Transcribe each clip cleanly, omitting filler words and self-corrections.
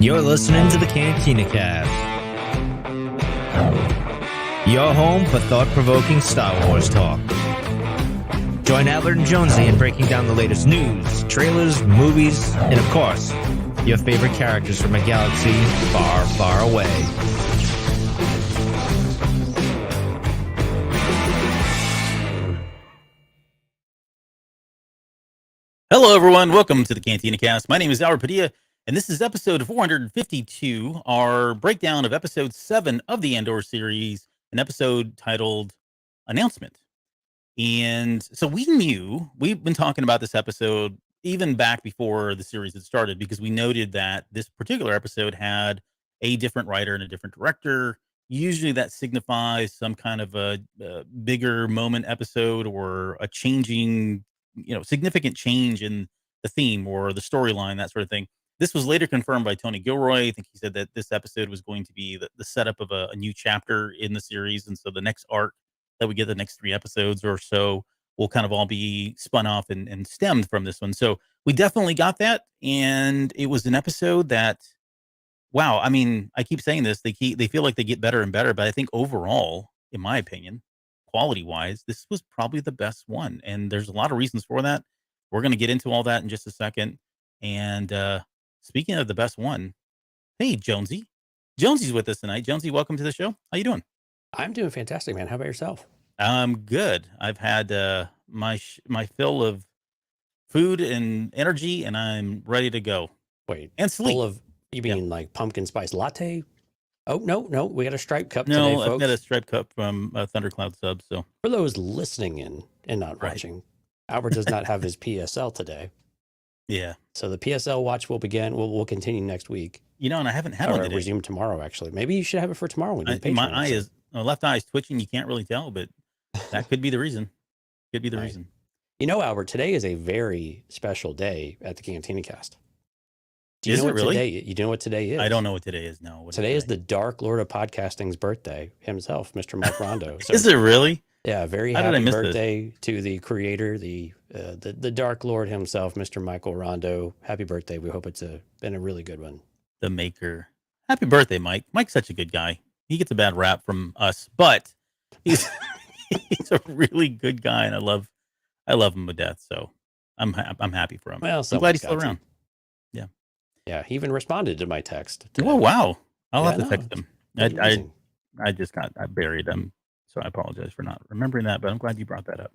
You're listening to the Cantina Cast, your home for thought-provoking Star Wars talk. Join Adler and Jonesy in breaking down the latest news, trailers, movies, and of course, your favorite characters from a galaxy far, far away. Hello, everyone. Welcome to the Cantina Cast. My name is Albert Padilla, and this is episode 452, our breakdown of episode 7 of the Andor series, an episode titled Announcement. And so we've been talking about this episode even back before the series had started, because we noted that this particular episode had a different writer and a different director. Usually that signifies some kind of a bigger moment episode or a changing, significant change in the theme or the storyline, that sort of thing. This was later confirmed by Tony Gilroy. I think he said that this episode was going to be the setup of a new chapter in the series. And so the next arc that we get, the next 3 episodes or so, will kind of all be spun off and stemmed from this one. So we definitely got that. And it was an episode that, wow, I mean, I keep saying this, they feel like they get better and better. But I think overall, in my opinion, quality wise, this was probably the best one. And there's a lot of reasons for that. We're going to get into all that in just a second. And speaking of the best one, hey, Jonesy. Jonesy's with us tonight. Jonesy, welcome to the show. How you doing? I'm doing fantastic, man. How about yourself? I'm good. I've had my fill of food and energy, and I'm ready to go. Wait, and sleep. Full of, you mean like pumpkin spice latte? Oh, no. We got a stripe cup today, folks. I've got a stripe cup from Thundercloud Subs. So for those listening in and not watching, Albert does not have his PSL today. Yeah. So the PSL watch will begin. We'll continue next week. And I haven't had one today. Resume tomorrow, actually. Maybe you should have it for tomorrow. When you my eye is left eye is twitching. You can't really tell, but that could be the reason. Could be the reason. Albert, today is a very special day at the Cantina Cast. Do you is know it what really? Today, you know what today is? I don't know what today is. No. Today is the Dark Lord of Podcasting's birthday himself, Mr. Mike Rondo. So, is it really? Yeah, very happy birthday to the creator, the Dark Lord himself, Mr. Michael Rondo. Happy birthday. We hope it's been a really good one. The maker. Happy birthday, Mike. Mike's such a good guy. He gets a bad rap from us, but he's a really good guy, and I love him to death. So I'm happy for him. Well, I'm glad he's still around. Yeah. He even responded to my text. Oh wow! I'll have to text him. I buried him, so I apologize for not remembering that. But I'm glad you brought that up.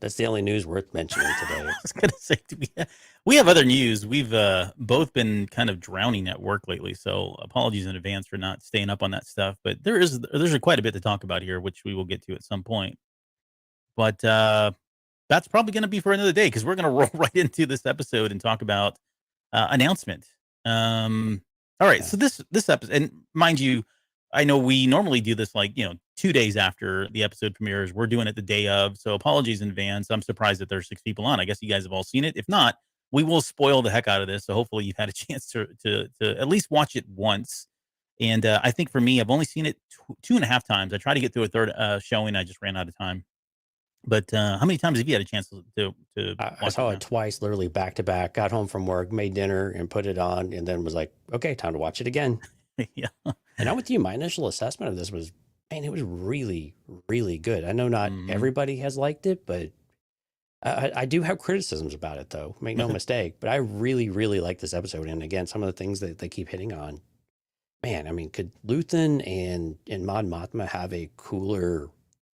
That's the only news worth mentioning today. I was gonna say, we have other news. We've both been kind of drowning at work lately, so apologies in advance for not staying up on that stuff. But there's quite a bit to talk about here, which we will get to at some point. But that's probably going to be for another day, because we're going to roll right into this episode and talk about announcement. All right, so this episode, and mind you, I know we normally do this 2 days after the episode premieres. We're doing it the day of, so apologies in advance. I'm surprised that there's 6 people on. I guess you guys have all seen it. If not, we will spoil the heck out of this. So hopefully you've had a chance to at least watch it once. And I think for me, I've only seen it 2.5 times. I tried to get through a third showing. I just ran out of time. But how many times have you had a chance to I saw it twice, literally back to back. Got home from work, made dinner, and put it on, and then was like, okay, time to watch it again. Yeah. And I'm with you. My initial assessment of this was, man, it was really, really good. I know not everybody has liked it, but I do have criticisms about it, though. Make no mistake. But I really, really like this episode. And again, some of the things that they keep hitting on. Man, I mean, could Luthen and Mon Mothma have a cooler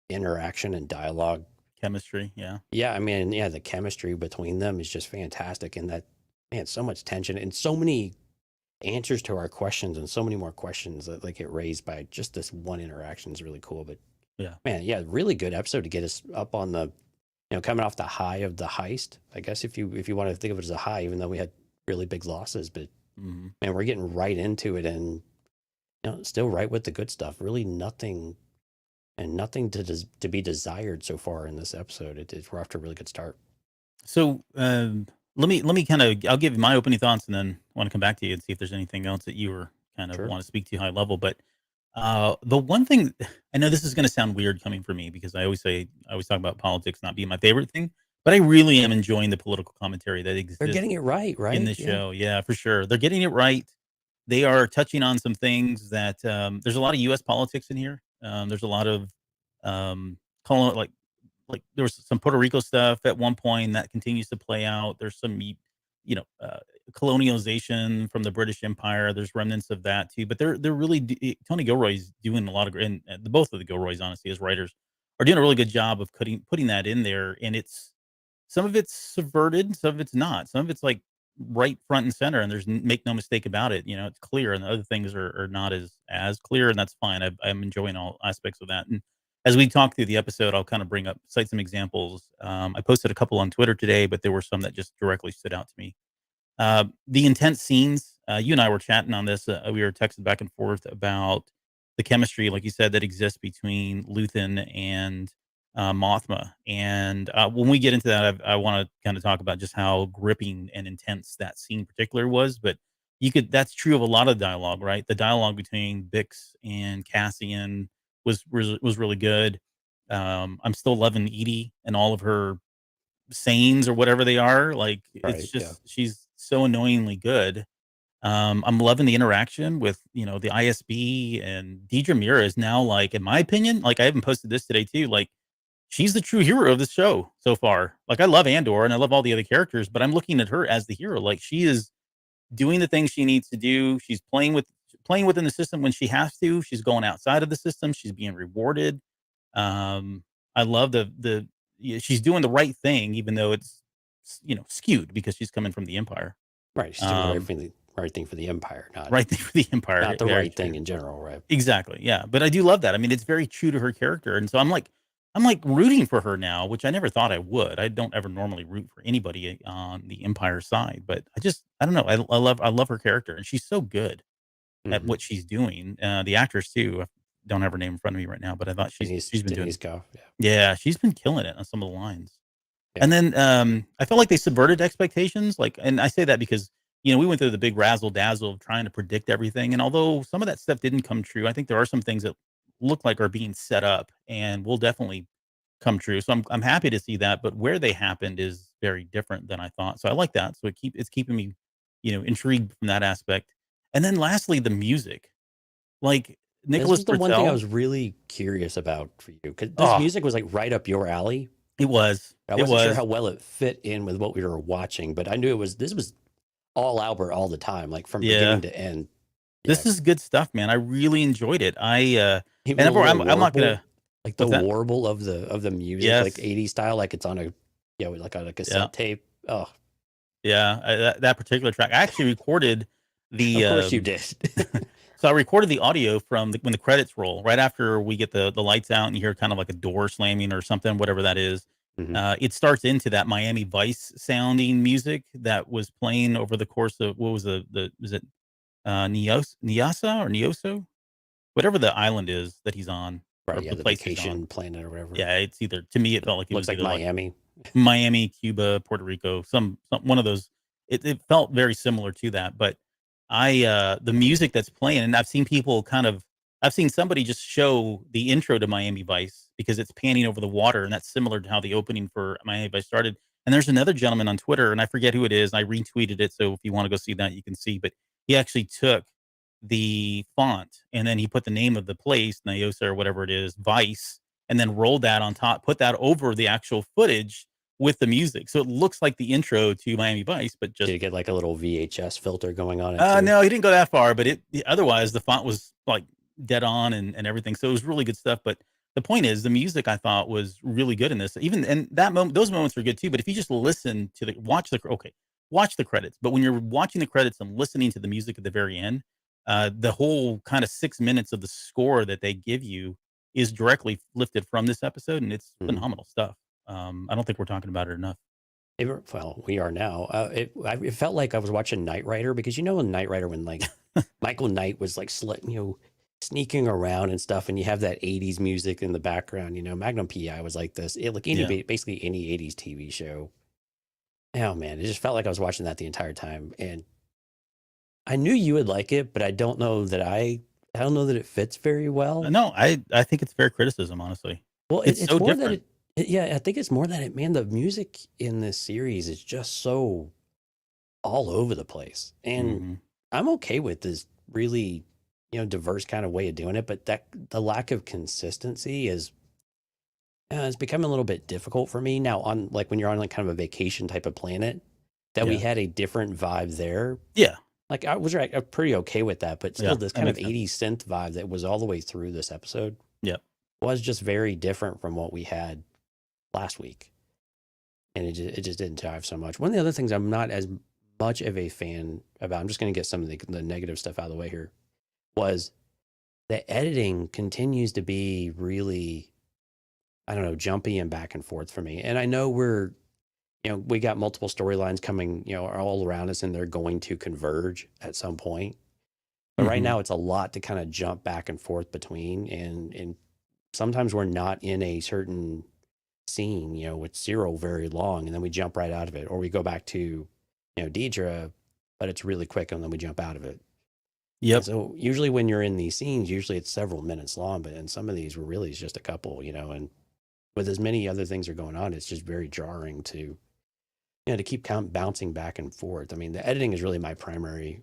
interaction and dialogue? Chemistry, yeah. Yeah, I mean, yeah, the chemistry between them is just fantastic. And that, man, so much tension and so many answers to our questions, and so many more questions that get raised by just this one interaction is really cool. But yeah, man, yeah, really good episode to get us up on the, coming off the high of the heist. I guess if you want to think of it as a high, even though we had really big losses, but man, we're getting right into it, and still right with the good stuff. Really nothing to be desired so far in this episode. We're off to a really good start. So let me kind of, I'll give my opening thoughts, and then I want to come back to you and see if there's anything else that you were kind of want to speak to high level. But the one thing, I know this is going to sound weird coming from me, because I always talk about politics not being my favorite thing, But I really am enjoying the political commentary that They're exists getting it right, in right? this Yeah. show. Yeah, for sure. They're getting it right. They are touching on some things that there's a lot of U.S. politics in here. There's a lot of calling it like there was some Puerto Rico stuff at one point that continues to play out. There's some colonialization from the British Empire. There's remnants of that too. But they're really Tony Gilroy's doing a lot of and the both of the Gilroys, honestly, as writers, are doing a really good job of putting that in there. And it's some of it's subverted, some of it's not. Some of it's like right front and center, and make no mistake about it. It's clear, and the other things are not as clear, and that's fine. I'm enjoying all aspects of that. And as we talk through the episode, I'll kind of cite some examples. I posted a couple on Twitter today, but there were some that just directly stood out to me. The intense scenes, you and I were chatting on this. We were texting back and forth about the chemistry, like you said, that exists between Luthen and Mothma. And when we get into that, I want to kind of talk about just how gripping and intense that scene in particular was. But that's true of a lot of dialogue, right? The dialogue between Bix and Cassian was really good. I'm still loving Edie and all of her sayings or whatever they are. Like it's Right. Yeah. just she's so annoyingly good. I'm loving the interaction with the ISB, and Dedra Meero is now, like, in my opinion, like I even posted this today too. Like she's the true hero of the show so far. Like I love Andor and I love all the other characters, but I'm looking at her as the hero. Like she is doing the things she needs to do. She's playing within the system when she has to. She's going outside of the system. She's being rewarded. I love she's doing the right thing, even though it's skewed because she's coming from the Empire. Right. She's doing the right thing for the Empire, Right thing for the Empire, not the very right thing true. in general, right? Exactly, yeah. But I do love that. I mean, it's very true to her character, and so I'm like rooting for her now, which I never thought I would. I don't ever normally root for anybody on the Empire side, but I don't know. I love her character, and she's so good at Mhm. what she's doing. The actress too. I don't have her name in front of me right now, but I thought she's been doing. Denise Goff. Yeah. Yeah, she's been killing it on some of the lines. Yeah. And then I felt like they subverted expectations. Like, and I say that because we went through the big razzle dazzle of trying to predict everything, and although some of that stuff didn't come true, I think there are some things that look like are being set up and will definitely come true. So I'm happy to see that, but where they happened is very different than I thought. So I like that. So it's keeping me, intrigued from that aspect. And then lastly, the music, like This Nicholas was the one thing I Britell. was really curious about for you, because this Oh, music was like right up your alley. it was. I It wasn't sure was. how well it fit in with what we were watching, but I knew this was all Albert all the time, like from Yeah. beginning to end. This is good stuff, man. I really enjoyed it. Even And the I'm little not warble, gonna. like the What's that? warble of the music, like Yes. 80s style, like it's on like on a cassette tape. Oh, Yeah, that particular track. I actually recorded the. of course you did. So I recorded the audio from when the credits roll, right after we get the lights out and you hear kind of like a door slamming or something, whatever that is. Mhm. It starts into that Miami Vice sounding music that was playing over the course of what was was it Niasa or Nioso, whatever the island is that he's on, or Right, yeah, the the place he's on. vacation planet or whatever. Yeah, it's either, to me it felt like it Looks was like either like Miami. Miami, Cuba, Puerto Rico, some one of those. It felt very similar to that, but the music that's playing, and I've seen somebody just show the intro to Miami Vice because it's panning over the water, and that's similar to how the opening for Miami Vice started. And there's another gentleman on Twitter, and I forget who it is. And I retweeted it, so if you want to go see that, you can see. But he actually took the font and then he put the name of the place, Niosa or whatever it is, Vice, and then rolled that on top, put that over the actual footage with the music. So it looks like the intro to Miami Vice, but just Did you get like a little VHS filter going on it too? no, he didn't go that far, but otherwise the font was like dead on and everything. So it was really good stuff. But the point is, the music I thought was really good in this. Even and that moment, those moments were good too. But if you just listen to watch the credits. But when you're watching the credits and listening to the music at the very end, the whole kind of 6 minutes of the score that they give you is directly lifted from this episode, and it's phenomenal stuff. I don't think we're talking about it enough. Well, we are now. It felt like I was watching Knight Rider, because in Knight Rider, when like Michael Knight was like sneaking around and stuff, and you have that 80s music in the background. Magnum PI was like this. Basically any 80s TV show. Oh man, it just felt like I was watching that the entire time, and I knew you would like it, but I don't know that it fits very well. No, I think it's fair criticism, honestly. Well, It's it's so more that different. Yeah, I think it's more that man, the music in this series is just so all over the place. And Hmm. I'm okay with this really, diverse kind of way of doing it, but that the lack of consistency is it's become a little bit difficult for me now on like when you're on like kind of a vacation type of planet that we Yeah. had a different vibe there. Yeah. Like I'm pretty okay with that, but still Yeah. this That kind of makes sense. 80s synth vibe that was all the way through this episode Yep. was just very different from what we had last week. And it just didn't jive so much. One of the other things I'm not as much of a fan about, I'm just going to get some of the negative stuff out of the way here, was the editing continues to be really, I don't know, jumpy and back and forth for me. And I know we got multiple storylines coming, all around us and they're going to converge at some point. But right Hmm. now it's a lot to kind of jump back and forth between. And sometimes we're not in a certain scene, with Syril very long, and then we jump right out of it, or we go back to, Dedra, but it's really quick, and then we jump out of it. And Yep. so usually when you're in these scenes, usually it's several minutes long, but in some of these, really it's just a couple, and with as many other things are going on, it's just very jarring to, to keep bouncing back and forth. I mean, the editing is really my primary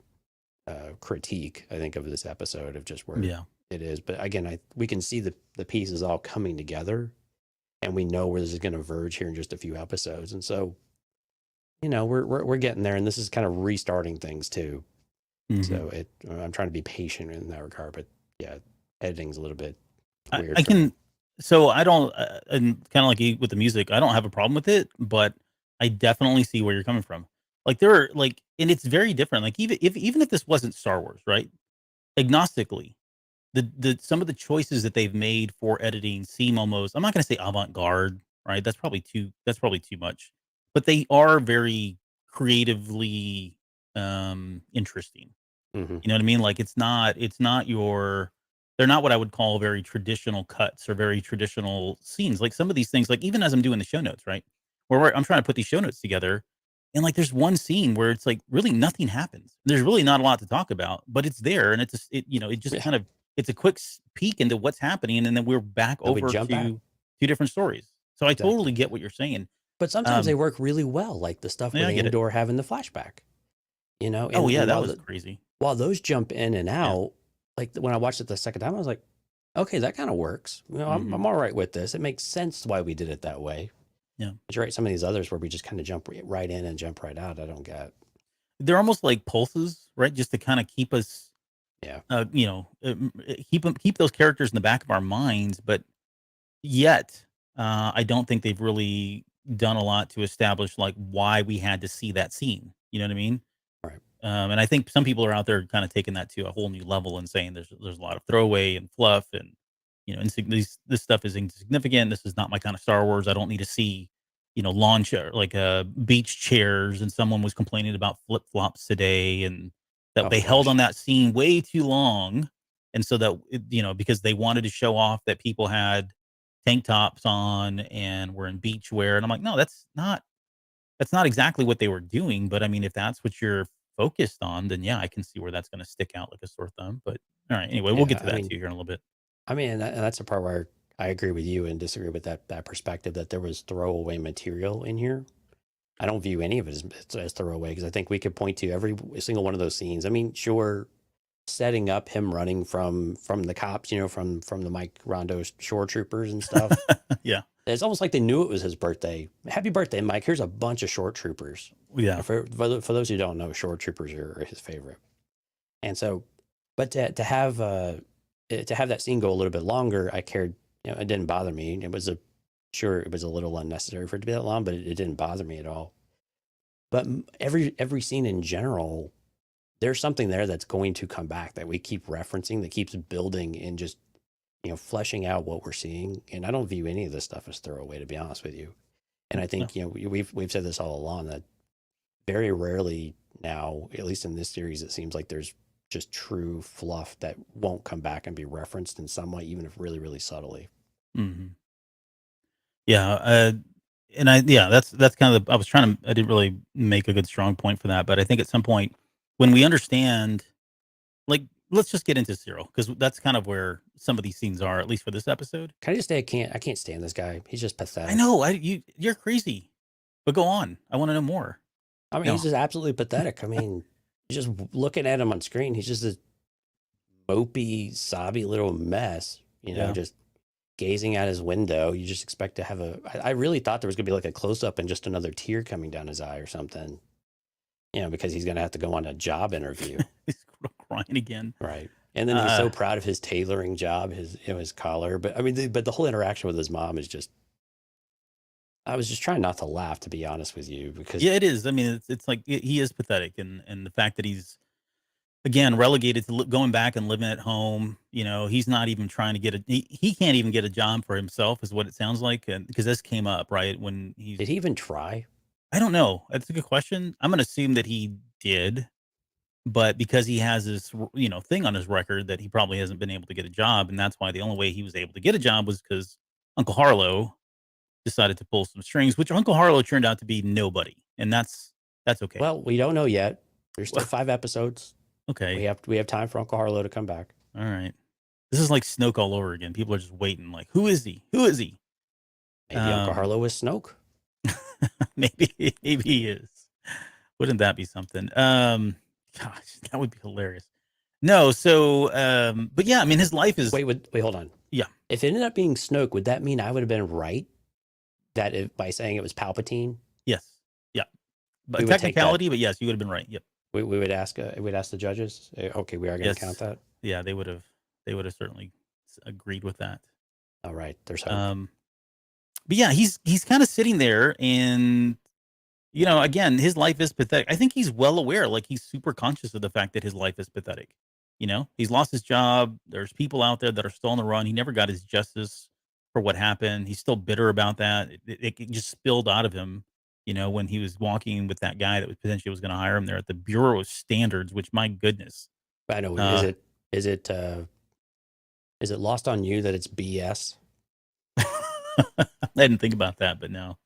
critique, I think, of this episode of just where Yeah. it is. But again, we can see the pieces all coming together and we know where this is going to verge here in just a few episodes. And so, we're getting there, and this is kind of restarting things too. Hmm. So I'm trying to be patient in that regard, but yeah, editing's a little bit weird I for me. can. So I don't, and kind of like you with the music, I don't have a problem with it, but I definitely see where you're coming from. Like there are like, and it's very different. Like even if this wasn't Star Wars, right? Agnostically, the some of the choices that they've made for editing seem almost, I'm not going to say avant-garde, right? That's probably too much. But they are very creatively interesting. Hmm. You know what I mean? Like it's not your, they're not what I would call very traditional cuts or very traditional scenes. Like some of these things, like even as I'm doing the show notes, right? I'm trying to put these show notes together, and like there's one scene where it's like really nothing happens. There's really not a lot to talk about, but it's there, and it just Yeah. kind of, it's a quick peek into what's happening, and then we're back Then we over jump back. to two different stories. So I totally Exactly. get what you're saying. But sometimes they Um, work really well, like the stuff yeah, with I get it. Andor having the flashback, Oh yeah, and that was crazy. while those jump in and Yeah. out, like when I watched it the second time, I was like, okay, that kind of works. Hmm. I'm all right with this. It makes sense why we did it that way. Yeah. But you're right. Some of these others where we just kind of jump right in and jump right out, I don't get. They're almost like pulses, right? Just to kind of keep us, Yeah. keep those characters in the back of our minds. But yet, I don't think they've really done a lot to establish like why we had to see that scene. You know what I mean? Right. And I think some people are out there kind of taking that to a whole new level and saying there's a lot of throwaway and fluff, and this stuff is insignificant. This is not my kind of Star Wars. I don't need to see lawn chair, like beach chairs, and someone was complaining about flip flops today, and that Oh they held gosh. on that scene way too long, and so that because they wanted to show off that people had tank tops on and were in beach wear, and I'm like, no, that's not exactly what they were doing, but I mean, if that's what you're focused on, then yeah, I can see where that's gonna stick out like a sore thumb, but all right, anyway, we'll get Yeah. to that too here in a little bit. And that's the part where I agree with you and disagree with that perspective that there was throwaway material in here. I don't view any of it as throwaway because I think we could point to every single one of those scenes. I mean, sure, setting up him running from the cops, from the Mike Rondo shore troopers and stuff. Yeah. It's almost like they knew it was his birthday. Happy birthday, Mike! Here's a bunch of short troopers. Yeah. For those who don't know, short troopers are his favorite. And so, but to have that scene go a little bit longer, I cared. It didn't bother me. It was a little unnecessary for it to be that long, but it didn't bother me at all. But every scene in general, there's something there that's going to come back that we keep referencing, that keeps building and just fleshing out what we're seeing. And I don't view any of this stuff as throwaway, to be honest with you. And I No. think we've said this all along that very rarely now, at least in this series, it seems like there's just true fluff that won't come back and be referenced in some way, even if really, really subtly. Mhm. Yeah, and that's kind of I was trying to, I didn't really make a good strong point for that, but I think at some point when we understand, like, let's just get into Syril, because that's kind of where some of these scenes are, at least for this episode. Can I just say I can't stand this guy. He's just pathetic. I know you're crazy, but go on. I want to know more. I mean, he's just absolutely pathetic. I mean, just looking at him on screen, he's just a mopey, sobby little mess, just gazing out his window. You just expect to have I really thought there was going to be like a close up and just another tear coming down his eye or something, because he's going to have to go on a job interview. He's crying again. Right. And then he's so proud of his tailoring job, his collar. But I mean, but the whole interaction with his mom is just, I was just trying not to laugh, to be honest with you, because Yeah, it is. I mean, it's like he is pathetic, and the fact that he's again relegated to going back and living at home. He's not even trying to get he can't even get a job for himself, is what it sounds like, and because this came up right when did he even try? I don't know. That's a good question. I'm going to assume that he did, but because he has this thing on his record that he probably hasn't been able to get a job, and that's why the only way he was able to get a job was because Uncle Harlow decided to pull some strings, which Uncle Harlow turned out to be nobody, and that's okay. Well, we don't know yet. There's still 5 episodes. Okay, we have time for Uncle Harlow to come back. all right. This is like Snoke all over again. People are just waiting, like, who is he? Who is he? Maybe Uncle Harlow is Snoke. maybe he is. Wouldn't that be something? Gosh, that would be hilarious. No, so but yeah, I mean, his life is wait, hold on. Yeah. If it ended up being Snoke, would that mean I would have been right? By saying it was Palpatine? Yes. Yeah. But technicality, but yes, you would have been right. Yep. We would ask the judges. Okay, we are going to count that. Yeah, they would have certainly agreed with that. All right, there's hope. But yeah, he's kind of sitting there, and again, his life is pathetic. I think he's well aware, like he's super conscious of the fact that his life is pathetic. He's lost his job. There's people out there that are still on the run. He never got his justice for what happened. He's still bitter about that. It just spilled out of him, when he was walking with that guy that was potentially was going to hire him there at the Bureau of Standards, which, my goodness. I know. Is it lost on you that it's BS? I didn't think about that, but no.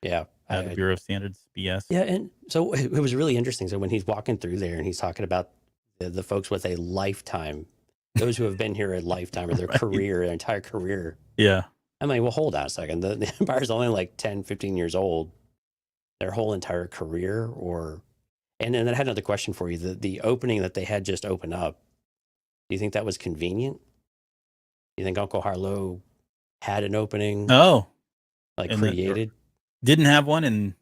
Yeah. The Bureau of Standards, BS. Yeah, and so it was really interesting. So when he's walking through there and he's talking about the folks with a lifetime, those who have been here a lifetime or their career, their entire career. Yeah. I'm like, well, hold on a second. The Empire's only like 10, 15 years old. Their whole entire career, and then I had another question for you. The opening that they had just opened up, do you think that was convenient? Do you think Uncle Harlow had an opening? Oh. Like created? Didn't have one, and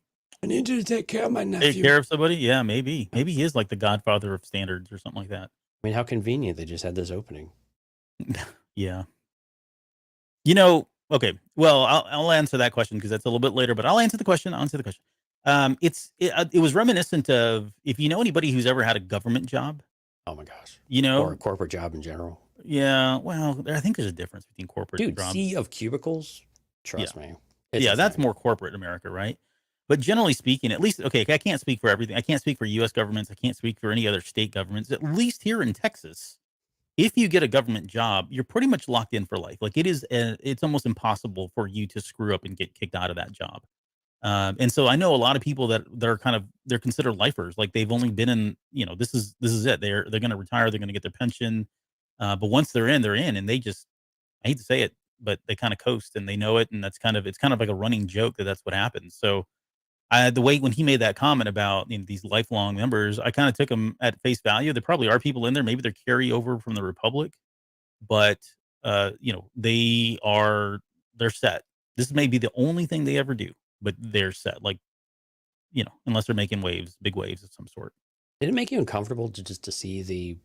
I need you to take care of my nephew. Take care of somebody? Yeah, maybe. Maybe he is like the godfather of standards or something like that. I mean, how convenient they just had this opening. Yeah. Okay. Well, I'll answer that question because that's a little bit later, but I'll answer the question. It was reminiscent of, if you know anybody who's ever had a government job. Oh my gosh. Or a corporate job in general. Yeah. Well, I think there's a difference between corporate jobs. Sea of cubicles. Trust me. That's more corporate America, right? But generally speaking, at least, okay, I can't speak for everything. I can't speak for U.S. governments. I can't speak for any other state governments. At least here in Texas, if you get a government job, you're pretty much locked in for life. Like it's almost impossible for you to screw up and get kicked out of that job. And so I know a lot of people that they're they're considered lifers. Like they've only been in, this is it. They're going to retire. They're going to get their pension. But once they're in, and they just, I hate to say it, but they kind of coast and they know it. And it's kind of like a running joke that that's what happens. So the way when he made that comment about these lifelong members, I kind of took them at face value. There probably are people in there. Maybe they're carryover from the Republic, but they're set. This may be the only thing they ever do, but they're set. Like, unless they're making big waves of some sort. Did it make you uncomfortable to see the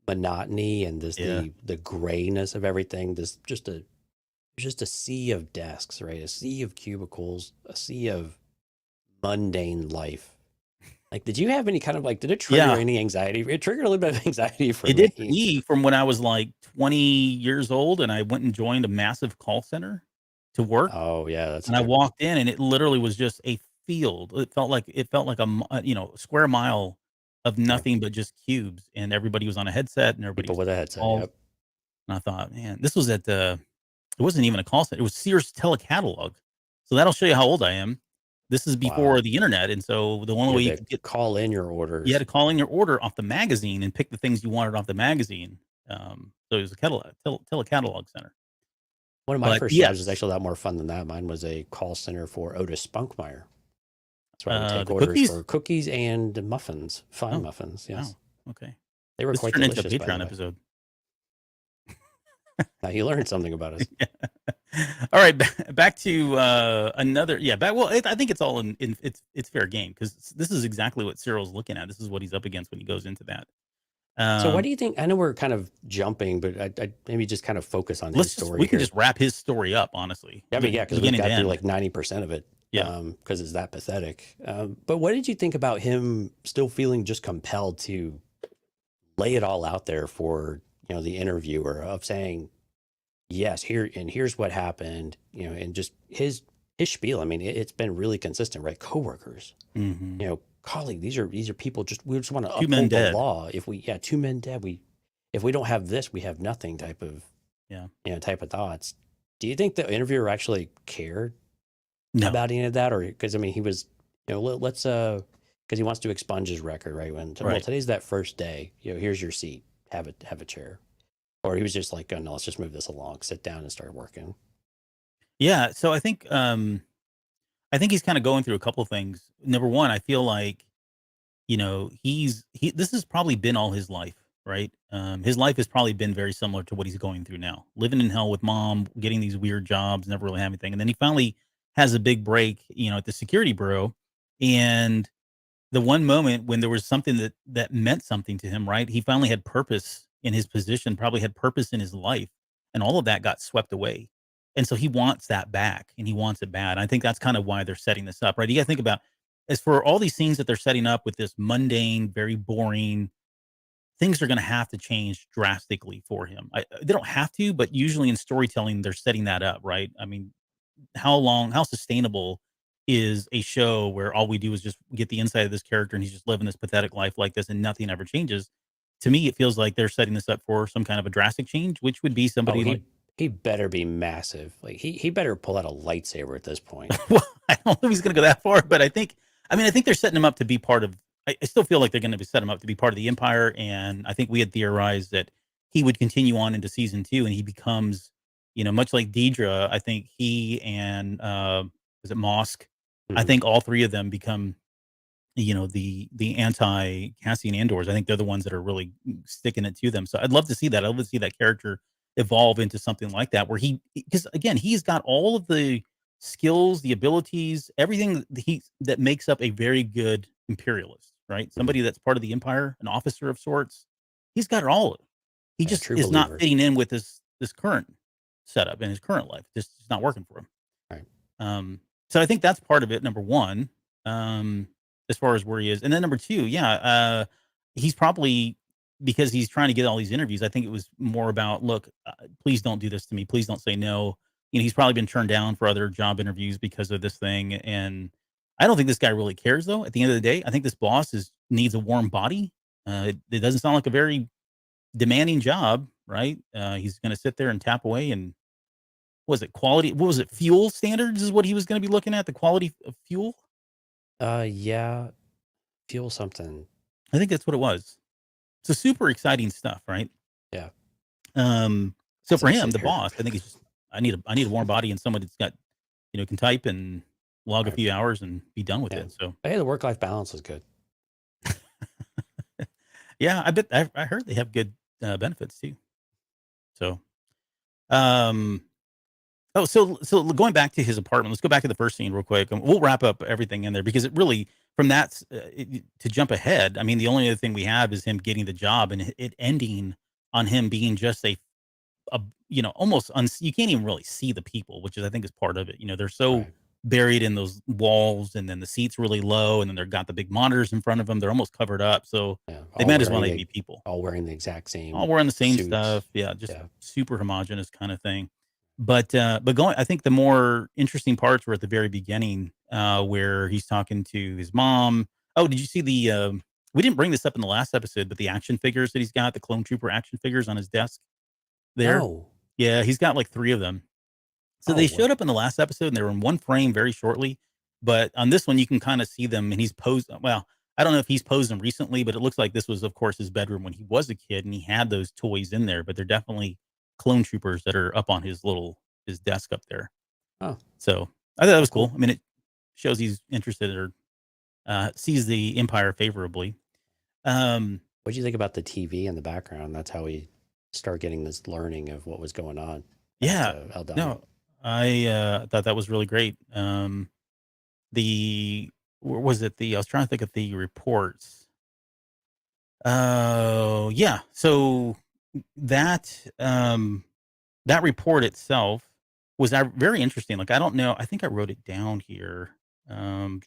monotony and the grayness of everything? Just a sea of desks, right? A sea of cubicles, a sea of mundane life. Like, did you have any kind of did it trigger any anxiety? It triggered a little bit of anxiety for me. It did for me from when I was like 20 years old and I went and joined a massive call center to work. Oh yeah. I walked in and it literally was just a field. It felt like a square mile of nothing but just cubes, and everybody was on a headset and everybody people with a headset. Yep. And I thought, man, this was it wasn't even a call center. It was Sears telecatalog. So that'll show you how old I am. This is before Wow. the internet, and so the only You way you had could to get call in your you orders. had to call in your order off the magazine and pick the things you wanted off the magazine. So it was a telecatalog center. One of my But first jobs was yes, actually a lot more fun than that. Mine was a call center for Otis Spunkmeyer. That's where I would take the orders cookies. for cookies and muffins, fine Oh, muffins. wow. Yes, Okay, they were this quite turned into a delicious, by the Patreon way. episode. Now you learned something about us. Yeah. All right, back to another. Yeah, back. Well, I think it's all in it's fair game because this is exactly what Cyril's looking at. This is what he's up against when he goes into that. So, what Um, do you think? I know we're kind of jumping, but I maybe just kind of focus on his we story can here. just wrap his story up, honestly. I mean, yeah, because we Beginning to got through end. like 90% of it. Yeah. Because it's that pathetic. But what did you think about him still feeling just compelled to lay it all out there for the interviewer of saying, yes, here's what happened, and just his spiel. I mean, it's been really consistent, right? Coworkers, Mm-hmm. colleague. These are people. We just want to Two men uphold the dead. law. Two men dead. If we don't have this, we have nothing. Type of type of thoughts. Do you think the interviewer actually cared No. about any of that, or because I mean, he was let's because he wants to expunge his record, right? Well, Right. today's that first day. Here's your seat. Have a chair. Or he was just like, oh, no, let's just move this along, sit down and start working. Yeah. So I think he's kind of going through a couple things. Number one, I feel like this has probably been all his life, right? His life has probably been very similar to what he's going through now, living in hell with mom, getting these weird jobs, never really having anything, and then he finally has a big break, at the security bureau, and the one moment when there was something that meant something to him, right? He finally had purpose in his position, probably had purpose in his life, and all of that got swept away. And so he wants that back, and he wants it bad. I think that's kind of why they're setting this up, right? You got to think about as for all these scenes that they're setting up with this mundane, very boring things are going to have to change drastically for him. They don't have to, but usually in storytelling, they're setting that up, right? I mean, how sustainable is a show where all we do is just get the inside of this character and he's just living this pathetic life like this and nothing ever changes? To me, it feels like they're setting this up for some kind of a drastic change, which would be Oh, somebody like, he better be massive. Like he better pull out a lightsaber at this point. well, I don't know if he's going to go that far, but I think they're setting him up to be part of, I still feel like they're going to set him up to be part of the Empire. And I think we had theorized that he would continue on into season 2 and he becomes, much like Dedra, I think he and, is it Mosk? I Mhm. think all three of them become, the anti Cassian Andors. I think they're the ones that are really sticking it to them. So I'd love to see that. I'd love to see that character evolve into something like that, where because again, he's got all of the skills, the abilities, everything that makes up a very good imperialist, right? Somebody that's part of the Empire, an officer of sorts. He's got it all. He Yeah, just true is not believer. fitting in with this current setup in his current life. Just it's not working for him. Right. So I think that's part of it. Number one, as far as where he is, and then number two, he's probably because he's trying to get all these interviews. I think it was more about, look, please don't do this to me. Please don't say no. He's probably been turned down for other job interviews because of this thing, and I don't think this guy really cares. Though at the end of the day, I think this boss needs a warm body. It doesn't sound like a very demanding job, right? He's going to sit there and tap away and was it quality? What was it? Fuel standards is what he was going to be looking at. The quality of fuel. Yeah, fuel something. I think that's what it was. So super exciting stuff, right? Yeah. So As for I him, sit the here, boss, I think it's just I need a warm body and someone that's got can type and log a right. few hours and be done with Yeah. it. So Hey, the work-life balance is good. yeah, I bet I heard they have good benefits too. So um so going back to his apartment, let's go back to the first scene real quick, and we'll wrap up everything in there because it really, from that, to jump ahead, I mean, the only other thing we have is him getting the job and it ending on him being just a almost you can't even really see the people, which is I think is part of it. They're so Right. buried in those walls, and then the seats really low, and then they've got the big monitors in front of them. They're almost covered up, so Yeah. they might as well not be people. All wearing the exact All same wearing the same suits. stuff. Yeah, just Yeah. super homogenous kind of thing. But going, I think the more interesting parts were at the very beginning, where he's talking to his mom. Oh, did you see the? We didn't bring this up in the last episode, but the action figures that he's got, the clone trooper action figures on his desk there. No. Yeah, he's got like 3 of them. So Oh, they what? showed up in the last episode, and they were in one frame very shortly. But on this one, you can kind of see them, and he's posed. Well, I don't know if he's posed them recently, but it looks like this was, of course, his bedroom when he was a kid, and he had those toys in there. But they're definitely clone troopers that are up on his desk up there. Oh, So I thought that was cool. cool. I mean, it shows he's interested or sees the Empire favorably. What do you think about the TV in the background? That's how we start getting this learning of what was going on. Yeah, Eldon. no, I thought that was really great. Where was it? I was trying to think of the reports. Oh, yeah. So that that report itself was very interesting. Like, I don't know. I think I wrote it down here. I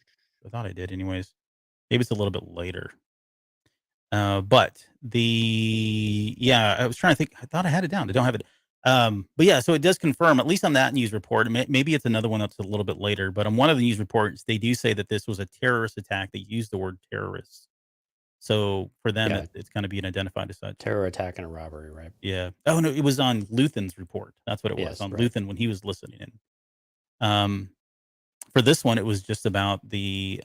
thought I did, anyways. Maybe it's a little bit later. But I was trying to think. I thought I had it down. I don't have it. But yeah, so it does confirm, at least on that news report. Maybe it's another one that's a little bit later, but on one of the news reports, they do say that this was a terrorist attack. They use the word terrorists. So for them, Yeah. it's going to be identified as such. Terror attack and a robbery, right? Yeah. Oh no, it was on Luthen's report. That's what it was, Yes, on right. Luthen when he was listening in. For this one, it was just about the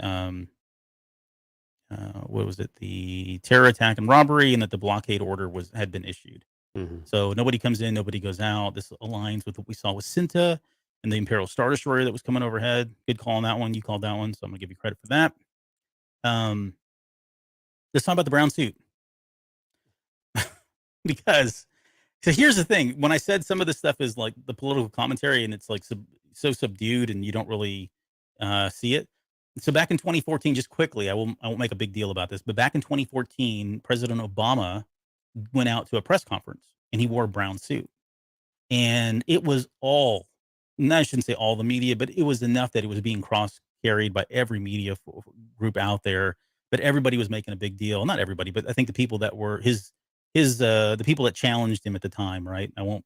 what was it? The terror attack and robbery, and that the blockade order had been issued. Mhm. So nobody comes in, nobody goes out. This aligns with what we saw with Cinta and the Imperial Star Destroyer that was coming overhead. Good call on that one. You called that one, so I'm gonna give you credit for that. Let's talk about the brown suit. Because so here's the thing. When I said some of this stuff is like the political commentary and it's like so subdued and you don't really see it. So back in 2014, just quickly, I won't make a big deal about this, but back in 2014, President Obama went out to a press conference and he wore a brown suit. And it was I shouldn't say all the media, but it was enough that it was being cross carried by every media group out there. But everybody was making a big deal. Not everybody, but I think the people that were the people that challenged him at the time, right? I won't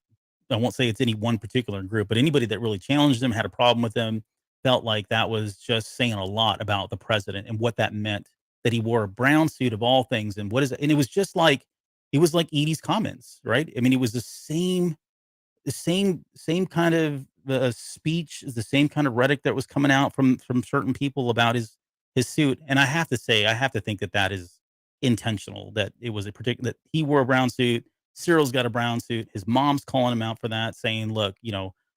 say it's any one particular group, but anybody that really challenged him, had a problem with him, felt like that was just saying a lot about the president and what that meant, that he wore a brown suit of all things. And what is it? And it was just like, it was like Edie's comments, right? I mean, it was the same kind of speech, the same kind of rhetoric that was coming out from certain people about his suit. And I have to think that is intentional, that it was that he wore a brown suit. Syril's got a brown suit. His mom's calling him out for that, saying, look,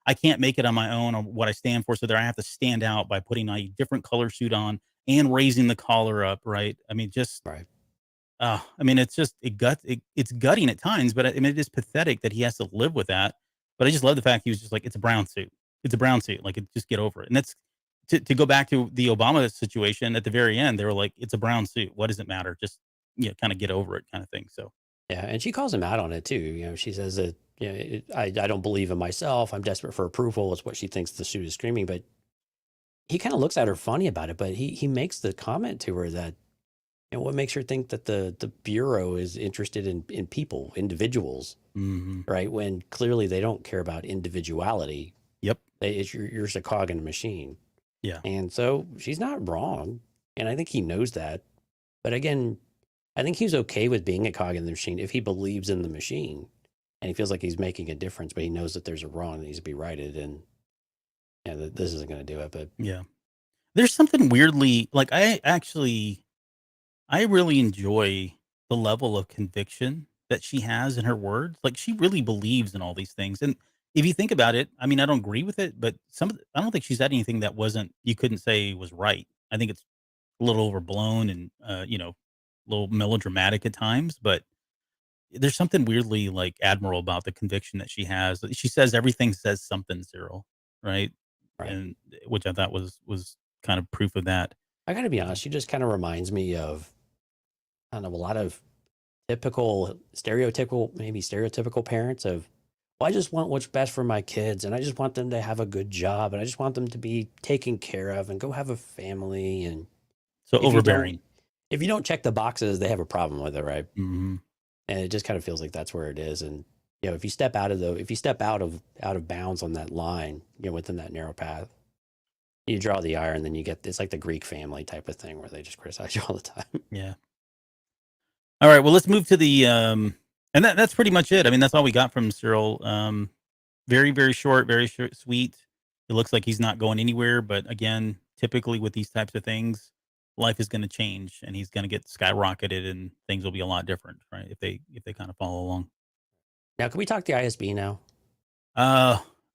I can't make it on my own on what I stand for. So there I have to stand out by putting a different color suit on and raising the collar up. Right. I mean, just Right. I mean, it's just it's gutting at times, but I mean, it is pathetic that he has to live with that. But I just love the fact he was just like, it's a brown suit. It's a brown suit. Like, just get over it. And that's to go back to the Obama situation at the very end. They were like, it's a brown suit. What does it matter? Just kind of get over it, kind of thing. So Yeah, and she calls him out on it too. She says that I don't believe in myself. I'm desperate for approval. It's what she thinks the suit is screaming. But he kind of looks at her funny about it. But he makes the comment to her that what makes her think that the Bureau is interested in people, individuals, right? When clearly they don't care about individuality. Yep, you're just a cog in a machine. Yeah, and so she's not wrong, and I think he knows that. But again, I think he's okay with being a cog in the machine if he believes in the machine and he feels like he's making a difference, but he knows that there's a wrong that needs to be righted, and this isn't going to do it. But yeah, there's something weirdly, like, I really enjoy the level of conviction that she has in her words. Like, she really believes in all these things. And if you think about it, I mean, I don't agree with it, but I don't think she's said anything that you couldn't say was right. I think it's a little overblown and, a little melodramatic at times, but there's something weirdly, like, admirable about the conviction that she has. She says everything says something, Syril, right? Right. And which I thought was kind of proof of that. I got to be honest, she just kind of reminds me of kind of a lot of stereotypical parents of, well, I just want what's best for my kids, and I just want them to have a good job, and I just want them to be taken care of and go have a family. And so overbearing. If you don't check the boxes, they have a problem with it, right? Mm-hmm. And it just kind of feels like that's where it is. And if you step out of bounds on that line, within that narrow path, you draw the ire, and then it's like the Greek family type of thing where they just criticize you all the time. Yeah. All right. Well, let's move to the and that's pretty much it. I mean, that's all we got from Syril. Very, very short, sweet. It looks like he's not going anywhere, but again, typically with these types of things, life is going to change and he's going to get skyrocketed and things will be a lot different, right? If they kind of follow along. Now, can we talk the ISB now?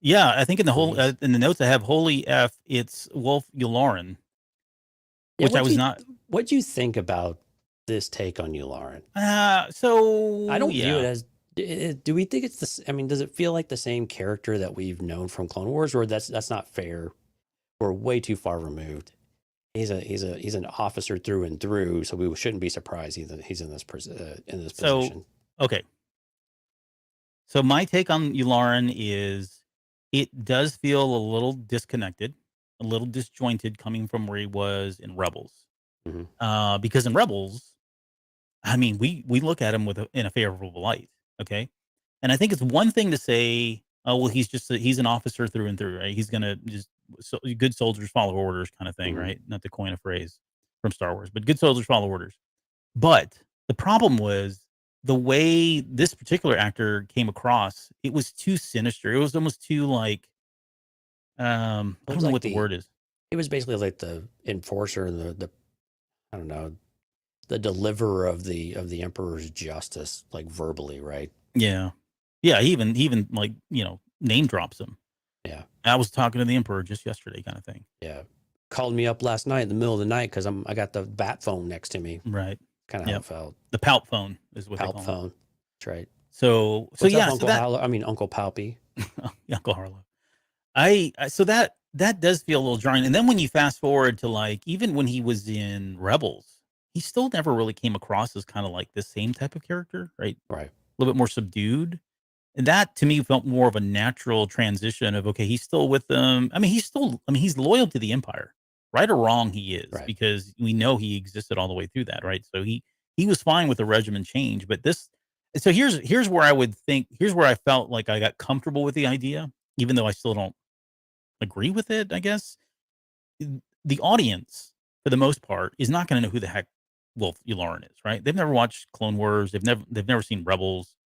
Yeah, I think in the whole Please. in the notes I have holy F, it's Wolf Yularen, Yeah, which I was not. what do you think about this take on Yularen? So I don't view it yeah. as. Do we think it's the? I mean, does it feel like the same character that we've known from Clone Wars, or that's not fair? We're way too far removed. He's an officer through and through, so we shouldn't be surprised he's in this position. Okay. So my take on Yularen is it does feel a little disconnected, a little disjointed coming from where he was in Rebels. Because in Rebels, I mean, we look at him in a favorable light, okay? And I think it's one thing to say, oh, well, he's an officer through and through, right? He's gonna good soldiers follow orders kind of thing, right? Not to coin a phrase from Star Wars, but good soldiers follow orders. But the problem was the way this particular actor came across, it was too sinister. It was almost too like, I don't know what the word is. It was basically like the enforcer and the I don't know, the deliverer of the Emperor's justice, like verbally, right? Yeah. Yeah. He even like, name drops him. Yeah. I was talking to the Emperor just yesterday kind of thing. Yeah. Called me up last night in the middle of the night because I got the bat phone next to me. Right. Kind of how it felt. The Palp phone is what they call phone. it. That's right. So What's up, yeah. Uncle Uncle Palpy. Uncle Harlow. So that does feel a little jarring. And then when you fast forward to like, even when he was in Rebels, he still never really came across as kind of like the same type of character, right? Right. A little bit more subdued. And that to me felt more of a natural transition of, okay, he's still with them. I mean, he's loyal to the Empire, right or wrong he is, right. because we know he existed all the way through that, right? So he was fine with the regimen change, but so here's where I felt like I got comfortable with the idea, even though I still don't agree with it, I guess. The audience, for the most part, is not going to know who the heck Wolf Yularen is, right? They've never watched Clone Wars. They've never seen Rebels.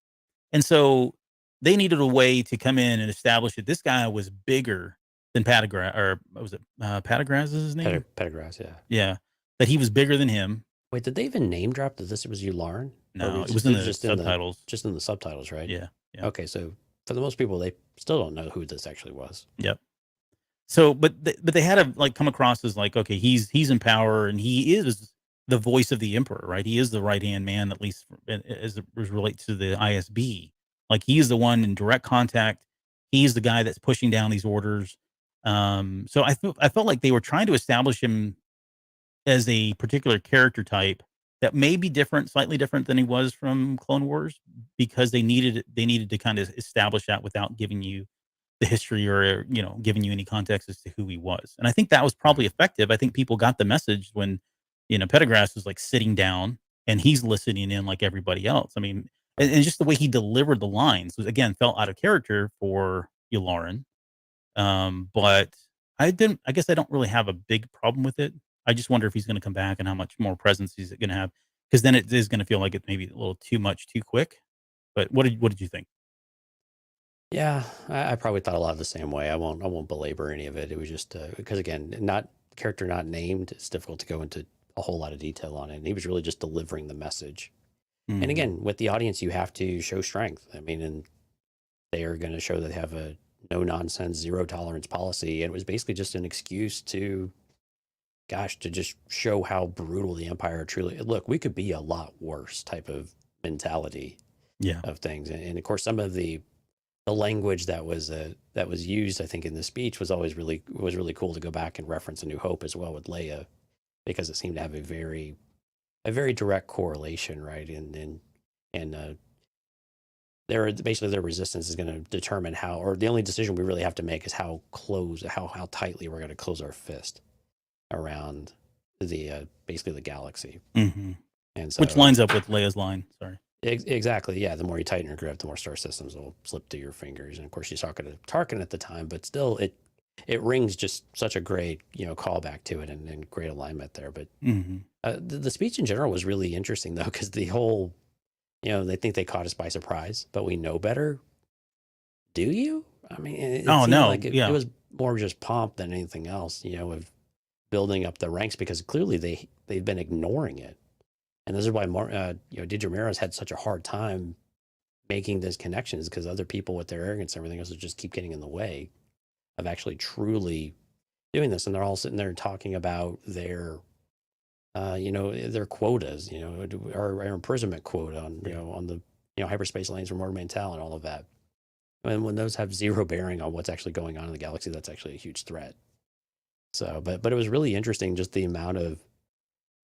And so they needed a way to come in and establish that this guy was bigger than Patagraz, or was it Patagraz is his name? Patagraz, yeah. Yeah. That he was bigger than him. Wait, did they even name drop that this was Yularen? No, it was in the subtitles. Just in the subtitles, right? Yeah. Okay, so for the most people, they still don't know who this actually was. Yep. So, but they had to like come across as like, okay, he's in power and he is the voice of the Emperor, right? He is the right-hand man, at least as it relates to the ISB. Like he is the one in direct contact. He's the guy that's pushing down these orders. So I felt like they were trying to establish him as a particular character type that may be different, slightly different than he was from Clone Wars, because they needed to kind of establish that without giving you the history or giving you any context as to who he was. And I think that was probably effective. I think people got the message when Patagraz was like sitting down and he's listening in like everybody else. I mean, and just the way he delivered the lines was, again, felt out of character for Yularen. But I guess I don't really have a big problem with it. I just wonder if he's going to come back and how much more presence he's going to have, because then it is going to feel like it maybe a little too much, too quick. But what did you think? Yeah, I probably thought a lot of the same way. I won't belabor any of it. It was just because, again, character not named, it's difficult to go into a whole lot of detail on it. And he was really just delivering the message. Mm-hmm. And again, with the audience, you have to show strength. I mean, and they are going to show that they have a no nonsense, zero tolerance policy. And it was basically just an excuse to just show how brutal the Empire truly. Look, we could be a lot worse type of mentality of things. And of course, some of the language that was used, I think, in the speech was always really cool to go back and reference A New Hope as well with Leia, because it seemed to have a very direct correlation, right? And their resistance is going to determine how, or the only decision we really have to make is how tightly we're going to close our fist around the basically the galaxy. Mm-hmm. And so, which lines up with Leia's line. Sorry. Exactly. Yeah. The more you tighten your grip, the more star systems will slip through your fingers. And of course, she's talking to Tarkin at the time, but still, it rings just such a great callback to it and great alignment there. But the speech in general was really interesting though, because the whole they think they caught us by surprise, but we know better. Do you? I mean, it no. like it was more just pomp than anything else. Of building up the ranks because clearly they've been ignoring it, and this is why Dedra Meero's had such a hard time making those connections, because other people with their arrogance and everything else just keep getting in the way of actually truly doing this. And they're all sitting there talking about their their quotas, our imprisonment quota on on the hyperspace lanes for Mortar Mantel and all of that. And when those have zero bearing on what's actually going on in the galaxy, that's actually a huge threat. So, but it was really interesting, just the amount of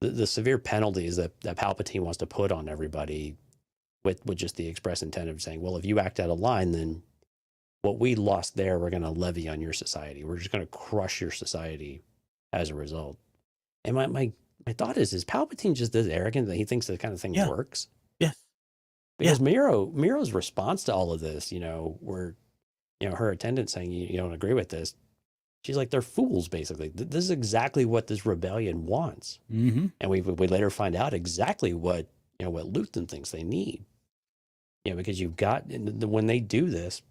the severe penalties that Palpatine wants to put on everybody, with just the express intent of saying, well, if you act out of line, then what we lost there, we're going to levy on your society. We're just going to crush your society as a result. And my thought is Palpatine just this arrogant that he thinks that kind of thing works? Yes. Because Meero's response to all of this, where, her attendant saying, you don't agree with this. She's like, they're fools, basically. This is exactly what this rebellion wants. Mm-hmm. And we later find out exactly what Luthen thinks they need. Because you've got, when they do this,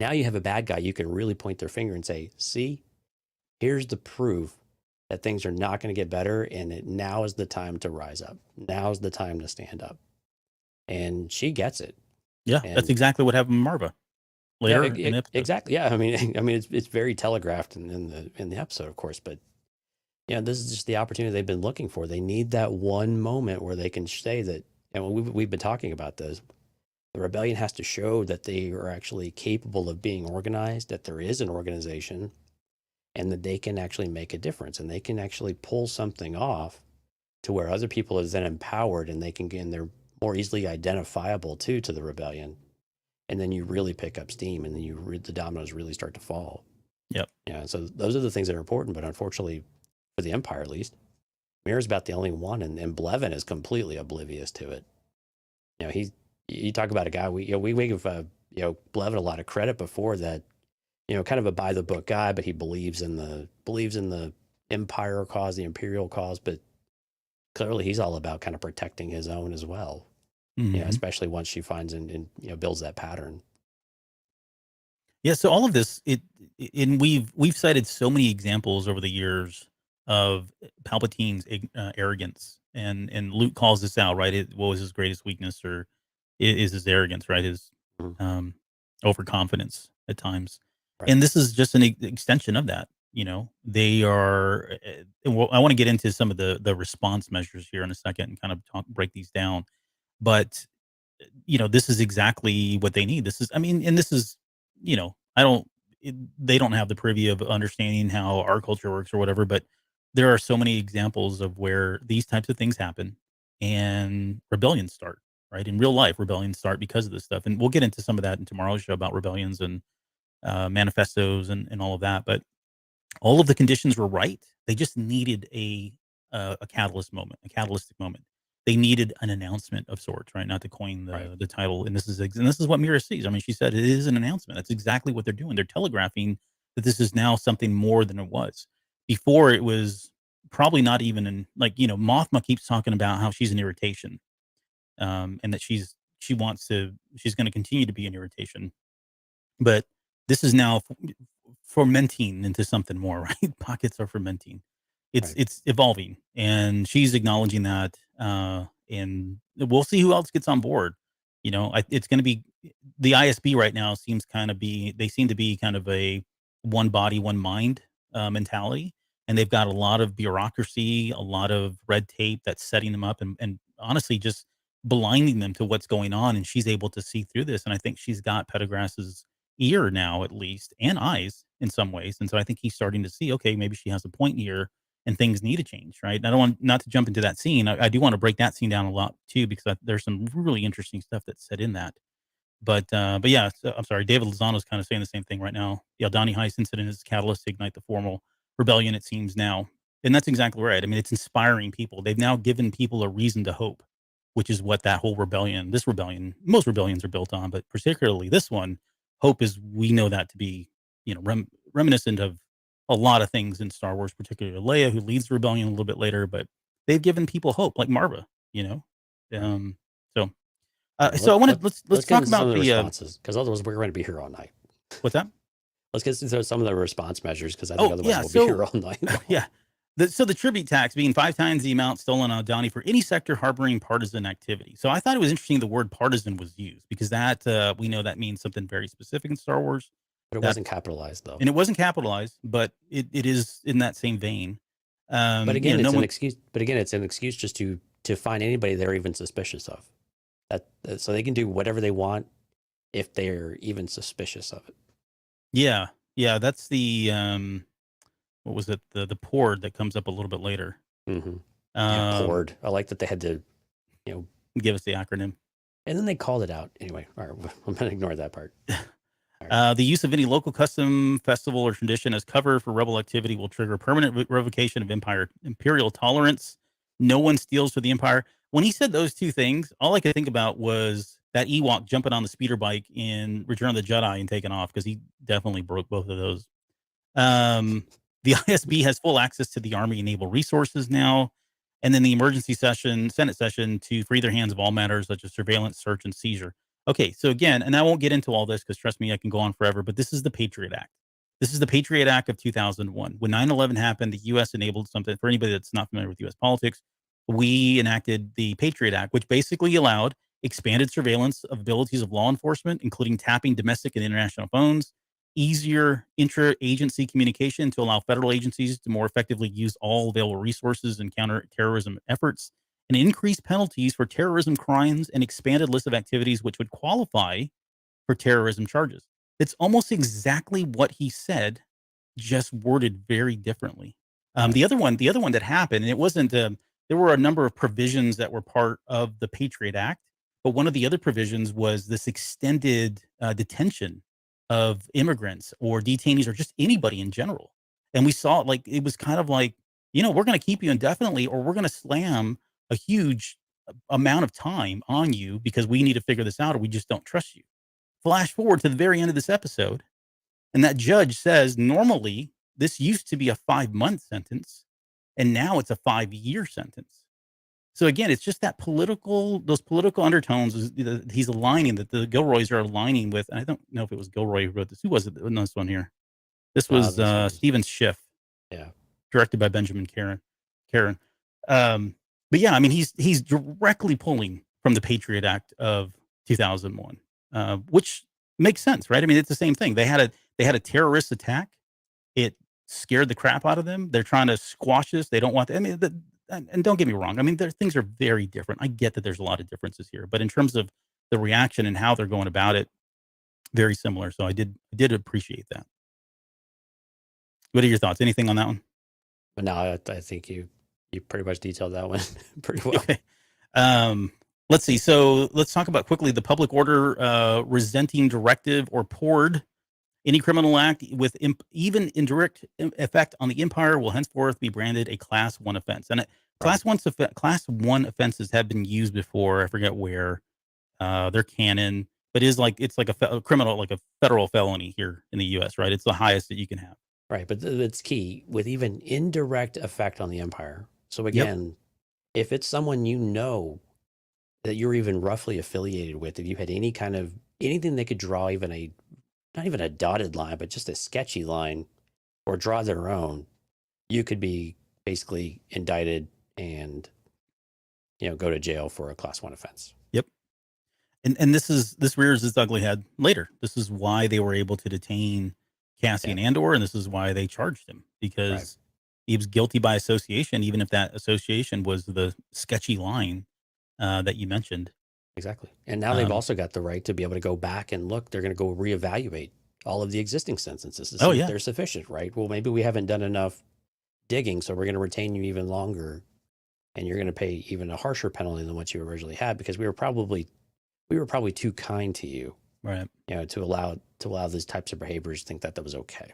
now you have a bad guy you can really point their finger and say, see, here's the proof that things are not going to get better, and now is the time to rise up. Now is the time to stand up. And she gets it. Yeah, that's exactly what happened with Marva later in the episode. Exactly. Yeah, I mean, it's very telegraphed in the episode, of course, but this is just the opportunity they've been looking for. They need that one moment where they can say that, and we've been talking about this. The rebellion has to show that they are actually capable of being organized, that there is an organization, and that they can actually make a difference, and they can actually pull something off to where other people are then empowered, and they're more easily identifiable to the rebellion. And then you really pick up steam, and then the dominoes really start to fall. Yep. Yeah. So those are the things that are important, but unfortunately, for the Empire at least, Meero's about the only one, and Blevin is completely oblivious to it. You talk about a guy, we give Blevin a lot of credit before that, kind of a by the book guy, but he believes in the Empire cause, the Imperial cause, but clearly he's all about kind of protecting his own as well. Mm-hmm. Especially once she finds and builds that pattern. Yeah, so all of this, we've cited so many examples over the years of Palpatine's arrogance, and Luke calls this out, right? What was his greatest weakness, or is his arrogance, right? His overconfidence at times, right. And this is just an extension of that. They are. Well, I want to get into some of the response measures here in a second and kind of break these down, but this is exactly what they need. This is, and this is, they don't have the privy of understanding how our culture works or whatever, but there are so many examples of where these types of things happen and rebellions start, right? In real life, rebellions start because of this stuff. And we'll get into some of that in tomorrow's show about rebellions and manifestos and all of that. But all of the conditions were right. They just needed a catalyst moment, a catalytic moment. They needed an announcement of sorts, right? Not to coin the title. And this is what Meero sees. She said it is an announcement. That's exactly what they're doing. They're telegraphing that this is now something more than it was. Before, it was probably not even Mothma keeps talking about how she's an irritation, and that she's going to continue to be an irritation. But this is now fermenting into something more, right? Pockets are fermenting. It's evolving, and she's acknowledging that. And we'll see who else gets on board. It's going to be the ISB right now. They seem to be kind of a one body, one mind mentality, and they've got a lot of bureaucracy, a lot of red tape that's setting them up, and honestly just blinding them to what's going on. And she's able to see through this, and I think she's got Pendergrass's ear now, at least, and eyes in some ways. And so I think he's starting to see, okay, maybe she has a point here. And things need to change, right? And I don't want not to jump into that scene. I do want to break that scene down a lot too, because there's some really interesting stuff that's said in that. But yeah, so, I'm sorry. David Lozano's kind of saying the same thing right now. The Aldhani Heist incident is a catalyst to ignite the formal rebellion, it seems now. And that's exactly right. It's inspiring people. They've now given people a reason to hope, which is what that whole most rebellions are built on, but particularly this one, hope is, we know that to be, reminiscent of a lot of things in Star Wars, particularly Leia, who leads the rebellion a little bit later, but they've given people hope, like Marva, So I want to let's talk about the responses, because otherwise we're going to be here all night. What's that? Let's get into some of the response measures, because I think otherwise we'll be here all night. Yeah, So the tribute tax being 5 times the amount stolen on Donnie for any sector harboring partisan activity. So I thought it was interesting the word partisan was used because that we know that means something very specific in Star Wars. But it That wasn't capitalized though. and it wasn't capitalized, but it is in that same vein. But You again, know, no it's an one. excuse. But again, it's an excuse just to find anybody they're even suspicious of. So they can do whatever they want if they're even suspicious of it. Yeah, yeah, that's the what was it? The pord that comes up a little bit later. Mm-hmm. Yeah, poured. I like that they had to, you know, give us the acronym. and then they called it out anyway. All right, I'm gonna ignore that part. Right. The use of any local custom, festival, or tradition as cover for rebel activity will trigger permanent revocation of imperial tolerance. No one steals for the Empire. When he said those two things, all I could think about was that Ewok jumping on the speeder bike in Return of the Jedi and taking off because he definitely broke both of those. The ISB has full access to the Army and naval resources now. And then the emergency Senate session to free their hands of all matters such as surveillance, search, and seizure. Okay, so again, and I won't get into all this because trust me, I can go on forever, but this is the Patriot Act. This is the Patriot Act of 2001. When 9/11 happened, the U.S. enabled something. For anybody that's not familiar with U.S. politics, we enacted the Patriot Act, which basically allowed expanded surveillance of abilities of law enforcement, including tapping domestic and international phones, easier intra-agency communication to allow federal agencies to more effectively use all available resources in counterterrorism efforts, and increased penalties for terrorism crimes and expanded list of activities which would qualify for terrorism charges. It's almost exactly what he said, just worded very differently. The other one that happened, and it wasn't. There were a number of provisions that were part of the Patriot Act, but one of the other provisions was this extended detention of immigrants or detainees or just anybody in general. And we saw it like it was kind of like, we're going to keep you indefinitely, or we're going to slam a huge amount of time on you because we need to figure this out or we just don't trust you. Flash forward to the very end of this episode, and that judge says normally this used to be a 5-month sentence, and now it's a 5-year sentence. So again, it's just that those political undertones he's aligning, that the Gilroys are aligning with. And I don't know if it was Gilroy who wrote this. Who was it in this one here? This was Stephen Schiff. Yeah. Directed by Benjamin Karen. But yeah, I mean, he's directly pulling from the Patriot Act of 2001, which makes sense, right? I mean, it's the same thing. They had a terrorist attack. It scared the crap out of them. They're trying to squash this. They don't want to. I mean, and don't get me wrong. I mean, things are very different. I get that there's a lot of differences here, but in terms of the reaction and how they're going about it, very similar. So I did appreciate that. What are your thoughts? Anything on that one? But no, I think you pretty much detailed that one pretty well. Okay. Let's see. So let's talk about quickly the public order resenting directive or PORD. Any criminal act with even indirect effect on the Empire will henceforth be branded a Class 1 offense. And Class 1 offenses have been used before. I forget where. They're canon, but it's like a criminal, like a federal felony here in the U.S. Right? It's the highest that you can have. Right, but it's key with even indirect effect on the Empire. So again, if it's someone that you're even roughly affiliated with, if you had any kind of anything they could draw not even a dotted line, but just a sketchy line or draw their own, you could be basically indicted and, go to jail for a Class 1 offense. Yep. And this rears its ugly head later. This is why they were able to detain Cassian Andor, and this is why they charged him, because he was guilty by association, even if that association was the sketchy line that you mentioned. Exactly. And now they've also got the right to be able to go back and look. They're going to go reevaluate all of the existing sentences to see if they're sufficient, right? Well, maybe we haven't done enough digging, so we're going to retain you even longer, and you're going to pay even a harsher penalty than what you originally had because we were probably too kind to you, right? To allow these types of behaviors to think that was okay.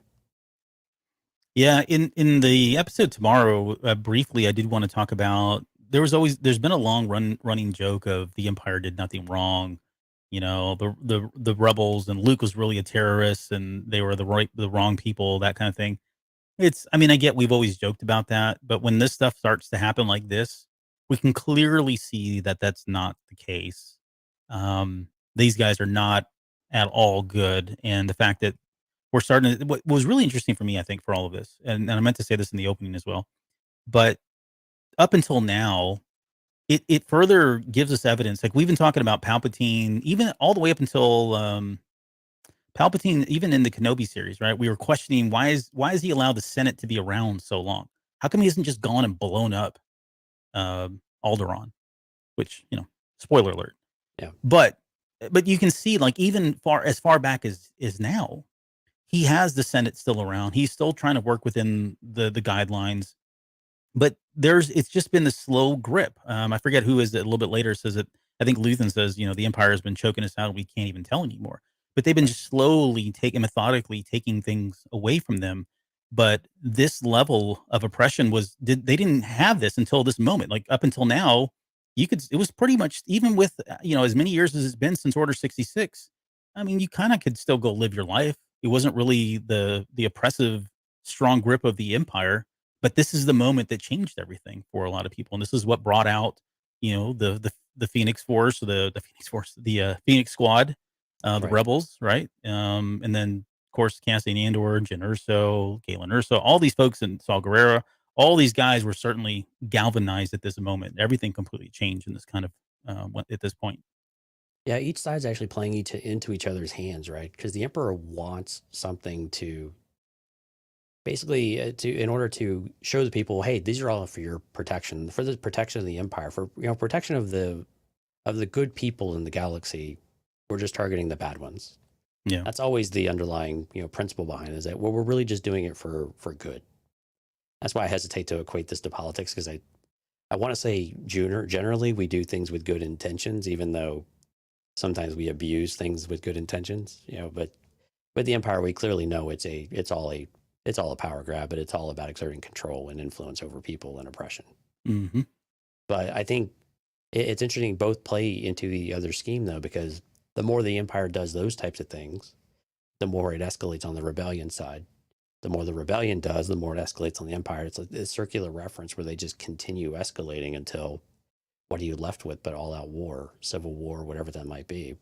Yeah. In the episode tomorrow, briefly, I did want to talk about. There's been a long running joke of the Empire did nothing wrong. The rebels and Luke was really a terrorist and they were the wrong people, that kind of thing. I get we've always joked about that, but when this stuff starts to happen like this, we can clearly see that that's not the case. These guys are not at all good. And the fact that what was really interesting for me, I think, for all of this, and I meant to say this in the opening as well, But up until now, it further gives us evidence. Like we've been talking about Palpatine, even all the way up until Palpatine, even in the Kenobi series, right? We were questioning why is he allowed the Senate to be around so long? How come he hasn't just gone and blown up Alderaan? Which, spoiler alert. Yeah. But you can see, like, even far back as now, he has the Senate still around. He's still trying to work within the guidelines. But it's just been the slow grip. I forget who is it a little bit later says it. I think Luthen says, the Empire has been choking us out and we can't even tell anymore. But they've been just slowly methodically taking things away from them. But this level of oppression they didn't have this until this moment. Like up until now, it was pretty much, even with, as many years as it's been since Order 66. I mean, you kind of could still go live your life. It wasn't really the oppressive, strong grip of the Empire. But this is the moment that changed everything for a lot of people, and this is what brought out, the Phoenix Force, the Phoenix Squad, the Right. Rebels, right? And then of course Cassian Andor, Jyn Erso, Galen Erso, all these folks, and Saul Guerrero, all these guys were certainly galvanized at this moment. Everything completely changed in this kind of at this point. Yeah, each side's actually playing into each other's hands, right? Because the Emperor wants something to basically in order to show the people, hey, these are all for your protection, for the protection of the Empire, for protection of the good people in the galaxy. We're just targeting the bad ones. Yeah, That's always the underlying principle behind it, is that we're really just doing it for good. That's why I hesitate to equate this to politics, because I want to say generally we do things with good intentions, even though sometimes we abuse things with good intentions. But with the Empire, we clearly know it's all a power grab, but it's all about exerting control and influence over people and oppression. mm-hmm. But I think it's interesting, both play into the other scheme, though, because the more the Empire does those types of things, the more it escalates on the rebellion side. The more the rebellion does, the more it escalates on the Empire. It's like this circular reference where they just continue escalating until what are you left with but all-out war, civil war, whatever that might be.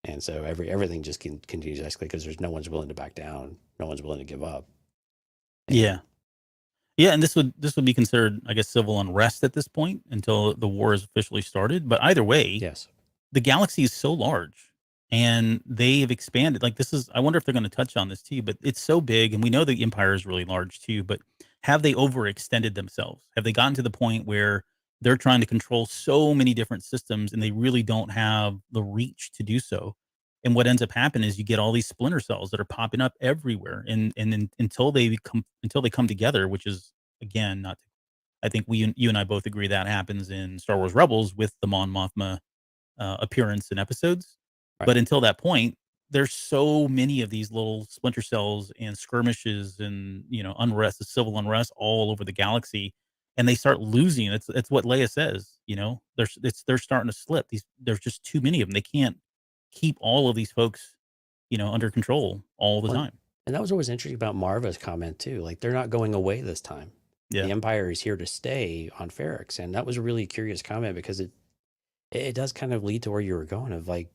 And so everything just continues to escalate because there's no one's willing to back down. No one's willing to give up. And Yeah. Yeah, and this would be considered, I guess, civil unrest at this point until the war is officially started. But either way, yes. the galaxy is so large and they've expanded. Like I wonder if they're going to touch on this too, but it's so big, and we know the Empire is really large too, but have they overextended themselves? Have they gotten to the point where they're trying to control so many different systems and they really don't have the reach to do so? And what ends up happening is you get all these splinter cells that are popping up everywhere, and until they come together, which is, again, not. I think you and I both agree that happens in Star Wars Rebels with the Mon Mothma appearance in episodes. Right. But until that point, there's so many of these little splinter cells and skirmishes and unrest, civil unrest all over the galaxy, and they start losing. It's what Leia says. They're starting to slip. There's just too many of them. They can't keep all of these folks, under control all the Well, time. and that was always interesting about Marva's comment too. Like, they're not going away this time. Yeah. The Empire is here to stay on Ferrix. And that was a really curious comment, because it does kind of lead to where you were going, of like,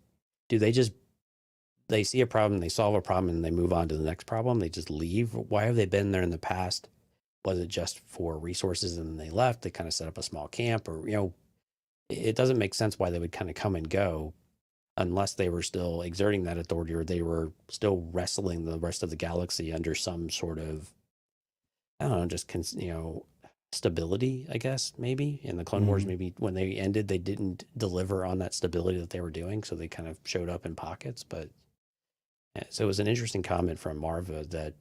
do they see a problem, they solve a problem, and they move on to the next problem? They just leave? Why have they been there in the past? Was it just for resources and then they left? They kind of set up a small camp, or, it doesn't make sense why they would kind of come and go unless they were still exerting that authority, or they were still wrestling the rest of the galaxy under some sort of, I don't know, just, stability, I guess, maybe. In the Clone Wars, maybe when they ended, they didn't deliver on that stability that they were doing, so they kind of showed up in pockets. But so it was an interesting comment from Marva that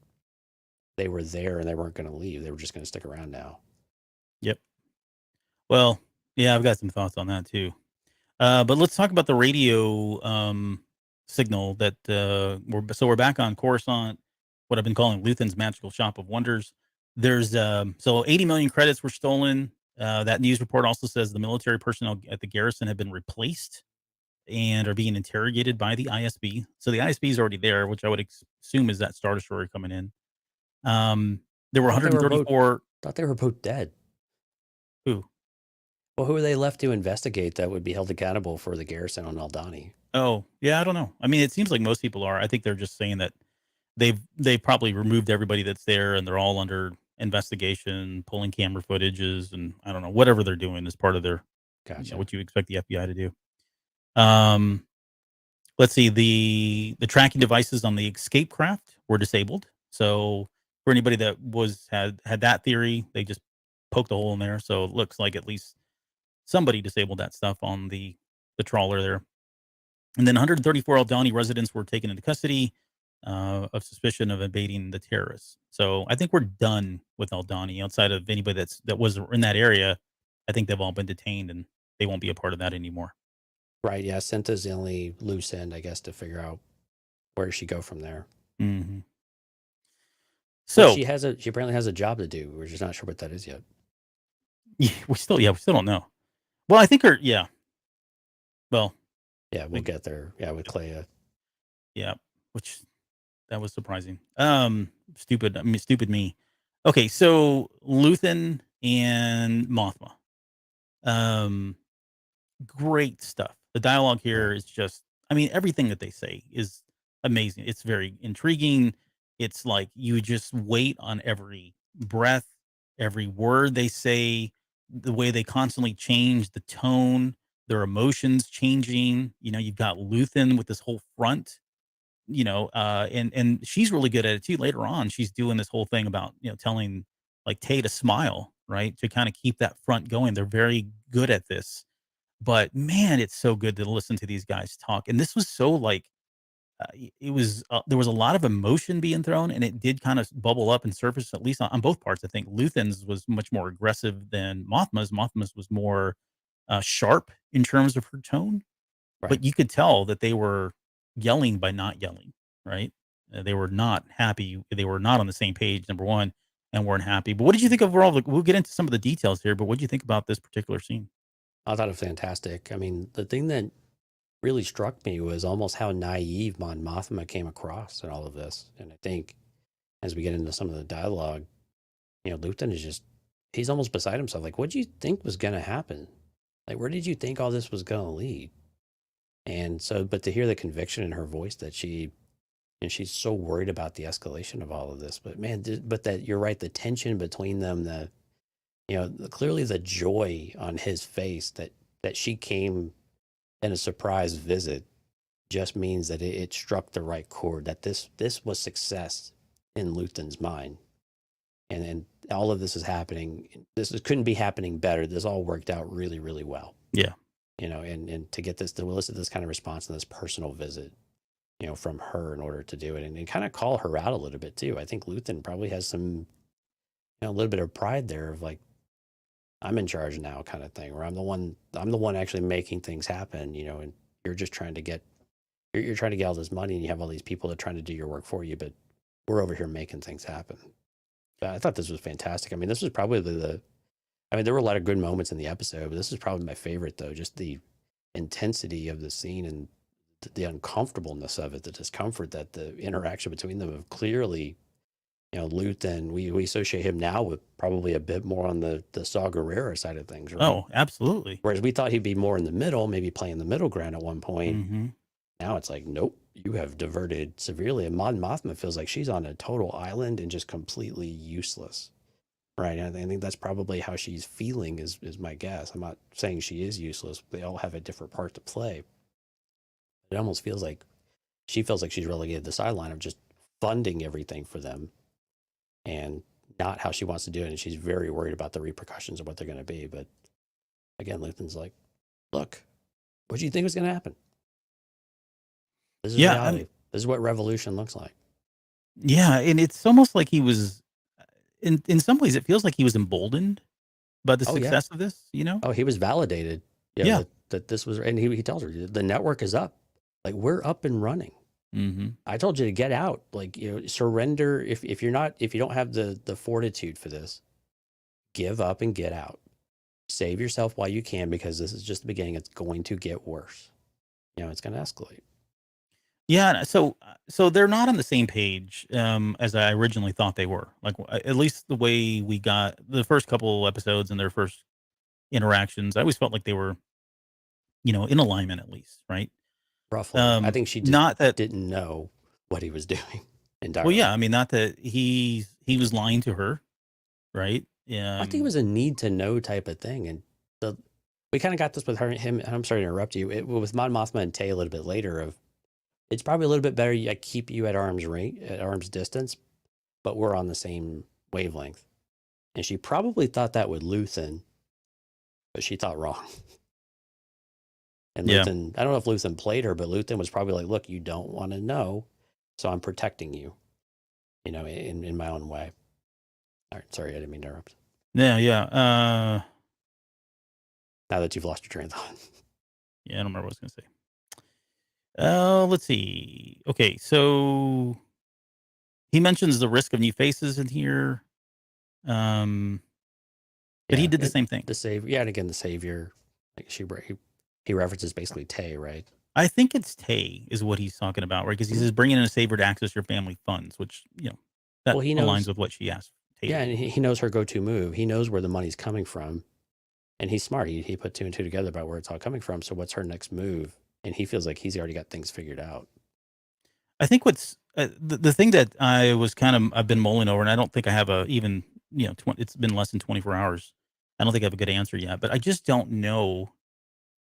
they were there and they weren't going to leave. They were just going to stick around now. Yep. Well, yeah, I've got some thoughts on that too. But let's talk about the radio signal that we're back on Coruscant, what I've been calling Luthen's Magical Shop of Wonders. There's so 80 million credits were stolen. That news report also says the military personnel at the garrison have been replaced and are being interrogated by the ISB. So the ISB is already there, which I would assume is that Star Destroyer coming in. There were 134. Thought they were both dead. Who? Well, who are they left to investigate that would be held accountable for the garrison on Aldhani? Oh, yeah, I don't know. I mean, it seems like most people are. I think they're just saying that they've probably removed everybody that's there, and they're all under investigation, pulling camera footages, and I don't know, whatever they're doing as part of their, Gotcha. what you expect the FBI to do. Let's see, the tracking devices on the escape craft were disabled. So for anybody that had that theory, they just poked a hole in there. So it looks like at least somebody disabled that stuff on the trawler there. And then 134 Aldani residents were taken into custody of suspicion of invading the terrorists. So I think we're done with Aldani. Outside of anybody that was in that area, I think they've all been detained and they won't be a part of that anymore. Right. Yeah. Cinta's the only loose end, I guess, to figure out where she go from there. Mm-hmm. So So she apparently has a job to do. We're just not sure what that is yet. we still don't know. Well, I think well, yeah, we'll get there. Yeah, with Clea. Yeah, which that was surprising. Stupid. I mean, stupid me. Okay, so Luthen and Mothma. Great stuff. The dialogue here is just, I mean, everything that they say is amazing. It's very intriguing. It's like you just wait on every breath, every word they say, the way they constantly change the tone, their emotions changing. You've got Luthen with this whole front, and she's really good at it too. Later on, she's doing this whole thing about, telling like Tay to smile, right? To kind of keep that front going. They're very good at this. But man, it's so good to listen to these guys talk. And this was so like, it was, there was a lot of emotion being thrown, and it did kind of bubble up and surface, at least on both parts. I think Luthen's was much more aggressive than Mothma's. Mothma's was more sharp in terms of her tone, Right. but you could tell that they were yelling by not yelling, right? They were not happy. They were not on the same page, number one, and weren't happy. But what did you think overall? Like, we'll get into some of the details here, but what did you think about this particular scene? I thought it was fantastic. I mean, the thing that really struck me was almost how naive Mon Mothma came across in all of this. And I think as we get into some of the dialogue, Luthen is he's almost beside himself. Like, what do you think was going to happen? Like, where did you think all this was going to lead? And so, but to hear the conviction in her voice that she's so worried about the escalation of all of this. But man, but that you're right, the tension between them, clearly the joy on his face that she came in a surprise visit just means that it struck the right chord, that this was success in Luthen's mind. And all of this is happening. Couldn't be happening better. This all worked out really, really well. Yeah. And to get to elicit this kind of response and this personal visit, from her in order to do it and kind of call her out a little bit too. I think Luthen probably has some, a little bit of pride there of like, I'm in charge now kind of thing, where I'm the one actually making things happen, and you're just trying to get, you're trying to get all this money and you have all these people that are trying to do your work for you, but we're over here making things happen. I thought this was fantastic. I mean, this was probably there were a lot of good moments in the episode, but this is probably my favorite though. Just the intensity of the scene and the uncomfortableness of it, the discomfort that the interaction between them have clearly, Luthen, we associate him now with probably a bit more on the Saw Gerrera side of things, right? Oh, absolutely. Whereas we thought he'd be more in the middle, maybe playing the middle ground at one point. Mm-hmm. Now it's like, nope, you have diverted severely. And Mon Mothma feels like she's on a total island and just completely useless, right? And I think that's probably how she's feeling is my guess. I'm not saying she is useless. They all have a different part to play. It almost feels like she feels like she's relegated to the sideline of just funding everything for them and not how she wants to do it. And she's very worried about the repercussions of what they're going to be. But again, Luthen's like, look, what do you think was going to happen? This is reality. This is what revolution looks like. Yeah. And it's almost like he was, in some ways, it feels like he was emboldened by the success of this, Oh, he was validated. Yeah. That this was, and he tells her, the network is up. Like, we're up and running. Mm-hmm. I told you to get out. Like, surrender. If you don't have the fortitude for this, give up and get out. Save yourself while you can, because this is just the beginning. It's going to get worse. It's going to escalate. Yeah. So they're not on the same page as I originally thought they were. Like, at least the way we got the first couple episodes and their first interactions, I always felt like they were, in alignment at least, right? Roughly. I think she just didn't know what he was doing entirely. Well, yeah, I mean, not that he was lying to her, right? I think it was a need to know type of thing, and we kind of got this with him. I'm sorry to interrupt you. With Mon Mothma and Tay a little bit later. Of it's probably a little bit better. I keep you at arm's distance, but we're on the same wavelength. And she probably thought that with Luthen, but she thought wrong. And Yeah. Luthen, I don't know if Luthen played her, but Luthen was probably like, "Look, you don't want to know, so I'm protecting you, in my own way." All right, sorry, I didn't mean to interrupt. Yeah. Now that you've lost your train of thought. Yeah, I don't remember what I was going to say. Let's see. Okay, so he mentions the risk of new faces in here. But he did the same thing. The savior, yeah, and again, the savior, like he references basically Tay, right? I think it's Tay is what he's talking about, right? Because he says bringing in a savior to access your family funds, which that he aligns knows with what she asked. Tay Yeah, to and do. he knows her go-to move. He knows where the money's coming from, and he's smart. He put two and two together about where it's all coming from. So what's her next move? And he feels like he's already got things figured out. I think what's the thing that I've been mulling over, and I don't think I have it's been less than 24 hours. I don't think I have a good answer yet, but I just don't know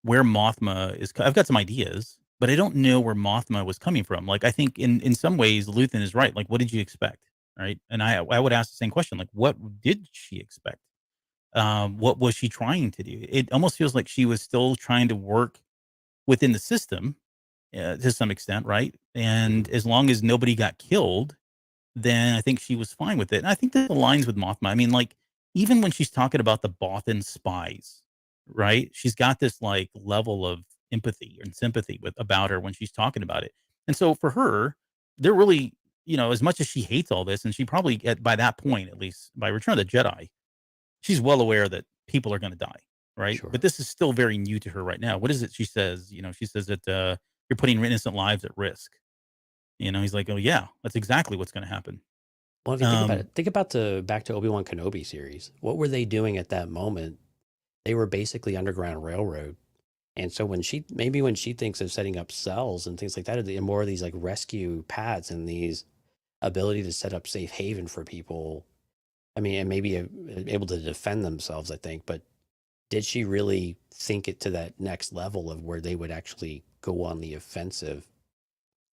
where Mothma is. I've got some ideas, but I don't know where Mothma was coming from. Like, I think in some ways, Luthen is right. Like, what did you expect? Right. And I would ask the same question. Like, what did she expect? What was she trying to do? It almost feels like she was still trying to work within the system to some extent. Right. And as long as nobody got killed, then I think she was fine with it. And I think that aligns with Mothma. I mean, like, even when she's talking about the Bothan spies, right? She's got this like level of empathy and sympathy about her when she's talking about it. And so for her, they're really, as much as she hates all this, and she probably by that point, at least by Return of the Jedi, she's well aware that people are going to die, right? Sure. But this is still very new to her right now. What is it she says? She says that you're putting innocent lives at risk. He's like, oh yeah, that's exactly what's going to happen. Well, if you think about it, think about the back to Obi-Wan Kenobi series. What were they doing at that moment? They were basically Underground Railroad. And so when she thinks of setting up cells and things like that, and more of these like rescue pads and these ability to set up safe haven for people, I mean, and maybe able to defend themselves, I think, but did she really think it to that next level of where they would actually go on the offensive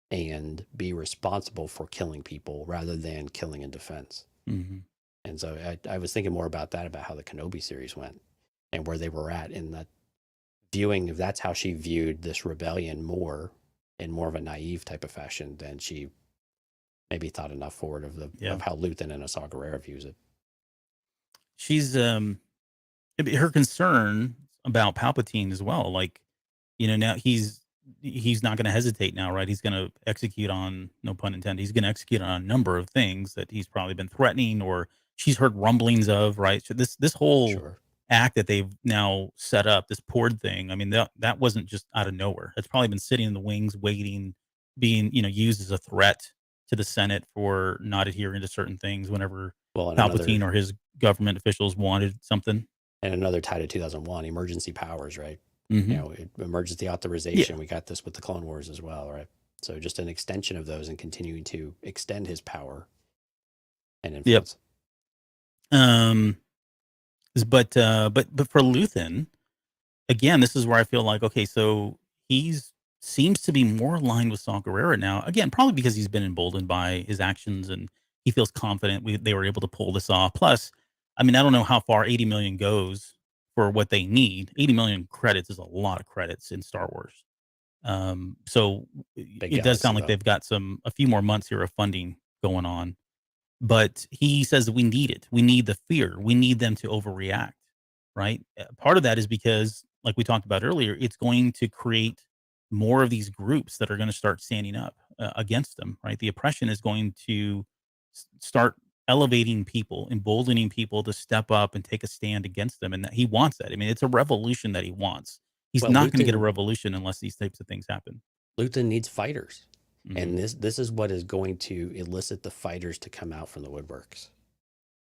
and be responsible for killing people rather than killing in defense? Mm-hmm. And so I was thinking more about that, about how the Kenobi series went and where they were at in that viewing, if that's how she viewed this rebellion more in more of a naive type of fashion than she maybe thought enough forward of how Luthen and Saw Gerrera views it. She's her concern about Palpatine as well. Like, now he's not going to hesitate now, right? He's going to execute on, no pun intended, he's going to execute on a number of things that he's probably been threatening or she's heard rumblings of, right? So this whole act that they've now set up, this Pord thing, I mean, that wasn't just out of nowhere. It's probably been sitting in the wings, waiting, being, used as a threat to the Senate for not adhering to certain things whenever Palpatine or his government officials wanted something. And another tie to 2001, emergency powers, right? Mm-hmm. Emergency authorization. Yeah. We got this with the Clone Wars as well, right? So just an extension of those and continuing to extend his power and influence. Yep. But for Luthen, again, this is where I feel like, okay, so seems to be more aligned with Saw Gerrera now. Again, probably because he's been emboldened by his actions and he feels confident they were able to pull this off. Plus, I mean, I don't know how far 80 million goes for what they need. 80 million credits is a lot of credits in Star Wars. So it does sound like they've got a few more months here of funding going on. But he says that we need it. We need the fear. We need them to overreact, right? Part of that is because, like we talked about earlier, it's going to create more of these groups that are going to start standing up against them, right? The oppression is going to start elevating people, emboldening people to step up and take a stand against them. And that he wants that. I mean, it's a revolution that he wants. He's not going to get a revolution unless these types of things happen. Luthen needs fighters. Mm-hmm. And this is what is going to elicit the fighters to come out from the woodworks.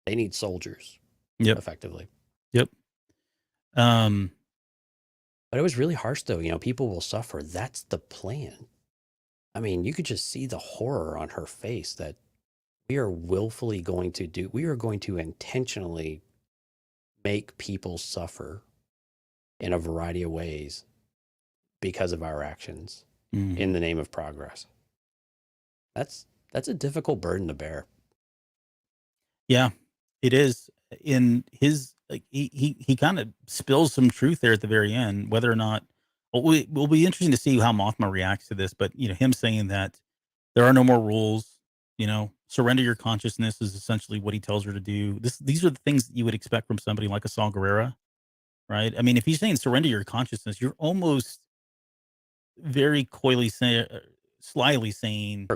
They need soldiers. Yep. Effectively. Yep. But it was really harsh, though. People will suffer. That's the plan. I mean, you could just see the horror on her face that we are willfully going to do, we are going to intentionally make people suffer in a variety of ways because of our actions in the name of progress. That's a difficult burden to bear. Yeah, it is. In his, like, he kind of spills some truth there at the very end, whether or not, well, it will be interesting to see how Mothma reacts to this. But, him saying that there are no more rules, surrender your consciousness is essentially what he tells her to do. These are the things that you would expect from somebody like a Saw Gerrera, right? I mean, if he's saying surrender your consciousness, you're almost very coyly slyly saying, Her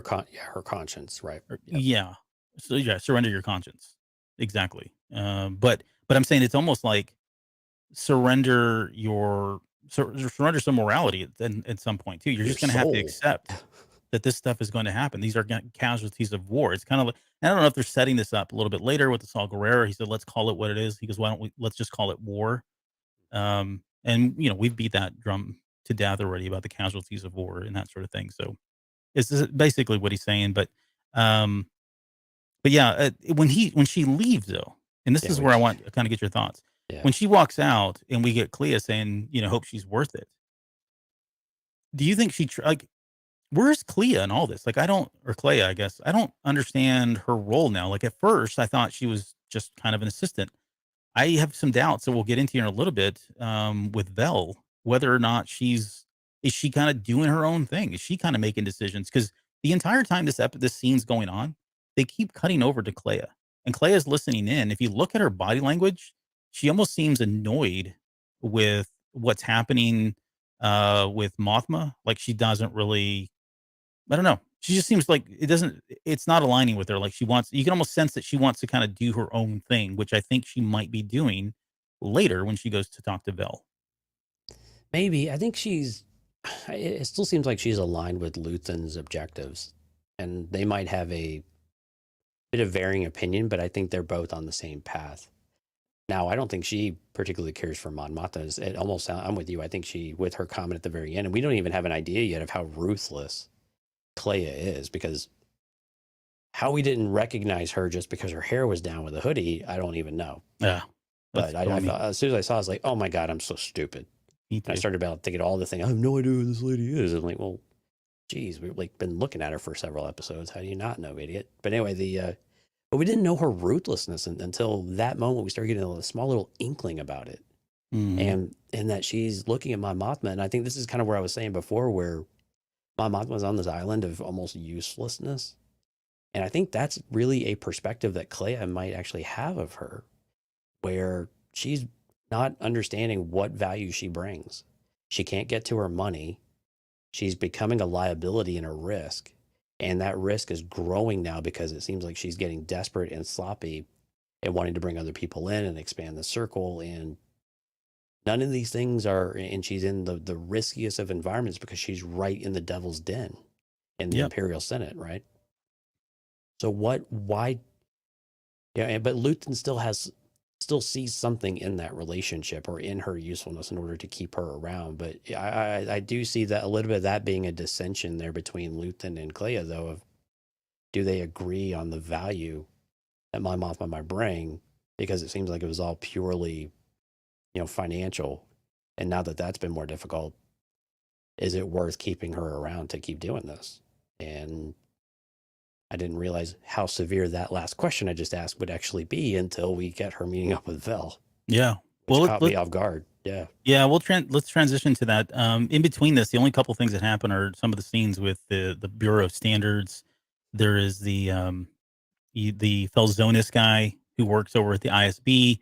conscience, right? Yep. yeah. So yeah, surrender your conscience. Exactly. But I'm saying it's almost like surrender surrender some morality at some point too. You're Your just going to have to soul. accept that this stuff is going to happen. These are casualties of war. It's kind of like, I don't know if they're setting this up a little bit later with the Saw Gerrera. He said, let's call it what it is. He goes, let's just call it war. And we've beat that drum to death already about the casualties of war and that sort of thing. So it's basically what he's saying. But yeah, when she leaves though, and this is where I want to kind of get your thoughts. Yeah. When she walks out and we get Clea saying, hope she's worth it. Do you think where's Clea in all this? Like, or Clea, I guess. I don't understand her role now. Like, at first, I thought she was just kind of an assistant. I have some doubts that we'll get into here in a little bit with Vel, whether or not is she kind of doing her own thing? Is she kind of making decisions? Because the entire time this scene's going on, they keep cutting over to Clea. And Clea's listening in. If you look at her body language, she almost seems annoyed with what's happening with Mothma. Like, she doesn't really, I don't know. She just seems like it's not aligning with her. Like, you can almost sense that she wants to kind of do her own thing, which I think she might be doing later when she goes to talk to Vel. Maybe. I think it still seems like she's aligned with Luthen's objectives, and they might have a bit of varying opinion, but I think they're both on the same path. Now, I don't think she particularly cares for Mon Mothma. It almost I'm with you. I think with her comment at the very end, and we don't even have an idea yet of how ruthless Clea is, because how we didn't recognize her just because her hair was down with a hoodie, I don't even know. Yeah. But I thought, as soon as I saw it, I was like, oh my God, I'm so stupid. And I started about thinking all the things. I have no idea who this lady is. I'm like, well, geez, we've been looking at her for several episodes. How do you not know, idiot? But anyway, but we didn't know her ruthlessness until that moment. We started getting a small little inkling about it. Mm-hmm. And that she's looking at Mon Mothma. And I think this is kind of where I was saying before, where Mon Mothma was on this island of almost uselessness. And I think that's really a perspective that Clea might actually have of her, where she's not understanding what value she brings. She can't get to her money. She's becoming a liability and a risk. And that risk is growing now because it seems like she's getting desperate and sloppy and wanting to bring other people in and expand the circle. And none of these things and she's in the riskiest of environments because she's right in the devil's den in the Imperial Senate, right? So why? Yeah, but Luthen still sees something in that relationship or in her usefulness in order to keep her around. But I do see that a little bit of that being a dissension there between Luthen and Clea, though, of do they agree on the value that Mon Mothma might bring? Because it seems like it was all purely, financial. And now that that's been more difficult, is it worth keeping her around to keep doing this? And I didn't realize how severe that last question I just asked would actually be until we get her meeting up with Vel. Yeah. Which caught me off guard. Yeah. Yeah. Let's transition to that. In between this, the only couple things that happen are some of the scenes with the Bureau of Standards. There is the Felzonis guy who works over at the ISB.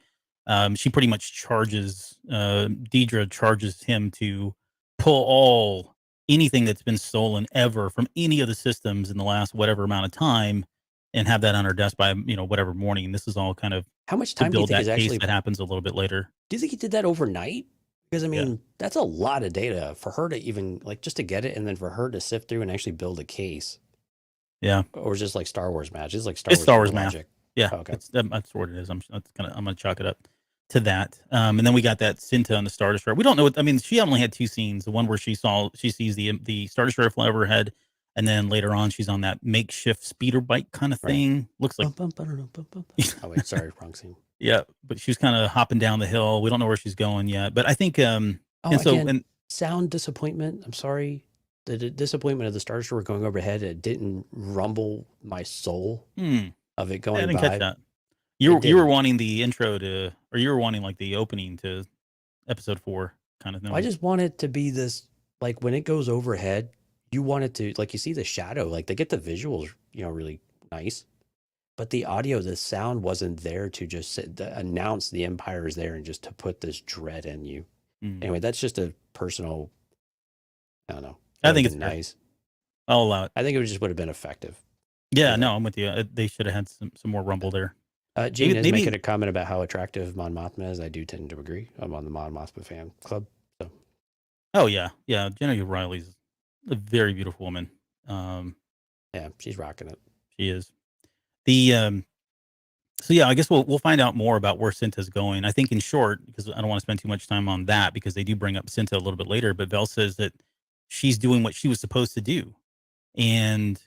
She pretty much Dedra charges him to pull anything that's been stolen ever from any of the systems in the last whatever amount of time and have that on her desk by, whatever morning. And this is all kind of how much time do you think is actually that happens a little bit later. Do you think he did that overnight? Because that's a lot of data for her to even just to get it. And then for her to sift through and actually build a case. Yeah. Or just like Star Wars math. It's like Star Wars math. Magic. Yeah. Oh, okay. That's what it is. I'm going to chalk it up to that. And then we got that Cinta on the Star Destroyer. We don't know she only had two scenes. The one where she sees the Star Destroyer fly overhead, And then later on, she's on that makeshift speeder bike kind of Right. thing. Looks like, Oh wait, sorry, wrong scene. yeah, but she was kind of hopping down the hill. We don't know where she's going yet, but I think, Oh, and so, again, and sound disappointment. I'm sorry. The disappointment of the Star Destroyer going overhead, it didn't rumble my soul of it I going didn't catch by. that. You were didn't. wanting the intro to, or you were wanting like the opening to episode 4 kind of thing. I just want it to be this, like when it goes overhead, you want it to, like you see the shadow, like they get the visuals, really nice. But the audio, the sound wasn't there to just announce the Empire is there and just to put this dread in you. Anyway, that's just a personal, I don't know. I think it's nice. I'll allow it. I think it just would have been effective. Yeah, no, I'm with you. They should have had some more rumble there. Gene is making a comment about how attractive Mon Mothma is. I do tend to agree. I'm on the Mon Mothma fan club. So. Oh yeah, Genevieve Riley's a very beautiful woman. Yeah, she's rocking it. She is. So yeah, I guess we'll find out more about where Cinta's going. I think in short, because I don't want to spend too much time on that, because they do bring up Cinta a little bit later, but Vel says that she's doing what she was supposed to do. And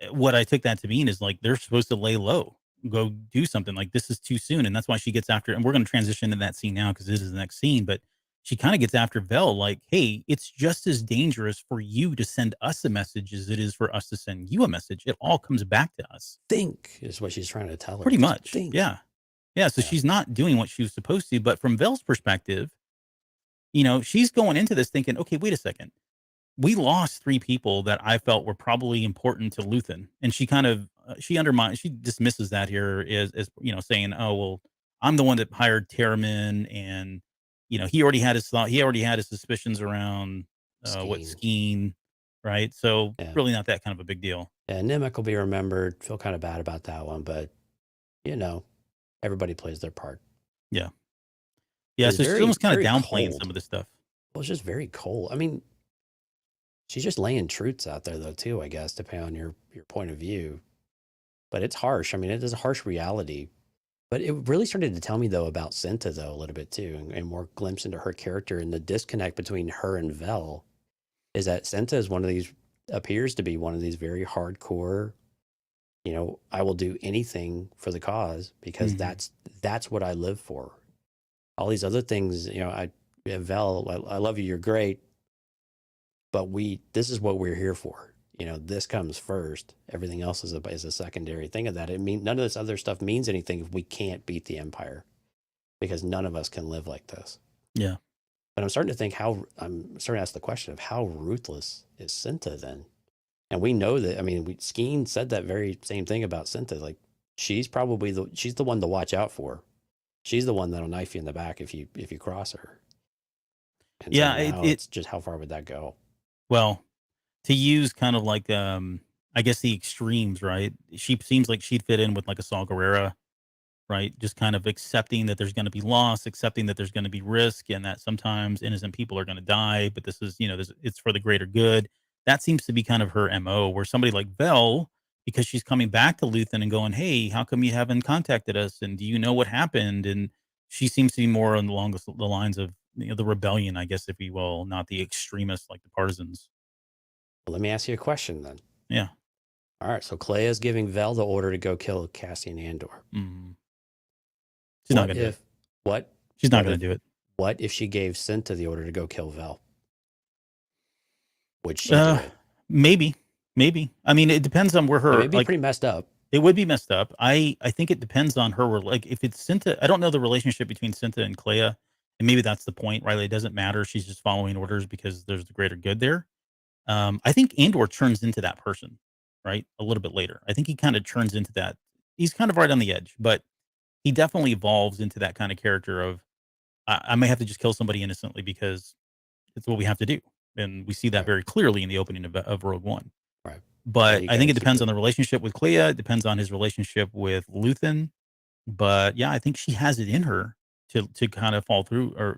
what I took that to mean is like they're supposed to lay low, go do something. Like this is too soon, and that's why she gets after. And we're going to transition to that scene now because this is the next scene. But she kind of gets after Vel, like, "Hey, it's just as dangerous for you to send us a message as it is for us to send you a message. It all comes back to us." Think is what she's trying to tell her. Pretty much, think. yeah. So she's not doing what she was supposed to. But from Vel's perspective, she's going into this thinking, "Okay, wait a second. We lost 3 people that I felt were probably important to Luthen." And she kind of, she dismisses that here as saying, "Oh, well, I'm the one that hired Terramin, and, he already had his suspicions around what Skeen, right? So really not that kind of a big deal." Yeah, Nemec will be remembered. Feel kind of bad about that one, but, everybody plays their part. Yeah. Yeah, so she's almost kind of downplaying some of this stuff. Well, it's just very cold. I mean, she's just laying truths out there, though, too, I guess, depending on your point of view. But it's harsh. I mean, it is a harsh reality. But it really started to tell me, though, about Cinta, though, a little bit, too, and more glimpse into her character. And the disconnect between her and Vel is that Cinta is appears to be one of these very hardcore, I will do anything for the cause because that's what I live for. All these other things, Vel, I love you, you're great. But this is what we're here for. This comes first. Everything else is a secondary thing of that. None of this other stuff means anything if we can't beat the Empire, because none of us can live like this. Yeah. But I'm starting to ask the question of how ruthless is Cinta then? And we know that, Skeen said that very same thing about Cinta. Like, she's probably she's the one to watch out for. She's the one that'll knife you in the back if you cross her. And yeah. So it's just, how far would that go? Well, to use kind of like, I guess the extremes, right? She seems like she'd fit in with like a Saw Gerrera, right? Just kind of accepting that there's going to be loss, accepting that there's going to be risk, and that sometimes innocent people are going to die, but this is, it's for the greater good. That seems to be kind of her MO, where somebody like Vel, because she's coming back to Luthen and going, "Hey, how come you haven't contacted us? And do you know what happened?" And she seems to be more along the lines of, the rebellion, I guess, if you will, not the extremists like the partisans. Well, let me ask you a question then. Yeah. All right. So Clea's giving Vel the order to go kill Cassian Andor. She's not going to do it. What? She's not going to do it. What if she gave Cinta the order to go kill Vel? Would she do it? Maybe. I mean, it depends on where her. It'd be pretty messed up. It would be messed up. I think it depends on her. Like, if it's Cinta, I don't know the relationship between Cinta and Clea, and maybe that's the point, right? It doesn't matter. She's just following orders because there's the greater good there. I think Andor turns into that person, right? A little bit later. I think he kind of turns into that. He's kind of right on the edge, but he definitely evolves into that kind of character of, I may have to just kill somebody innocently because it's what we have to do. And we see that very clearly in the opening of Rogue One. Right. But I think it depends on the relationship with Clea. It depends on his relationship with Luthen. But yeah, I think she has it in her to kind of fall through or,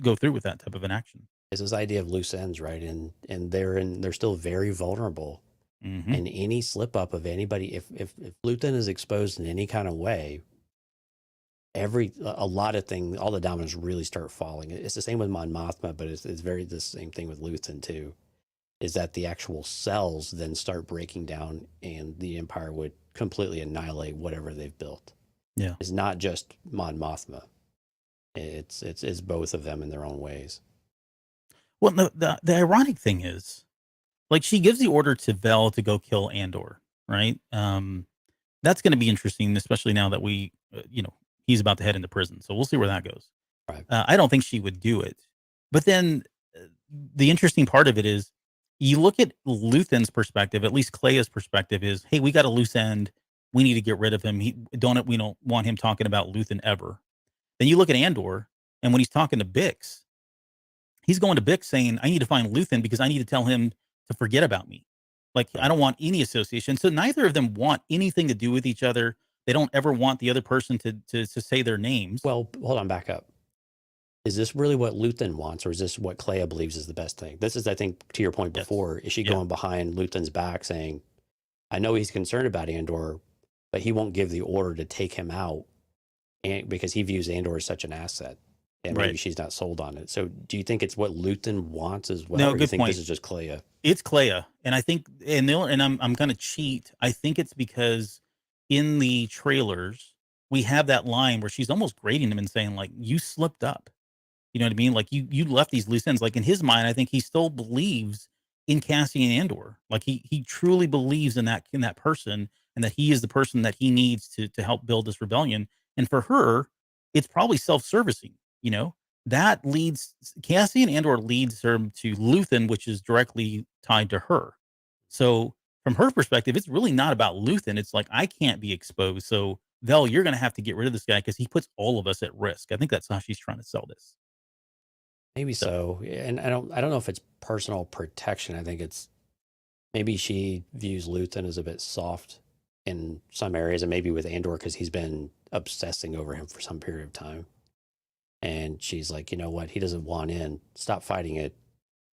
go through with that type of an action. It's this idea of loose ends, right? And they're still very vulnerable. And any slip up of anybody, if Luthen is exposed in any kind of way, a lot of things, all the dominoes really start falling. It's the same with Mon Mothma, but it's very the same thing with Luthen too. is that the actual cells then start breaking down and the Empire would completely annihilate whatever they've built. Yeah. It's not just Mon Mothma. It's both of them in their own ways. Well, no, the ironic thing is, like, she gives the order to Vel to go kill Andor, right? That's going to be interesting, especially now that he's about to head into prison. So we'll see where that goes. Right. I don't think she would do it. But then the interesting part of it is, you look at Luthen's perspective, at least Clea's perspective is, hey, we got a loose end. We need to get rid of him. We don't want him talking about Luthen ever. Then you look at Andor, and when he's talking to Bix, he's going to Bix saying, I need to find Luthen because I need to tell him to forget about me. Like, I don't want any association. So neither of them want anything to do with each other. They don't ever want the other person to say their names. Well, hold on, back up. Is this really what Luthen wants, or is this what Clea believes is the best thing? This is, I think, to your point before, is she going behind Luthen's back saying, I know he's concerned about Andor, but he won't give the order to take him out because he views Andor as such an asset. And maybe she's not sold on it. So do you think it's what Luthen wants as well? No, or do good you think point. This is just Clea? It's Clea. And I think, and I'm going to cheat. I think it's because in the trailers, we have that line where she's almost grading him and saying, like, you slipped up. You know what I mean? Like, you left these loose ends. Like, in his mind, I think he still believes in Cassian Andor. Like, he truly believes in that person, and that he is the person that he needs to help build this rebellion. And for her, it's probably self-servicing. That leads Cassian Andor leads her to Luthen, which is directly tied to her. So from her perspective, it's really not about Luthen. It's like, I can't be exposed. So Vel, you're going to have to get rid of this guy because he puts all of us at risk. I think that's how she's trying to sell this. Maybe so. And I don't know if it's personal protection. I think it's maybe she views Luthen as a bit soft in some areas, and maybe with Andor because he's been obsessing over him for some period of time. And she's like, you know what? He doesn't want in. Stop fighting it.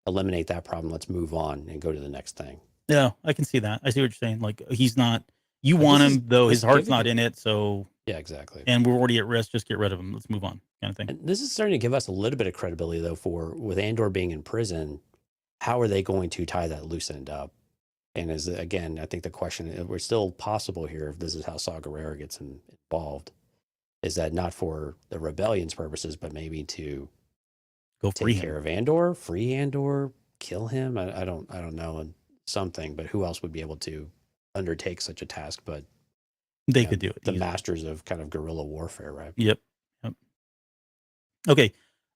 Eliminate that problem. Let's move on and go to the next thing. Yeah, I can see that. I see what you're saying. Like, he's not, you want him, though his heart's not in it. So, yeah, exactly. And we're already at risk. Just get rid of him. Let's move on, kind of thing. And this is starting to give us a little bit of credibility, though, with Andor being in prison. How are they going to tie that loose end up? And again, I think the question, we're still possible here if this is how Saw Gerrera gets involved. Is that not for the rebellion's purposes, but maybe to go take care of Andor, free Andor, kill him? I don't know, and something. But who else would be able to undertake such a task? But they could do it. The masters of kind of guerrilla warfare, right? Yep. Okay.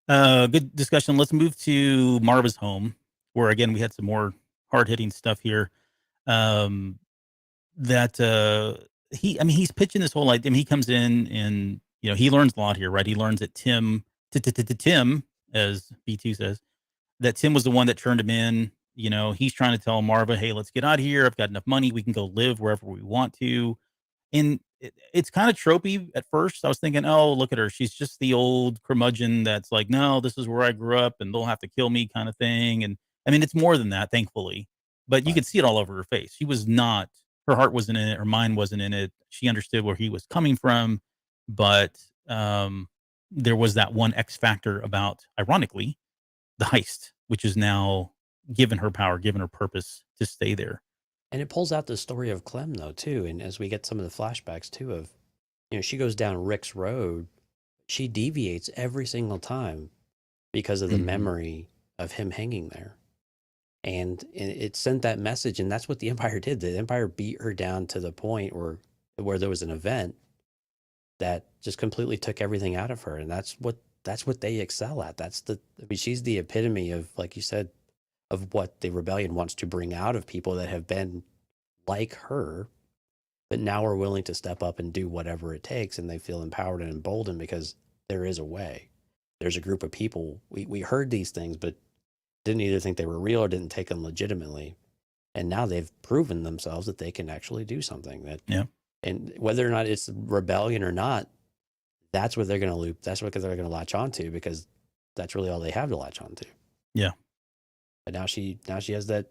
Good discussion. Let's move to Marva's home, where again we had some more hard hitting stuff here. He's pitching this whole idea. I mean, he comes in and, he learns a lot here, right? He learns that Tim, as B2 says, that Tim was the one that turned him in. He's trying to tell Marva, hey, let's get out of here. I've got enough money. We can go live wherever we want to. And it's kind of tropey at first. I was thinking, oh, look at her. She's just the old curmudgeon that's like, no, this is where I grew up and they'll have to kill me kind of thing. And I mean, it's more than that, thankfully. But you could see it all over her face. She was not, her heart wasn't in it. Her mind wasn't in it. She understood where he was coming from. But there was that one X factor about, ironically, the heist, which is now given her power, given her purpose to stay there. And it pulls out the story of Clem, though, too. And as we get some of the flashbacks, too, of, she goes down Rick's road. She deviates every single time because of the memory of him hanging there. And it sent that message, and that's what the Empire did. The Empire beat her down to the point where there was an event that just completely took everything out of her. And that's what they excel at. She's the epitome of, like you said, of what the rebellion wants to bring out of people that have been like her, but now are willing to step up and do whatever it takes, and they feel empowered and emboldened because there is a way. There's a group of people. We heard these things, but didn't either think they were real or didn't take them legitimately. And now they've proven themselves that they can actually do something. And whether or not it's rebellion or not, that's what they're going to loop. That's what they're going to latch onto, because that's really all they have to latch onto. Yeah. But now she has that,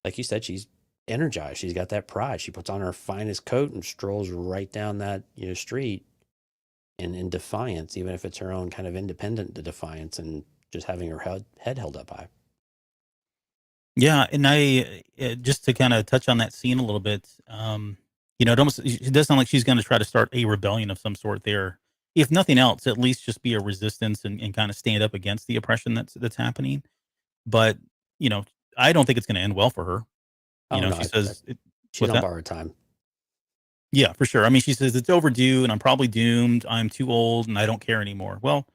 like you said, she's energized. She's got that pride. She puts on her finest coat and strolls right down that street in defiance, even if it's her own kind of independent defiance and just having her head held up high. Yeah, and I just to kind of touch on that scene a little bit. It does sound like she's going to try to start a rebellion of some sort there. If nothing else, at least just be a resistance and kind of stand up against the oppression that's happening. But you know, I don't think it's going to end well for her. Oh no, She says, she's "What's on that?" borrowed time. Yeah, for sure. I mean, she says it's overdue, and I'm probably doomed. I'm too old, and I don't care anymore. Well,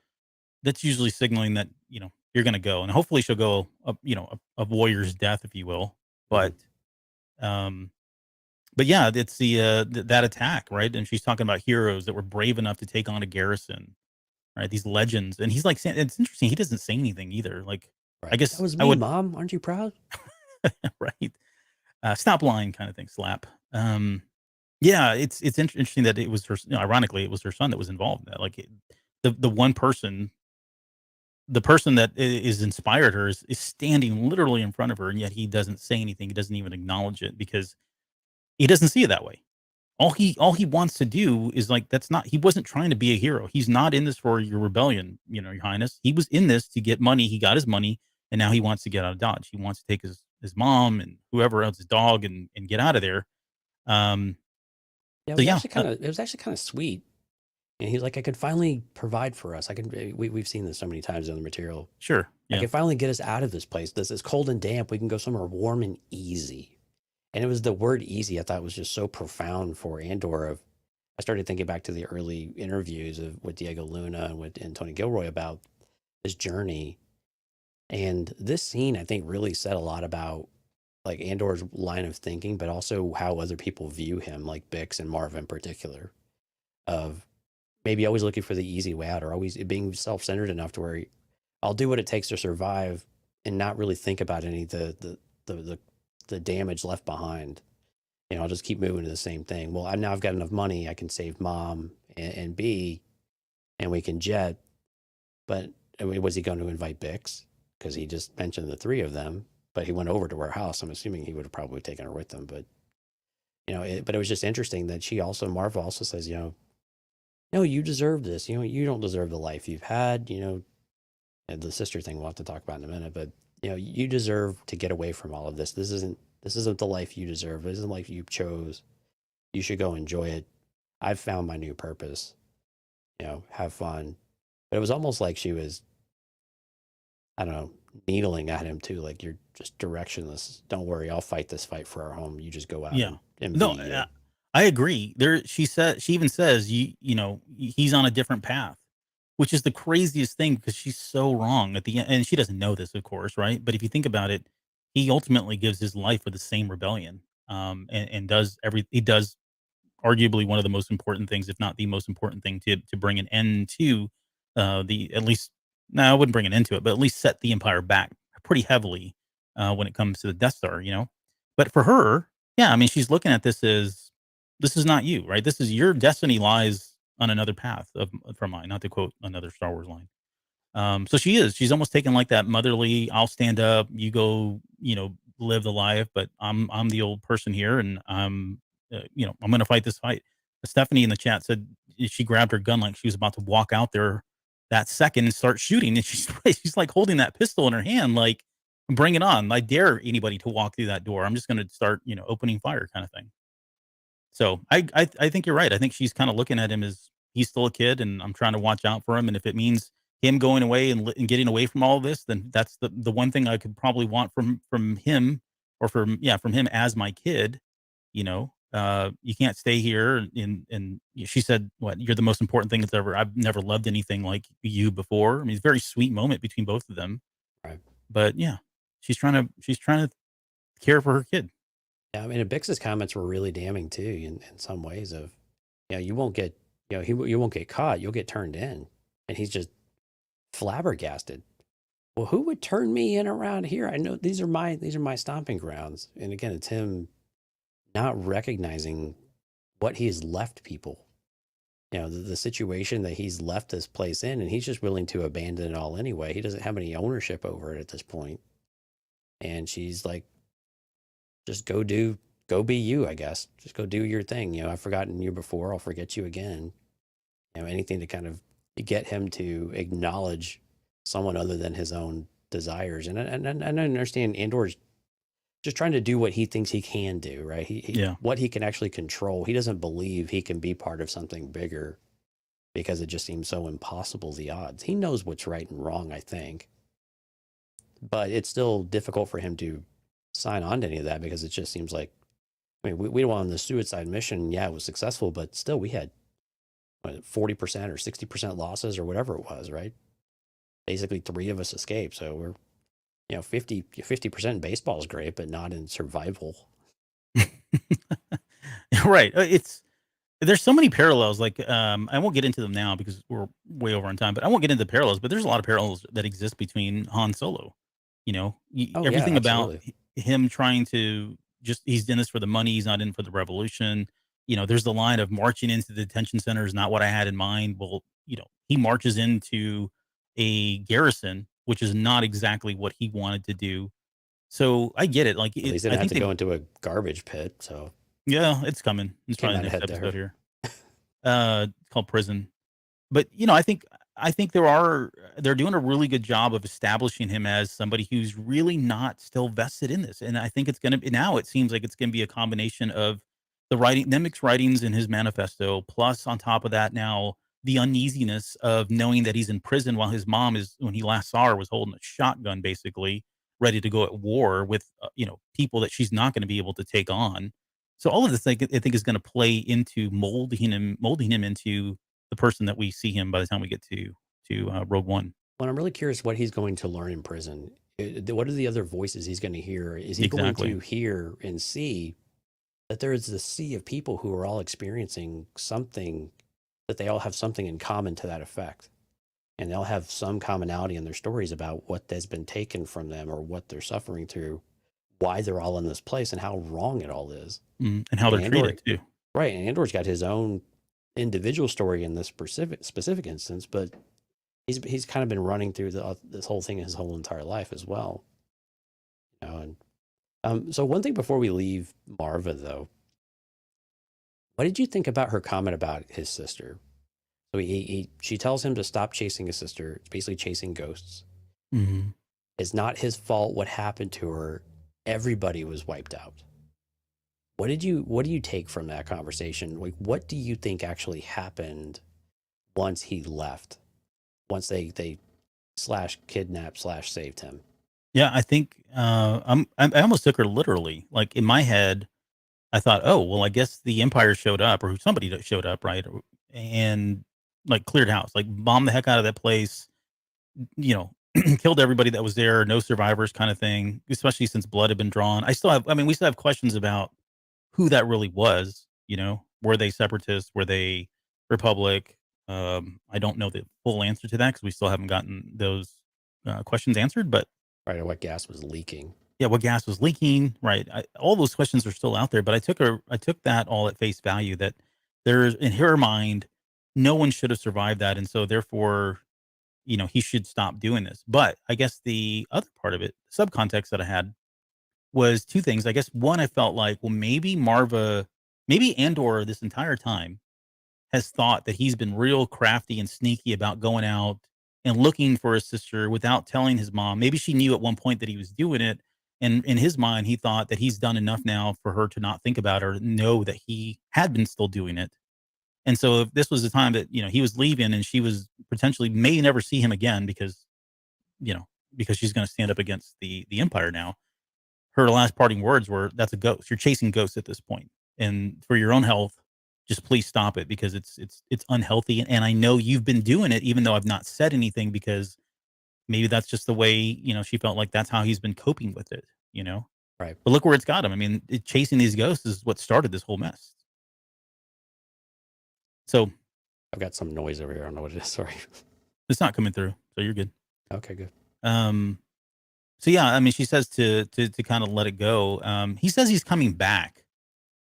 that's usually signaling that you're going to go, and hopefully she'll go a warrior's death, if you will. Hmm. But um, but yeah, it's that attack, right? And she's talking about heroes that were brave enough to take on a garrison, right? These legends, and he's like, it's interesting. He doesn't say anything either. Like, I Right. That guess was I me, would, Mom. Aren't you proud? right? Stop lying, kind of thing. Slap. Yeah, it's interesting that it was her. Ironically, it was her son that was involved in that. Like, the one person, the person that is inspired her is standing literally in front of her, and yet he doesn't say anything. He doesn't even acknowledge it because he doesn't see it that way. All he wants to do is like that's not he wasn't trying to be a hero. He's not in this for your rebellion, your highness. He was in this to get money. He got his money and now he wants to get out of Dodge. He wants to take his mom and whoever else, his dog, and get out of there. Um Yeah, so yeah, it was actually kind of sweet. And he's like, I could finally provide for us. We've seen this so many times in the material. sure. I Yeah. can finally get us out of this place. This is cold and damp. We can go somewhere warm and easy. And it was the word easy I thought was just so profound for Andor. I started thinking back to the early interviews with Diego Luna and Tony Gilroy about his journey. And this scene, I think, really said a lot about like Andor's line of thinking, but also how other people view him, like Bix and Marv in particular, of maybe always looking for the easy way out or always being self-centered enough to where I'll do what it takes to survive and not really think about any of the damage left behind. I'll just keep moving to the same thing. Well, I've got enough money. I can save mom and B, and we can jet. But I mean, was he going to invite Bix? Because he just mentioned the three of them, but he went over to her house. I'm assuming he would have probably taken her with him. But but it was just interesting that Marva also says, no, you deserve this. You don't deserve the life you've had. And the sister thing we'll have to talk about in a minute. But you deserve to get away from all of this. This isn't the life you deserve. This isn't the life you chose. You should go enjoy it. I've found my new purpose. Have fun. But it was almost like she was, I don't know, needling at him too. Like you're just directionless. Don't worry, I'll fight this fight for our home. You just go out Yeah. and be No, you. I agree. She even says he's on a different path, which is the craziest thing because she's so wrong at the end, and she doesn't know this, of course, right? But if you think about it, he ultimately gives his life for the same rebellion, and he does arguably one of the most important things, if not the most important thing, to bring an end to the at least. No, I wouldn't bring an end to it, but at least set the Empire back pretty heavily when it comes to the Death Star. But for her, yeah, I mean, she's looking at this as this is not you, right? This is your destiny lies on another path from mine. Not to quote another Star Wars line. So she's almost taking like that motherly. I'll stand up. You go, live the life. But I'm the old person here, and I'm going to fight this fight. Stephanie in the chat said she grabbed her gun like she was about to walk out there that second and start shooting, and she's like holding that pistol in her hand, like bring it on. I dare anybody to walk through that door. I'm just going to start, opening fire, kind of thing. So I think you're right. I think she's kind of looking at him as he's still a kid, and I'm trying to watch out for him. And if it means him going away and getting away from all of this, then that's the one thing I could probably want from him, or from him as my kid. You can't stay here. And she said, "What? You're the most important thing that's ever. I've never loved anything like you before." I mean, it's a very sweet moment between both of them. Right. But yeah, she's trying to care for her kid. Yeah, I mean, and Bix's comments were really damning too, in some ways. Of, you won't get, you won't get caught. You'll get turned in, and he's just flabbergasted. Well, who would turn me in around here? I know these are my stomping grounds. And again, it's him not recognizing what he has left people. The situation that he's left this place in, and he's just willing to abandon it all anyway. He doesn't have any ownership over it at this point. And she's like, just go be you, I guess. Just go do your thing. I've forgotten you before. I'll forget you again. Anything to kind of get him to acknowledge someone other than his own desires. And I understand Andor's just trying to do what he thinks he can do, right? Yeah. What he can actually control. He doesn't believe he can be part of something bigger because it just seems so impossible, the odds. He knows what's right and wrong, I think. But it's still difficult for him to sign on to any of that because it just seems like, I mean, we went on the suicide mission. Yeah, it was successful, but still we had 40% or 60% losses or whatever it was, right? Basically 3 of us escaped. So we're, 50% in baseball is great, but not in survival. Right. There's so many parallels. Like, I won't get into them now because we're way over on time, but I won't get into the parallels, but there's a lot of parallels that exist between Han Solo. Oh, yeah, Everything about absolutely. him trying to he's in this for the money. He's not in for the revolution. There's the line of marching into the detention center is not what I had in mind. Well, he marches into a garrison, which is not exactly what he wanted to do. So I get it. Like, At least he I didn't have think to they, go into a garbage pit. So yeah, it's coming. It's came probably out the next ahead episode there. here. It's called Prison. But I think they're doing a really good job of establishing him as somebody who's really not still vested in this. And I think it's gonna be now it seems like it's gonna be a combination of the Nemec's writings in his manifesto, plus on top of that now the uneasiness of knowing that he's in prison while his mom is when he last saw her was holding a shotgun basically ready to go at war with people that she's not going to be able to take on. So all of this I think is going to play into molding him into the person that we see him by the time we get to Rogue One. Well, I'm really curious what he's going to learn in prison. What are the other voices he's going to hear? Is he going Exactly. to hear and see that there is this sea of people who are all experiencing something, that they all have something in common to that effect? And they'll have some commonality in their stories about what has been taken from them or what they're suffering through, why they're all in this place and how wrong it all is. And how they're Andor, treated too. right. And Andor's got his own individual story in this specific instance, but he's kind of been running through this whole thing his whole entire life as well. And so one thing before we leave Marva, though, what did you think about her comment about his sister? So she tells him to stop chasing his sister. It's basically chasing ghosts. Mm-hmm. It's not his fault what happened to her. Everybody was wiped out. What do you take from that conversation? Like, what do you think actually happened once he left? Once they /kidnapped /saved him? Yeah, I think I almost took her literally. Like in my head, I thought, oh well, I guess the Empire showed up or somebody showed up, right? And like cleared house, like bombed the heck out of that place, killed everybody that was there, no survivors kind of thing, especially since blood had been drawn. We still have questions about who that really was, were they separatists? Were they Republic? I don't know the full answer to that because we still haven't gotten those questions answered, but Right, or what gas was leaking. yeah, what gas was leaking, right? All those questions are still out there, but I took that all at face value that there's in her mind, no one should have survived that, and so therefore, he should stop doing this. But I guess the other part of it, subcontext that I had was 2 things. I guess one, I felt like, well, maybe Andor this entire time has thought that he's been real crafty and sneaky about going out and looking for his sister without telling his mom. Maybe she knew at one point that he was doing it. And in his mind, he thought that he's done enough now for her to not think about or know that he had been still doing it. And so if this was the time that, he was leaving and she was potentially may never see him again because she's going to stand up against the Empire now. Her last parting words were, "That's a ghost. You're chasing ghosts at this point. And for your own health, just please stop it because it's unhealthy. And I know you've been doing it, even though I've not said anything, because maybe that's just the way, she felt like that's how he's been coping with it. Right. But look where it's got him. I mean, chasing these ghosts is what started this whole mess. So I've got some noise over here. I don't know what it is. Sorry. it's not coming through. So you're good. Okay, good. So yeah, I mean, she says to kind of let it go. He says he's coming back,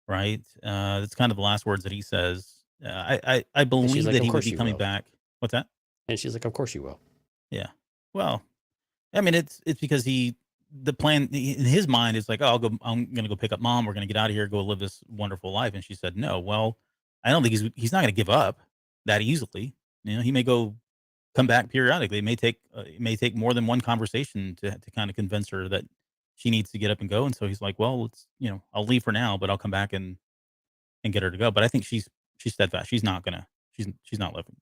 right? That's kind of the last words that he says. I believe like, that "Of he would course be you coming will." back. What's that? And she's like, "Of course you will." Yeah. Well, I mean, it's because the plan in his mind is like, oh, I'm going to go pick up mom. We're going to get out of here, go live this wonderful life. And she said, no. Well, I don't think he's not going to give up that easily. He may come back periodically. It may take more than one conversation to kind of convince her that she needs to get up and go. And so he's like, well, let's, I'll leave for now, but I'll come back and get her to go. But I think she's steadfast. She's not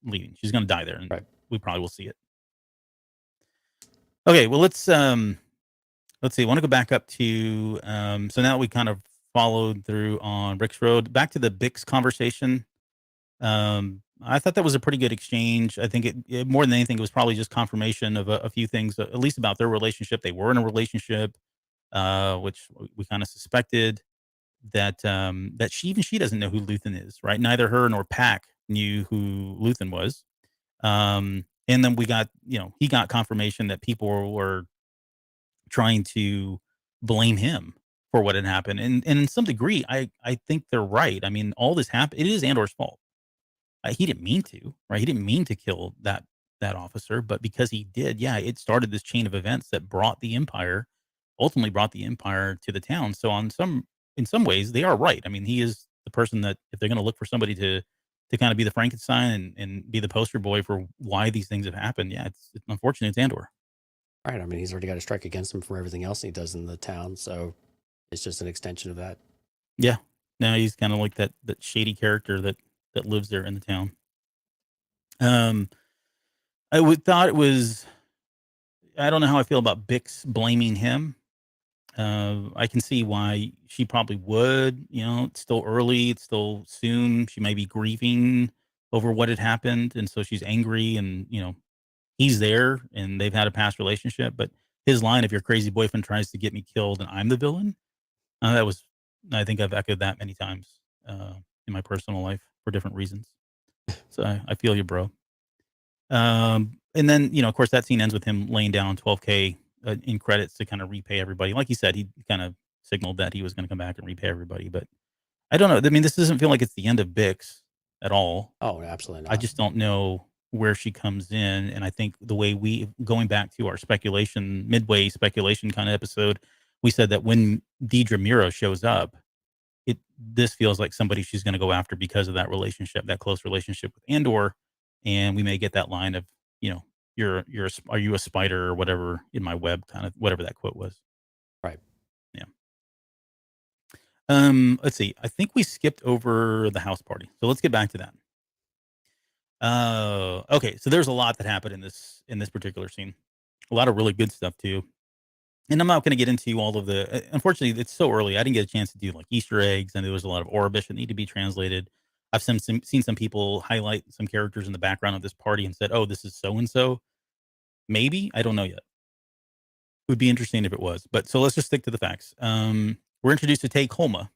leaving. She's gonna die there, and Right. we probably will see it. Okay, well let's see. I want to go back up to so now we kind of followed through on Rick's Road. Back to the Bix conversation. I thought that was a pretty good exchange. I think it more than anything, it was probably just confirmation of a few things, at least about their relationship. They were in a relationship, which we kind of suspected that she doesn't know who Luthen is, right? Neither her nor Pac knew who Luthen was. And then we got, he got confirmation that people were trying to blame him for what had happened. And in some degree, I think they're right. I mean, all this happened. It is Andor's fault. He didn't mean to, right? He didn't mean to kill that officer, but because he did, yeah, it started this chain of events that ultimately brought the Empire to the town. So in some ways, they are right. I mean, he is the person that, if they're going to look for somebody to kind of be the Frankenstein and be the poster boy for why these things have happened, yeah, it's unfortunate. It's Andor. Right. I mean, he's already got a strike against him for everything else he does in the town. So it's just an extension of that. Yeah. Now he's kind of like that shady character that lives there in the town. Thought it was, I don't know how I feel about Bix blaming him. I can see why she probably would. It's still early. It's still soon. She may be grieving over what had happened, and so she's angry. And he's there, and they've had a past relationship. But his line, "If your crazy boyfriend tries to get me killed, and I'm the villain," I think I've echoed that many times in my personal life for different reasons. So I feel you, bro. And then of course, that scene ends with him laying down $12K in credits to kind of repay everybody. Like he said, he kind of signaled that he was going to come back and repay everybody. But I don't know. I mean, this doesn't feel like it's the end of Bix at all. Oh, absolutely not. I just don't know where she comes in. And I think the way going back to our midway speculation kind of episode, we said that when Dedra Meero shows up, this feels like somebody she's going to go after because of that relationship, that close relationship with Andor. And we may get that line of, are you a spider or whatever in my web, kind of whatever that quote was. Right. Yeah. Let's see. I think we skipped over the house party. So let's get back to that. Okay. So there's a lot that happened in this particular scene. A lot of really good stuff too. And I'm not going to get into all of the, unfortunately, it's so early. I didn't get a chance to do like Easter eggs, and there was a lot of Orabish that need to be translated. I've seen some people highlight some characters in the background of this party and said, "Oh, this is so-and-so." Maybe. I don't know yet. It would be interesting if it was. But so let's just stick to the facts. We're introduced to Tay Kolma,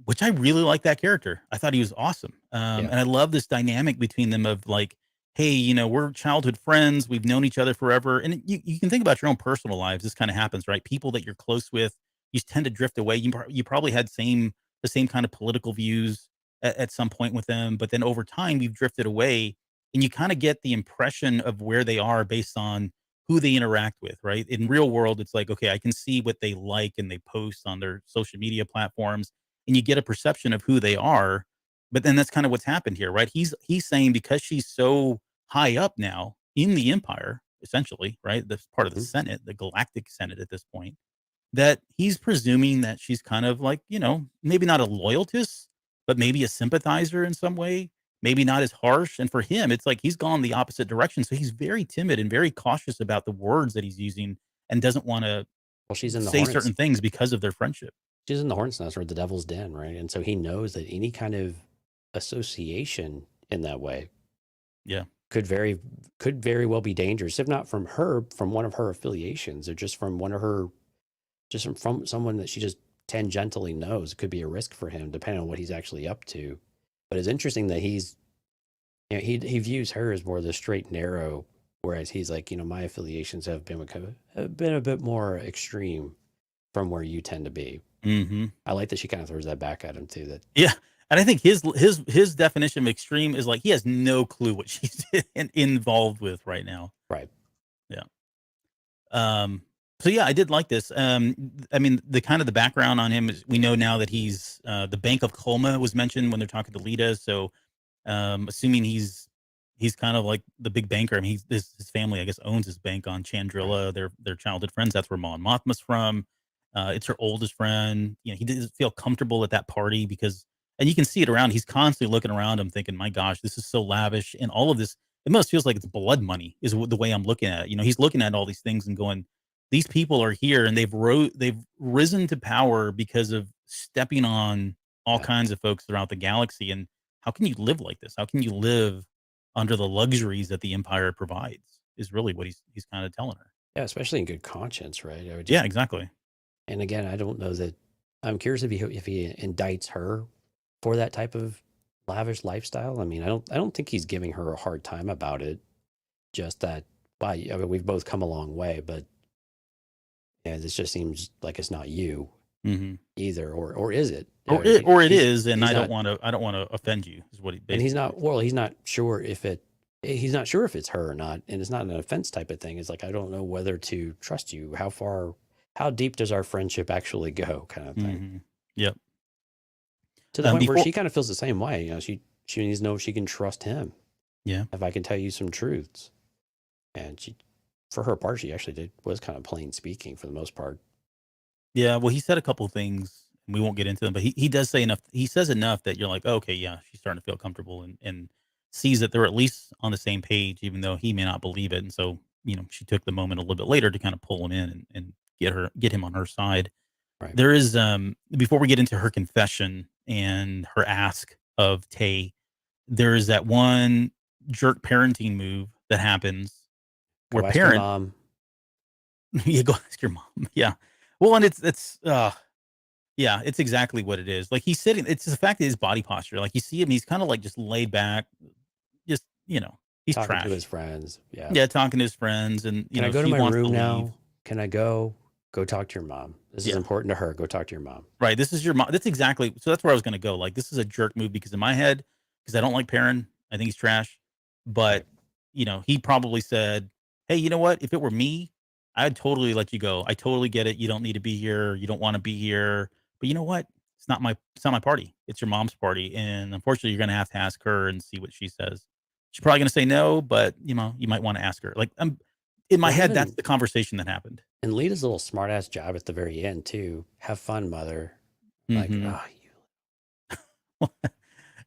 which I really like that character. I thought he was awesome. And I love this dynamic between them of like, hey, we're childhood friends. We've known each other forever. And you can think about your own personal lives. This kind of happens, right? People that you're close with, you tend to drift away. You probably had the same kind of political views at some point with them. But then over time, you've drifted away, and you kind of get the impression of where they are based on who they interact with, right? In real world, it's like, okay, I can see what they like and they post on their social media platforms, and you get a perception of who they are. But then that's kind of what's happened here, right? He's saying because she's so high up now in the Empire, essentially, right? That's part of the Senate, the Galactic Senate at this point, that he's presuming that she's kind of like, maybe not a loyalist, but maybe a sympathizer in some way, maybe not as harsh. And for him, it's like he's gone the opposite direction. So he's very timid and very cautious about the words that he's using, and doesn't want to she's in the say certain things because of their friendship. She's in the hornet's nest, or the devil's den, right? And so he knows that any kind of association in that way could very well be dangerous, if not from one of her affiliations, or just from from someone that she just tangentially knows. It could be a risk for him, depending on what he's actually up to. But it's interesting that he views her as more the straight and narrow, whereas he's like, my affiliations have been a bit more extreme from where you tend to be. Mm-hmm. I like that she kind of throws that back at him too. And I think his definition of extreme is like he has no clue what she's involved with right now. Right. Yeah. So yeah, I did like this. I mean, the background on him is, we know now that he's the Bank of Kolma was mentioned when they're talking to Lita. So assuming he's he's kind of like the big banker. I mean, his family, I guess, owns his bank on Chandrilla. They're childhood friends. That's where Mon Mothma's from. It's her oldest friend. You know, he doesn't feel comfortable at that party because, and you can see it around. He's constantly looking around him, thinking, "My gosh, this is so lavish," and all of this. It almost feels like it's blood money, is the way I'm looking at it. You know, he's looking at all these things and going, "These people are here, and they've risen to power because of stepping on all Yeah. kinds of folks throughout the galaxy." And how can you live like this? How can you live under the luxuries that the Empire provides? Is really what he's kind of telling her. Yeah, especially in good conscience, right? I would Yeah, just, exactly. and again, I don't know that. I'm curious if he indicts her for that type of lavish lifestyle. I mean, I don't think he's giving her a hard time about it. Just that, wow, I mean, we've both come a long way, but yeah, this just seems like it's not you Hmm. either, or is it? Or it He's is, and he's I don't not, want to offend you. Is what he and he's basically. not. Well, he's not sure if it. He's not sure if it's her or not, and it's not an offense type of thing. It's like, I don't know whether to trust you. How deep does our friendship actually go, kind of thing. Hmm. Yep. To the point where Before. she kind of feels the same way. You know, she needs to know if she can trust him. Yeah. If I can tell you some truths, and she, for her part, she actually was kind of plain speaking for the most part. Yeah. Well, he said a couple things. And we won't get into them, but he does say enough. He says enough that you're like, oh, okay, yeah, she's starting to feel comfortable and sees that they're at least on the same page, even though he may not believe it. And so, you know, she took the moment a little bit later to kind of pull him in and get him on her side. Right. There is before we get into her confession and her ask of Tay, there is that one jerk parenting move that happens Go where ask your parent mom. you go ask your mom. Yeah. Well, and it's yeah, it's exactly what it is. Like he's sitting, it's the fact that his body posture, like you see him, he's kind of like just laid back, just, you know, he's Talking to his trash. friends. Yeah. Yeah, talking to his friends and, you Can I know, go to she my wants to room leave. now? Can I go? Go talk to your mom. This is Yeah. important to her. Go talk to your mom. Right. This is your mom. That's exactly. So that's where I was going to go. Like, this is a jerk move because in my head, because I don't like Perrin, I think he's trash. But, Right. you know, he probably said, hey, you know what? If it were me, I'd totally let you go. I totally get it. You don't need to be here. You don't want to be here. But you know what? It's not my party. It's your mom's party. And unfortunately, you're going to have to ask her and see what she says. She's probably going to say no, but you know, you might want to ask her. Like, I'm in my Well, head, that's even the conversation that happened. and Lita's little smart ass job at the very end too. Have fun, mother. Like, Hmm. oh,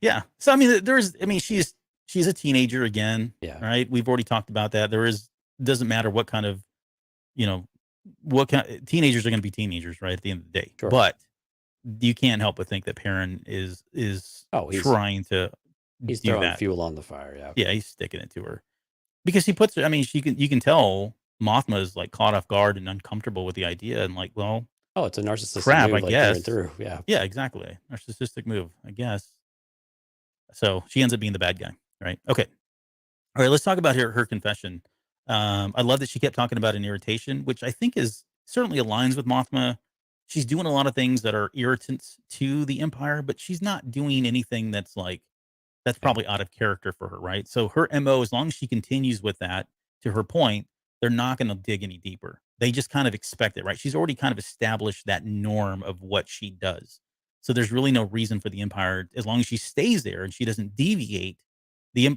Yeah. So I mean, she's a teenager again, yeah, right? We've already talked about that. Doesn't matter what kind of, you know, what kind teenagers are going to be teenagers, right? At the end of the day, sure. but you can't help but think that Perrin is Oh, trying to he's do throwing that. fuel on the fire. Yeah. Yeah, he's sticking it to her because he puts her. I mean, you can tell Mothma is like caught off guard and uncomfortable with the idea, and like, well, Oh, it's a narcissistic crap, I move, like through and guess. through. Yeah. Yeah, exactly. Narcissistic move, I guess. So she ends up being the bad guy, right? Okay. All right, let's talk about her confession. I love that she kept talking about an irritation, which I think is certainly aligns with Mothma. She's doing a lot of things that are irritants to the Empire, but she's not doing anything that's Yeah. probably out of character for her, right? So her MO, as long as she continues with that, to her point, they're not going to dig any deeper. They just kind of expect it, right? She's already kind of established that norm of what she does. So there's really no reason for the Empire, as long as she stays there and she doesn't deviate,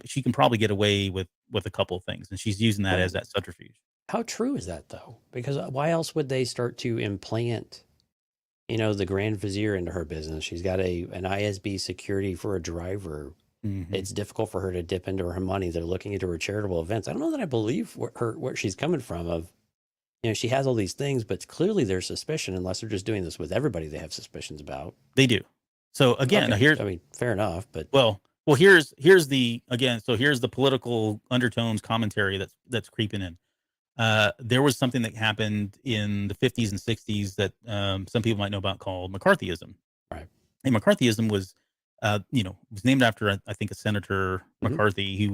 she can probably get away with a couple of things, and she's using that as Well, that subterfuge. how true is that though? Because why else would they start to implant, the Grand Vizier into her business? She's got an ISB security for a driver. Hmm. It's difficult for her to dip into her money. They're looking into her charitable events. I don't know that I believe where she's coming from. Of she has all these things, but clearly there's suspicion. Unless they're just doing this with everybody, they have suspicions about. They do. So again, Okay, here's I mean, fair enough, but here's the again. So here's the political undertones commentary that's creeping in. There was something that happened in the 50s and 60s that some people might know about called McCarthyism. right. And McCarthyism was, was named after I think a Senator Mhm. McCarthy. It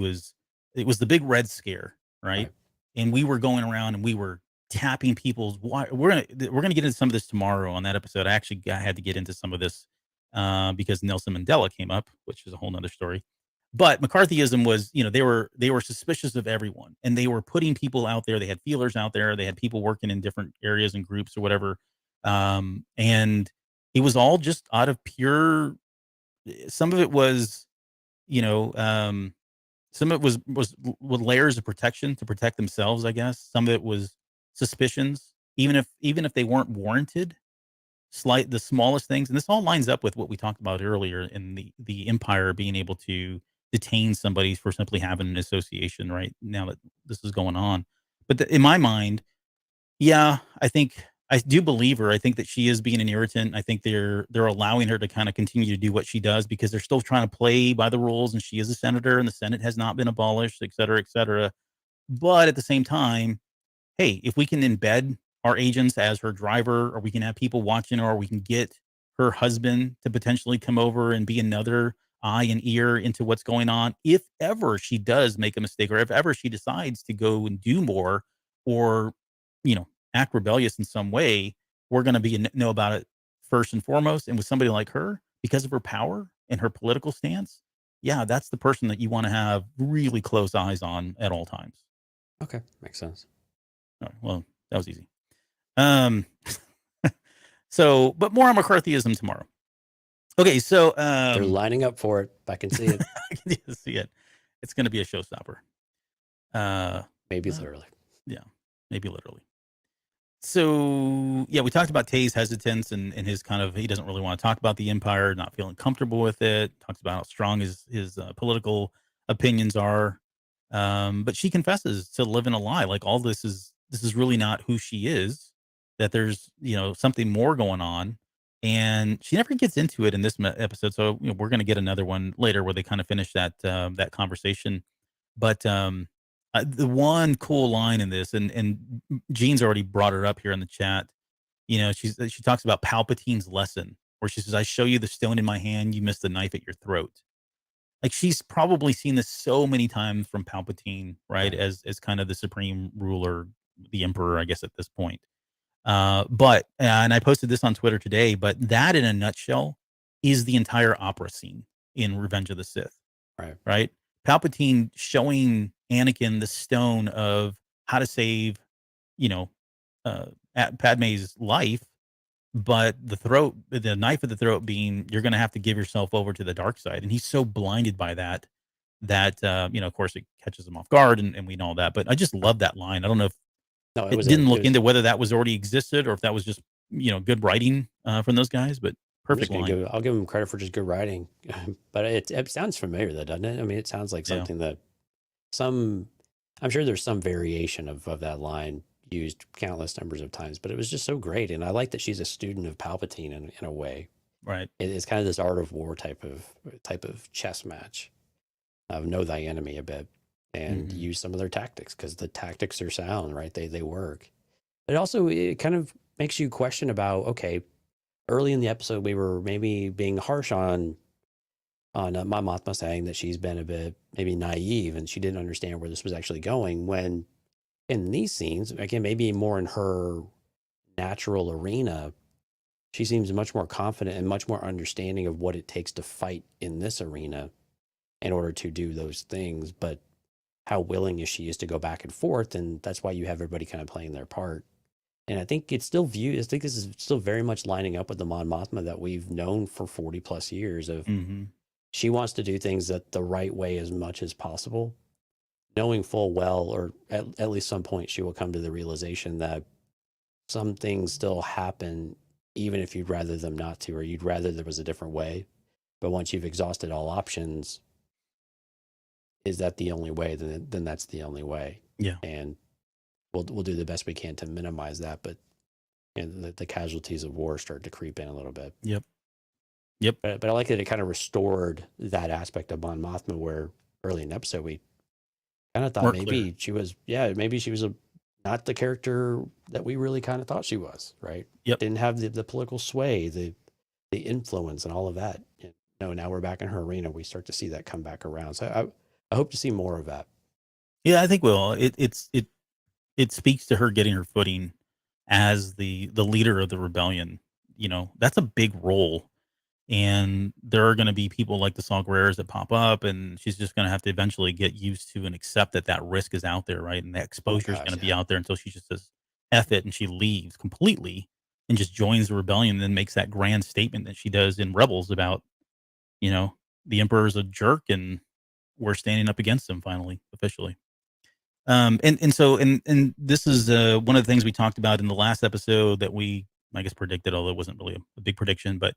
was the big Red Scare, right? Right. And we were going around and we were tapping people's. We're gonna get into some of this tomorrow on that episode. I had to get into some of this because Nelson Mandela came up, which is a whole nother story. But McCarthyism was, they were suspicious of everyone, and they were putting people out there. They had feelers out there. They had people working in different areas and groups or whatever. And it was all just out of pure. Some of it was, you know, Some of it was with layers of protection to protect themselves, I guess. Some of it was suspicions, even if they weren't warranted. The smallest things, and this all lines up with what we talked about earlier in the Empire being able to detain somebody for simply having an association. Right now that this is going on, but in my mind, yeah, I do believe her. I think that she is being an irritant. I think they're allowing her to kind of continue to do what she does because they're still trying to play by the rules, and she is a senator, and the Senate has not been abolished, et cetera, et cetera. But at the same time, hey, if we can embed our agents as her driver, or we can have people watching, or we can get her husband to potentially come over and be another eye and ear into what's going on, if ever she does make a mistake, or if ever she decides to go and do more, or act rebellious in some way, we're going to know about it first and foremost. And with somebody like her, because of her power and her political stance, yeah, that's the person that you want to have really close eyes on at all times. Okay, makes sense. All right, well, that was easy. Um, but more on McCarthyism tomorrow. Okay, so they're lining up for it. I can see it. I can see it. It's going to be a showstopper. Maybe literally. Yeah, maybe literally. So yeah, we talked about Tay's hesitance and his kind of, he doesn't really want to talk about the Empire, not feeling comfortable with it. Talks about how strong his political opinions are. But she confesses to living a lie. Like, all this is really not who she is. That there's something more going on, and she never gets into it in this episode. So we're going to get another one later where they kind of finish that conversation. But the one cool line in this, and Jean's already brought her up here in the chat. She talks about Palpatine's lesson, where she says, "I show you the stone in my hand, you miss the knife at your throat." Like, she's probably seen this so many times from Palpatine, right? Right. As kind of the supreme ruler, the emperor, I guess, at this point. And I posted this on Twitter today, but that in a nutshell is the entire opera scene in Revenge of the Sith. Right. Right? Palpatine showing Anakin the stone of how to save, Padme's life, but the knife at the throat being, you're going to have to give yourself over to the dark side. And he's so blinded by that, of course it catches him off guard, and we know all that. But I just love that line. I don't know if No, it didn't look into whether that was already existed, or if that was just, good writing from those guys, but perfect line. I'll give him credit for just good writing. But it sounds familiar though, doesn't it? I mean, it sounds like something that I'm sure there's some variation of that line used countless numbers of times, but it was just so great. And I like that she's a student of Palpatine in a way. Right. It's kind of this art of war type of chess match of know thy enemy a bit and use some of their tactics, because the tactics are sound, right? They work. But also it kind of makes you question about, okay, early in the episode, we were maybe being harsh on Mon Mothma, saying that she's been a bit maybe naive and she didn't understand where this was actually going, when in these scenes, again, maybe more in her natural arena, she seems much more confident and much more understanding of what it takes to fight in this arena in order to do those things. But how willing is she to go back and forth? And that's why you have everybody kind of playing their part. And I think this is still very much lining up with the Mon Mothma that we've known for 40 plus years of she wants to do things the right way as much as possible, knowing full well, or at least some point she will come to the realization that some things still happen, even if you'd rather them not to, or you'd rather there was a different way. But once you've exhausted all options, is that the only way? Then that's the only way. Yeah. And we'll do the best we can to minimize that, but the casualties of war start to creep in a little bit. Yep. But I like that it kind of restored that aspect of Mon Mothma, where early in the episode we kind of thought maybe she was not the character that we really kind of thought she was, right? Yep. Didn't have the political sway, the influence, and all of that. Now we're back in her arena. We start to see that come back around. So I hope to see more of that. Yeah, I think it speaks to her getting her footing as the leader of the rebellion. That's a big role. And there are going to be people like the Saw Gerreras that pop up, and she's just going to have to eventually get used to and accept that risk is out there, right? And the exposure is going to be out there until she just says F it, and she leaves completely and just joins the rebellion, and then makes that grand statement that she does in Rebels about, the Emperor's a jerk, and we're standing up against them finally, officially. And this is one of the things we talked about in the last episode that we, I guess, predicted, although it wasn't really a big prediction, but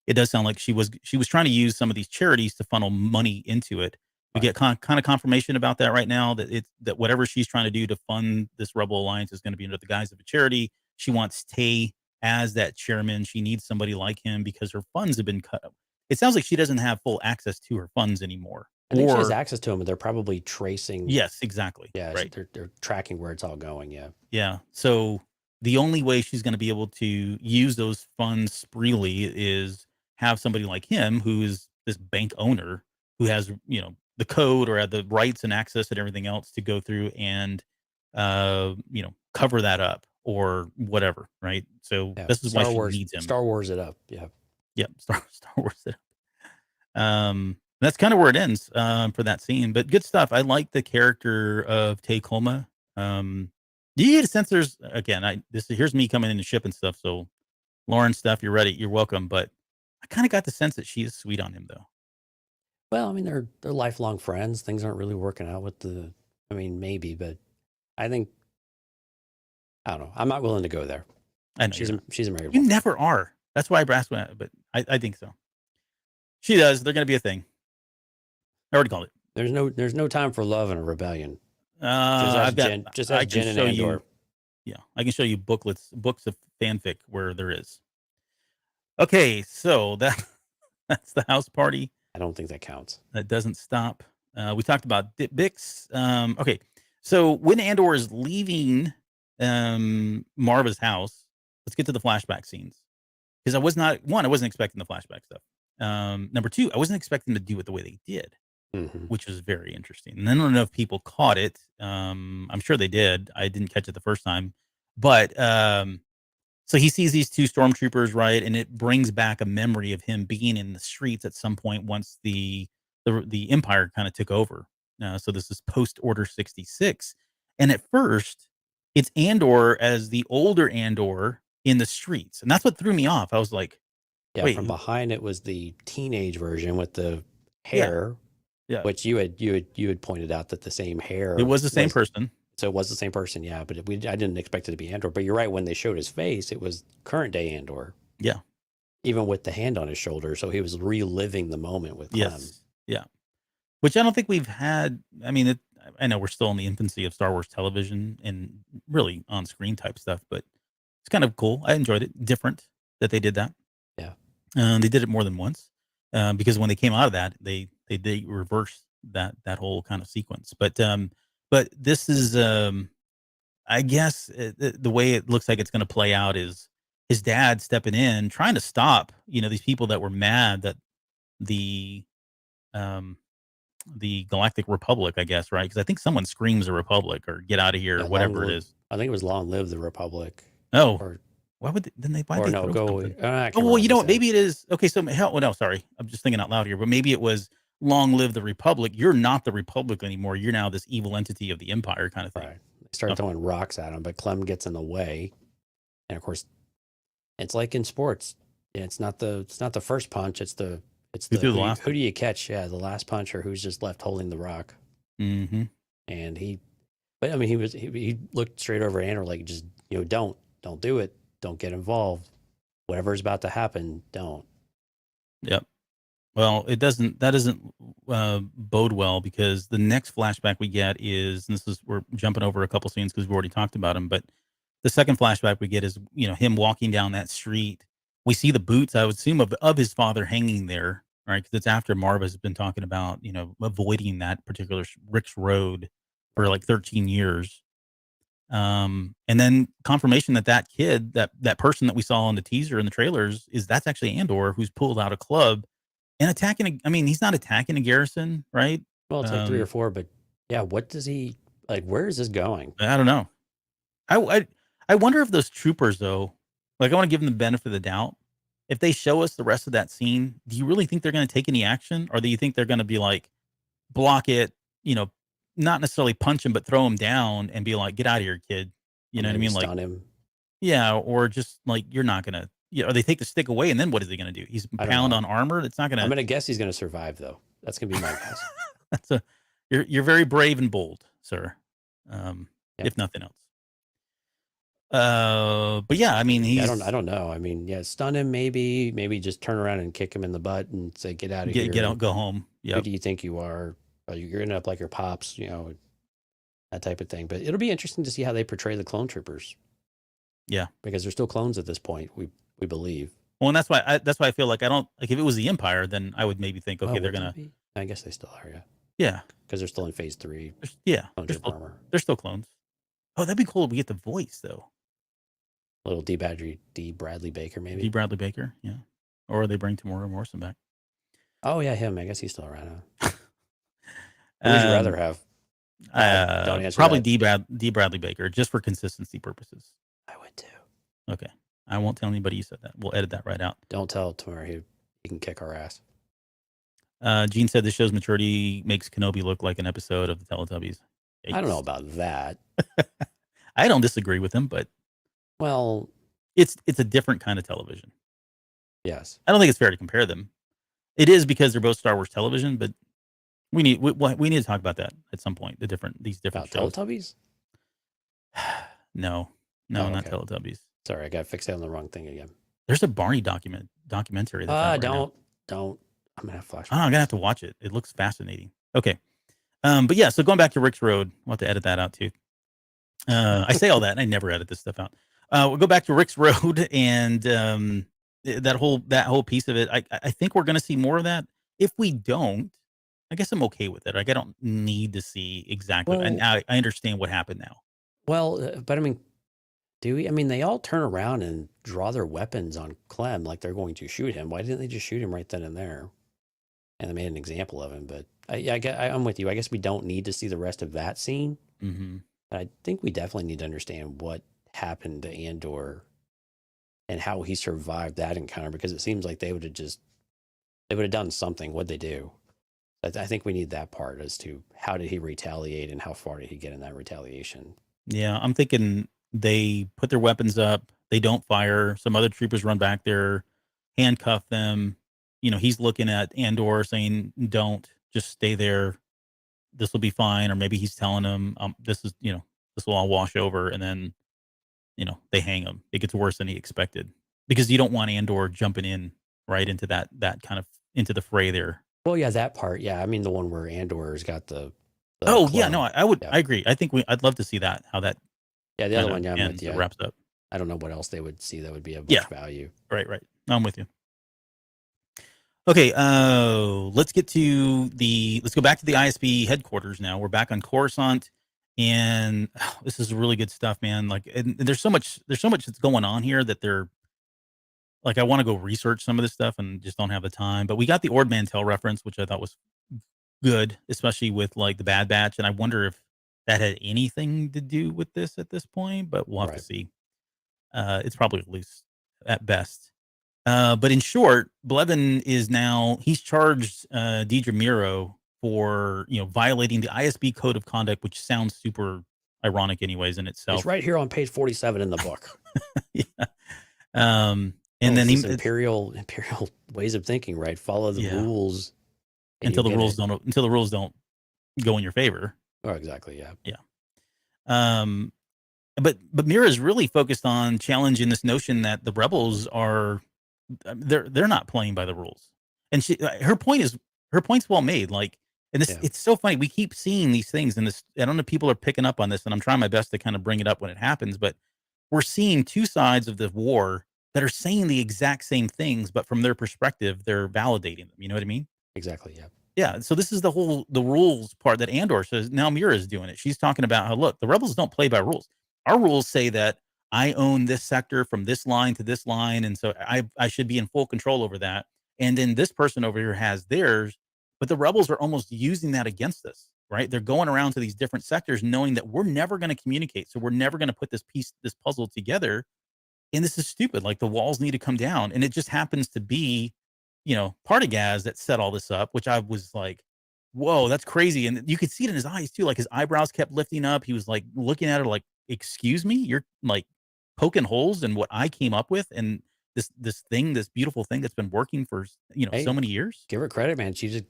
it does sound like she was trying to use some of these charities to funnel money into it. We get kind of confirmation about that right now, that whatever she's trying to do to fund this Rebel Alliance is going to be under the guise of a charity. She wants Tay as that chairman. She needs somebody like him because her funds have been cut. It sounds like she doesn't have full access to her funds anymore. I think she has access to them, but they're probably tracing. Yes, exactly. Yeah, right. They're tracking where it's all going. Yeah. Yeah. So the only way she's going to be able to use those funds freely is have somebody like him, who is this bank owner, who has, the code or the rights and access and everything else to go through and, cover that up or whatever. Right. So this is why she needs him. Star Wars it up. Yeah. Yep. Star Wars it up. That's kind of where it ends for that scene, but good stuff. I like the character of Tay Kolma. You get a sense there's, again, here's me coming in to ship and stuff. So Lauren, stuff, you're ready. You're welcome. But I kind of got the sense that she is sweet on him though. Well, I mean, they're lifelong friends. Things aren't really working out maybe, but I think, I don't know. I'm not willing to go there. I know she's a married You woman. never are. That's why I asked that, but I think so. She does. They're going to be a thing. I already called it. There's no time for love in a rebellion. Just as Jen and Andor. I can show you books of fanfic where there is. Okay, so that's the house party. I don't think that counts. That doesn't stop. We talked about Bix. Okay, so when Andor is leaving Marva's house, let's get to the flashback scenes. Because I wasn't expecting the flashback stuff. Number two, I wasn't expecting them to do it the way they did, which was very interesting. And I don't know if people caught it. I'm sure they did. I didn't catch it the first time. But so he sees these two stormtroopers, right? And it brings back a memory of him being in the streets at some point once the Empire kind of took over. So this is post Order 66. And at first, it's Andor as the older Andor in the streets. And that's what threw me off. I was like, yeah, wait, from behind it was the teenage version with the hair, which you had pointed out that the same hair. It was the same person. So it was the same person, yeah. But I didn't expect it to be Andor. But you're right. When they showed his face, it was current day Andor. Yeah. Even with the hand on his shoulder. So he was reliving the moment with Clem. Yes. Yeah. Which I don't think we've had. I mean, I know we're still in the infancy of Star Wars television and really on-screen type stuff, but it's kind of cool. I enjoyed it. Different that they did that. Yeah. They did it more than once because when they came out of that, they reversed that whole kind of sequence. But this is, I guess, the way it looks like it's going to play out is his dad stepping in, trying to stop, these people that were mad that the Galactic Republic, I guess, right? Because I think someone screams a Republic or get out of here or whatever it is. I think it was Long Live the Republic. Oh, or, why would they? Why or they no, go. Well, you know what? Maybe it is. Okay, so no, sorry, I'm just thinking out loud here. But maybe it was Long Live the Republic. You're not the Republic anymore. You're now this evil entity of the Empire, kind of thing. Right. They start throwing rocks at him, but Clem gets in the way, and of course, it's like in sports. Yeah, it's not the first punch. It's the who do you catch? Yeah, the last punch, or who's just left holding the rock. Mm-hmm. And he looked straight over at Andor like, just don't do it. Don't get involved. Whatever's about to happen, don't. Yep. Well, that doesn't bode well, because the next flashback we get is, and we're jumping over a couple scenes because we've already talked about him, but the second flashback we get is, him walking down that street. We see the boots, I would assume, of his father hanging there, right? Because it's after Marva's been talking about, avoiding that particular Rick's Road for like 13 years. And then confirmation that kid, that person that we saw in the teaser and the trailers, that's actually Andor, who's pulled out a club and attacking. He's not attacking a garrison, right? Well, it's like 3 or 4, but yeah, what does he like? Where is this going? I don't know. I wonder if those troopers, though, like, I want to give them the benefit of the doubt. If they show us the rest of that scene, do you really think they're going to take any action, or do you think they're going to be like, block it, not necessarily punch him, but throw him down and be like, get out of here, kid. You know what I mean? Like, stun him. Yeah. Or just like, you're not going to, or they take the stick away, and then what is he going to do? He's pound on armor. It's not going to. I'm going to guess he's going to survive, though. That's going to be my You're very brave and bold, sir. If nothing else. But yeah, I mean, I don't know. I mean, stun him maybe just turn around and kick him in the butt and say, "Get out of here, get out, go home." Who do you think you are? You're gonna up like your pops, that type of thing. But it'll be interesting to see how they portray the clone troopers. Yeah, because they're still clones at this point. We believe. Well, and that's why I feel like I don't like if it was the Empire, then I would maybe think, okay, they're gonna. I guess they still are, yeah. Yeah, because they're still in phase 3. They're still clones. Oh, that'd be cool if we get the voice though. Little D. Bradley Baker, maybe. D. Bradley Baker, yeah. Or they bring Tamora Morrison back. Oh yeah, him. I guess he's still around. Huh? Who would you rather have? Probably D. Bradley Baker, just for consistency purposes. I would too. Okay. I won't tell anybody you said that. We'll edit that right out. Don't tell Tamara he can kick our ass. Gene said the show's maturity makes Kenobi look like an episode of the Teletubbies. Yikes. I don't know about that. I don't disagree with him, but it's a different kind of television. Yes. I don't think it's fair to compare them. It is because they're both Star Wars television, but we need to talk about that at some point. These different shows. Teletubbies? No, not Teletubbies. Sorry, I got fixated on the wrong thing again. There's a Barney documentary. Don't. I'm gonna have flashbacks. I'm gonna have to watch it. It looks fascinating. Okay, but yeah. So going back to Rick's Road, we'll have to edit that out too. I say all that, and I never edit this stuff out. We'll go back to Rick's Road and that whole piece of it. I think we're gonna see more of that. If we don't, I guess I'm okay with it. Like I don't need to see exactly. And I understand what happened now. Well, but I mean. Do we? I mean, they all turn around and draw their weapons on Clem like they're going to shoot him. Why didn't they just shoot him right then and there? And they made an example of him. But I'm with you. I guess we don't need to see the rest of that scene. Mm-hmm. I think we definitely need to understand what happened to Andor and how he survived that encounter, because it seems like they would have done something. What'd they do? I think we need that part as to how did he retaliate and how far did he get in that retaliation? Yeah, I'm thinking. They put their weapons up. They don't fire. Some other troopers run back there, handcuff them. He's looking at Andor saying, "Don't, just stay there. This will be fine." Or maybe he's telling them, "This will all wash over." And then, they hang him. It gets worse than he expected because you don't want Andor jumping in right into that kind of into the fray there. Well, yeah, that part. Yeah, I mean the one where Andor's got the clone. Yeah, no, I would. Yeah. I agree. I think I'd love to see that. How that. Yeah, the other one, yeah, with, wraps up. I don't know what else they would see that would be of much value. Right. I'm with you. Okay, let's go back to the ISB headquarters now. We're back on Coruscant, and this is really good stuff, man. Like, and there's so much that's going on here that they're like, I want to go research some of this stuff and just don't have the time. But we got the Ord Mantell reference, which I thought was good, especially with like the Bad Batch, and I wonder if that had anything to do with this at this point, but we'll have to see. It's probably at least at best. But in short, Blevin he's charged Dedra Meero for violating the ISB code of conduct, which sounds super ironic anyways in itself. It's right here on page 47 in the book. Yeah. And then imperial ways of thinking, right? Follow the rules until the rules don't go in your favor. Oh, exactly. Yeah. Yeah. But Meero is really focused on challenging this notion that the rebels they're not playing by the rules. And her point's well made. Like, and it's so funny. We keep seeing these things, and I don't know if people are picking up on this, and I'm trying my best to kind of bring it up when it happens, but we're seeing two sides of the war that are saying the exact same things, but from their perspective, they're validating them. You know what I mean? Exactly. Yeah. Yeah, so this is the rules part that Andor says. Now Meero is doing it. She's talking about how, look, the rebels don't play by rules. Our rules say that I own this sector from this line to this line, and so I should be in full control over that. And then this person over here has theirs, but the rebels are almost using that against us, right? They're going around to these different sectors knowing that we're never going to communicate, so we're never going to put this puzzle together, and this is stupid. Like, the walls need to come down, and it just happens to be Partagas that set all this up, which I was like, whoa, that's crazy. And you could see it in his eyes too. Like, his eyebrows kept lifting up. He was like looking at her like, excuse me, you're like poking holes in what I came up with. And this beautiful thing that's been working for, so many years. Give her credit, man. She just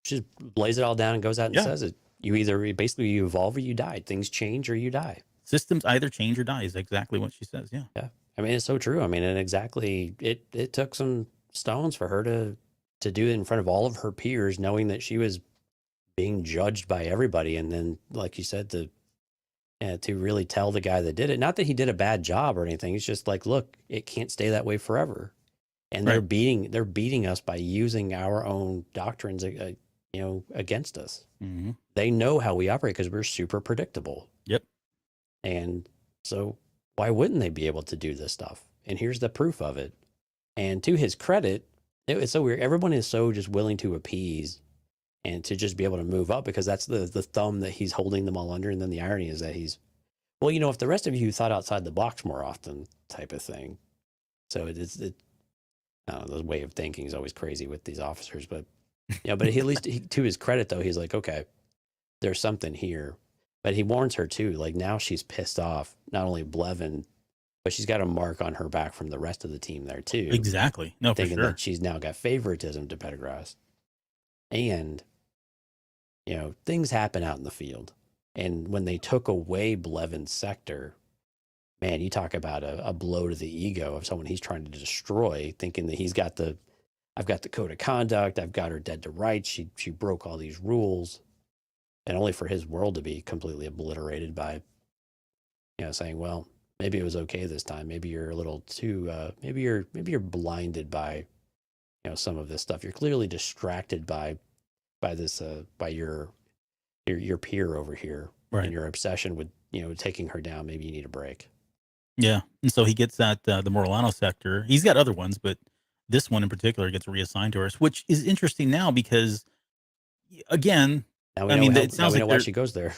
she just lays it all down and goes out and Yeah. says it. You either basically you evolve or you die. Things change or you die. Systems either change or die is exactly what she says. Yeah. Yeah. I mean, it's so true. I mean, and exactly it took some stones for her to do it in front of all of her peers, knowing that she was being judged by everybody. And then, like you said, to really tell the guy that did it, not that he did a bad job or anything. It's just like, look, it can't stay that way forever. And Right. they're beating us by using our own doctrines, against us. Mm-hmm. They know how we operate because we're super predictable. Yep. And so why wouldn't they be able to do this stuff? And here's the proof of it. And to his credit, it's so weird. Everyone is so just willing to appease and to just be able to move up because that's the thumb that he's holding them all under. And then the irony is that he's, well, if the rest of you thought outside the box more often type of thing. So I don't know, the way of thinking is always crazy with these officers, but but at least to his credit though, he's like, okay, there's something here. But he warns her too. Like now she's pissed off, not only Blevin, but she's got a mark on her back from the rest of the team there too. Exactly. No, for Thinking sure. that she's now got favoritism to Pendergrass. And, things happen out in the field. And when they took away Blevin's sector, man, you talk about a blow to the ego of someone he's trying to destroy, thinking that I've got the code of conduct, I've got her dead to rights, she broke all these rules. And only for his world to be completely obliterated by, saying, well, maybe it was okay this time. Maybe you're a little too, maybe you're blinded by, some of this stuff. You're clearly distracted by this, by your peer over here, Right. and your obsession with, taking her down. Maybe you need a break. Yeah. And so he gets that, the Morlano sector. He's got other ones, but this one in particular gets reassigned to us, which is interesting now because, again, Now we know, it sounds like why she goes there.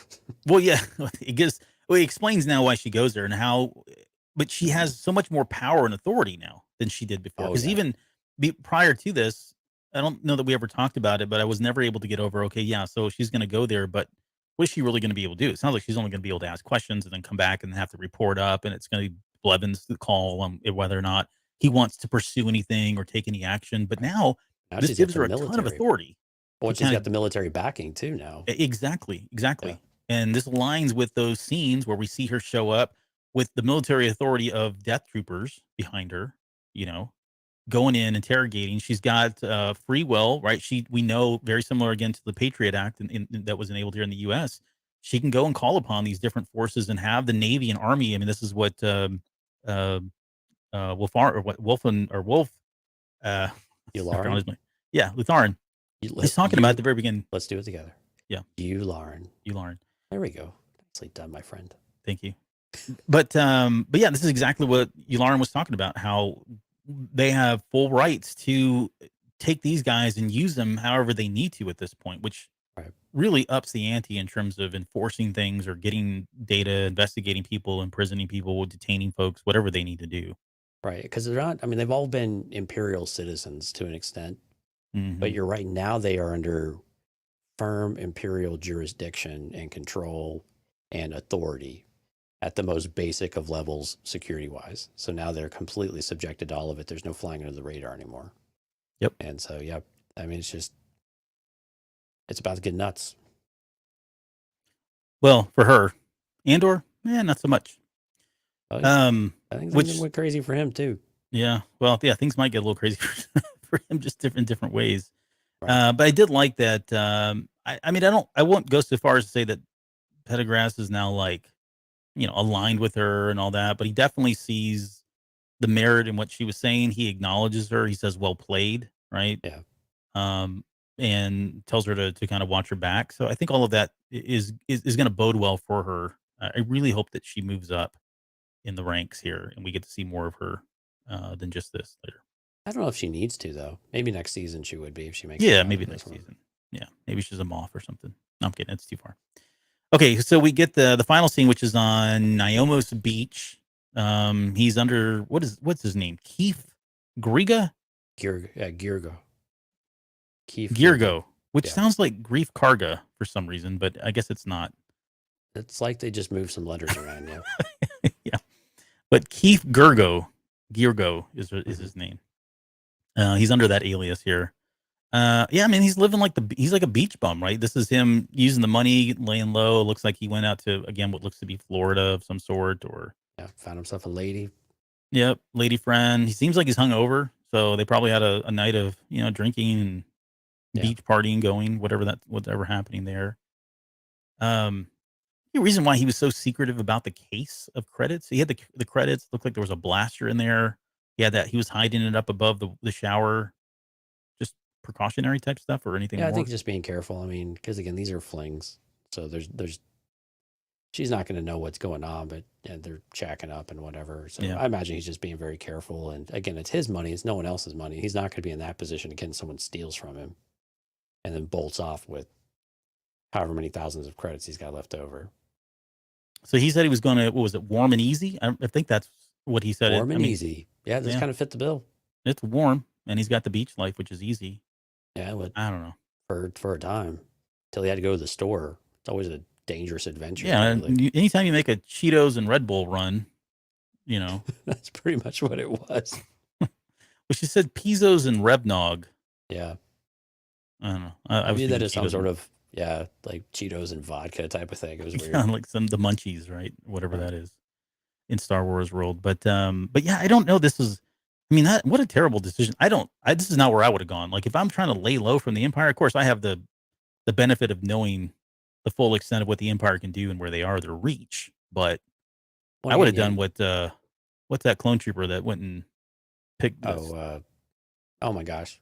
Well, yeah, it explains now why she goes there and how, but she has so much more power and authority now than she did before. Oh, Because yeah. even prior to this, I don't know that we ever talked about it, but I was never able to get over, okay, yeah, so she's going to go there, but what is she really going to be able to do? It sounds like she's only going to be able to ask questions and then come back and have to report up, and it's going to be Blevin's call on whether or not he wants to pursue anything or take any action. But now Now this she's got gives the her a ton of military. authority. Well, to she's kinda- got the military backing too now. Exactly. Yeah. And this aligns with those scenes where we see her show up with the military authority of death troopers behind her, going in, interrogating. She's got free will, right? We know, very similar again to the Patriot Act that was enabled here in the U.S. She can go and call upon these different forces and have the Navy and Army. I mean, this is what Wolf. Yularen? Yeah, Luthen. He's talking about at the very beginning. Let's do it together. Yeah. Yularen. There we go. Nicely done, my friend. Thank you. But yeah, this is exactly what Yularen was talking about, how they have full rights to take these guys and use them however they need to at this point, which Right. really ups the ante in terms of enforcing things or getting data, investigating people, imprisoning people, detaining folks, whatever they need to do. Right. Because they're not, they've all been imperial citizens to an extent, Mhm. but you're right. Now they are under firm imperial jurisdiction and control and authority at the most basic of levels, security wise. So now they're completely subjected to all of it. There's no flying under the radar anymore. Yep. And so, yeah, it's about to get nuts. Well, for her, Andor, not so much. I think which- things went crazy for him too. Yeah, well, yeah, things might get a little crazy for him, just different ways. Right. But I did like that. I won't go so far as to say that Pendergrass is now aligned with her and all that, but he definitely sees the merit in what she was saying. He acknowledges her. He says, "Well played," right? Yeah. And tells her to kind of watch her back. So I think all of that is going to bode well for her. I really hope that she moves up in the ranks here, and we get to see more of her than just this later. I don't know if she needs to though. Maybe next season she would be if she makes. Yeah, it out maybe of this next one. season. Yeah, maybe she's a moth or something. No, I'm kidding. It's too far. Okay, so we get the final scene, which is on Niamos Beach. He's under what's his name? Keith Griga? Girgo. Keith Girgo, which Yeah. sounds like Grief Karga for some reason, but I guess it's not. It's like they just moved some letters around. Yeah. Yeah, but Keith Girgo is his name. He's under that alias here. Yeah, I mean, he's living like he's like a beach bum, right? This is him using the money, laying low. It looks like he went out to, again, what looks to be Florida of some sort, or Yeah, found himself a lady. yep, lady friend. He seems like he's hungover, so they probably had a night of drinking and Yeah. beach partying going, whatever happening there. Um, the reason why he was so secretive about the case of credits, he had the credits. Looked like there was a blaster in there. He had that. He was hiding it up above the shower. Just precautionary type stuff, or anything Yeah, I more? think just being careful. I mean, because again, these are flings, so there's she's not going to know what's going on, but yeah, they're checking up and whatever. So Yeah. I imagine he's just being very careful. And again, it's his money; it's no one else's money. He's not going to be in that position again. Someone steals from him, and then bolts off with however many thousands of credits he's got left over. So he said he was going to, what was it, warm and easy? I think that's what he said. Warm and I mean, easy. Yeah, this yeah, kind of fit the bill. it's warm, and he's got the beach life, which is easy. Yeah, but I don't know. for a time till he had to go to the store. It's always a dangerous adventure. Yeah, Really. and anytime you make a Cheetos and Red Bull run, That's pretty much what it was. but she said Pizzos and Revnog. Yeah, I don't know. I was view that thinking as some Cheetos sort of like Cheetos and vodka type of thing. It was weird. yeah, like the munchies, right? Whatever that is in Star Wars world. But yeah, I don't know. I mean, what a terrible decision. This is not where I would have gone. Like, if I'm trying to lay low from the Empire, of course I have the benefit of knowing the full extent of what the Empire can do and where they are, their reach. But I would have done what what's that clone trooper that went and picked this? Oh my gosh.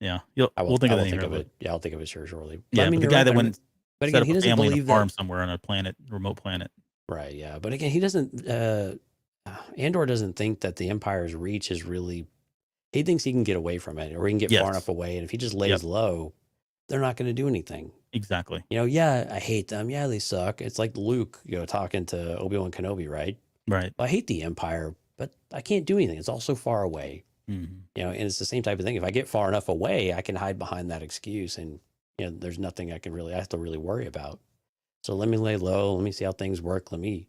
Yeah. We'll think of the think name of of it. Yeah, I'll think of it shortly. Yeah, I mean, but the you're guy right, that went but set again, up he a doesn't family in a believe farm that. somewhere on a remote planet. Right. Yeah, but again, he doesn't. Andor doesn't think that the Empire's reach is really. He thinks he can get away from it, or he can get far enough away, and if he just lays low, they're not going to do anything. Exactly. Yeah, I hate them. Yeah, they suck. It's like Luke, talking to Obi-Wan Kenobi, right? Right. I hate the Empire, but I can't do anything. It's all so far away. Mm-hmm. And it's the same type of thing. If I get far enough away, I can hide behind that excuse, and there's nothing I have to really worry about. So let me lay low. Let me see how things work. I'm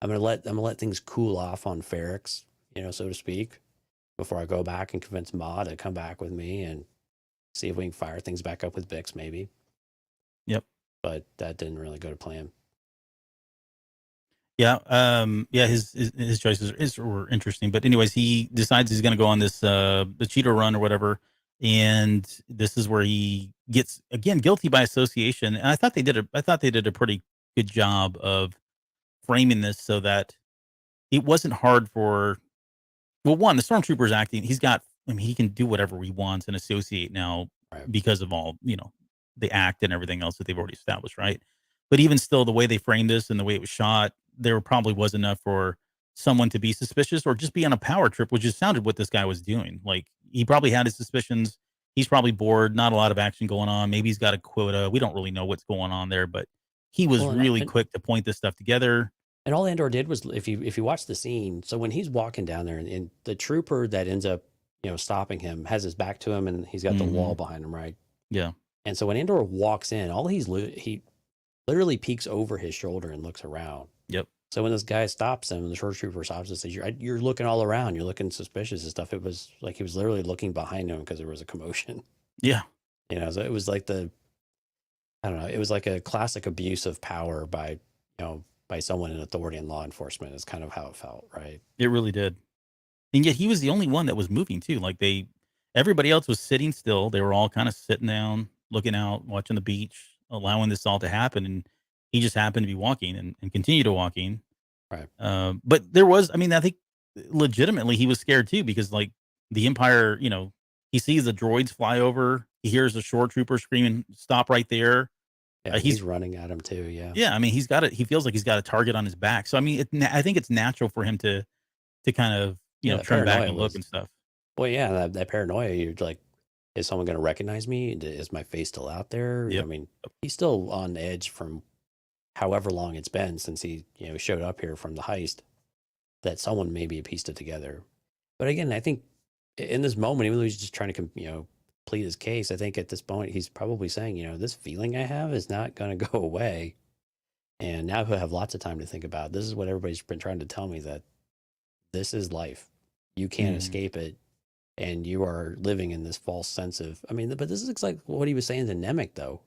gonna let things cool off on Ferrix, so to speak, before I go back and convince Ma to come back with me and see if we can fire things back up with Bix, maybe. Yep. But that didn't really go to plan. Yeah. Yeah. His choices were interesting, but anyways, he decides he's going to go on this the Cheeto run or whatever, and this is where he gets again guilty by association. And I thought they did a pretty good job of framing this so that it wasn't hard for. Well, one, the stormtrooper's acting. He can do whatever he wants and associate now because of all the act and everything else that they've already established, right? But even still, the way they framed this and the way it was shot, there probably was enough for someone to be suspicious or just be on a power trip, which just sounded what this guy was doing. Like, he probably had his suspicions. He's probably bored, not a lot of action going on. Maybe he's got a quota. We don't really know what's going on there, but he was really quick to point this stuff together. And all Andor did was, if you watch the scene, so when he's walking down there, and the trooper that ends up, stopping him has his back to him, and he's got the wall behind him, right? Yeah. And so when Andor walks in, he literally peeks over his shoulder and looks around. Yep. So when this guy stops him, the short trooper stops and says, "You're looking all around. You're looking suspicious and stuff." It was like he was literally looking behind him because there was a commotion. Yeah. So it was like I don't know. It was like a classic abuse of power by someone in authority and law enforcement. Is kind of how it felt, right? It really did. And yet he was the only one that was moving too. Like, everybody else was sitting still. They were all kind of sitting down, looking out, watching the beach, allowing this all to happen. And he just happened to be walking and continue to walking. Right. But there was, I think legitimately he was scared too, because like the Empire, he sees the droids fly over. He hears the shore trooper screaming, "Stop right there." Yeah, he's running at him too. Yeah. Yeah. He feels like he's got a target on his back. So, I think it's natural for him to kind of, turn back and look and stuff. Well, yeah, that paranoia, you're like, is someone going to recognize me? Is my face still out there? Yep. He's still on edge from however long it's been since he, showed up here from the heist, that someone maybe pieced it together. But again, I think in this moment, even though he's just trying to, plead his case, I think at this point, he's probably saying, this feeling I have is not going to go away. And now he'll have lots of time to think about. This is what everybody's been trying to tell me, that this is life. You can't escape it. and you are living in this false sense of, I mean, but this is like what he was saying to Nemec, though.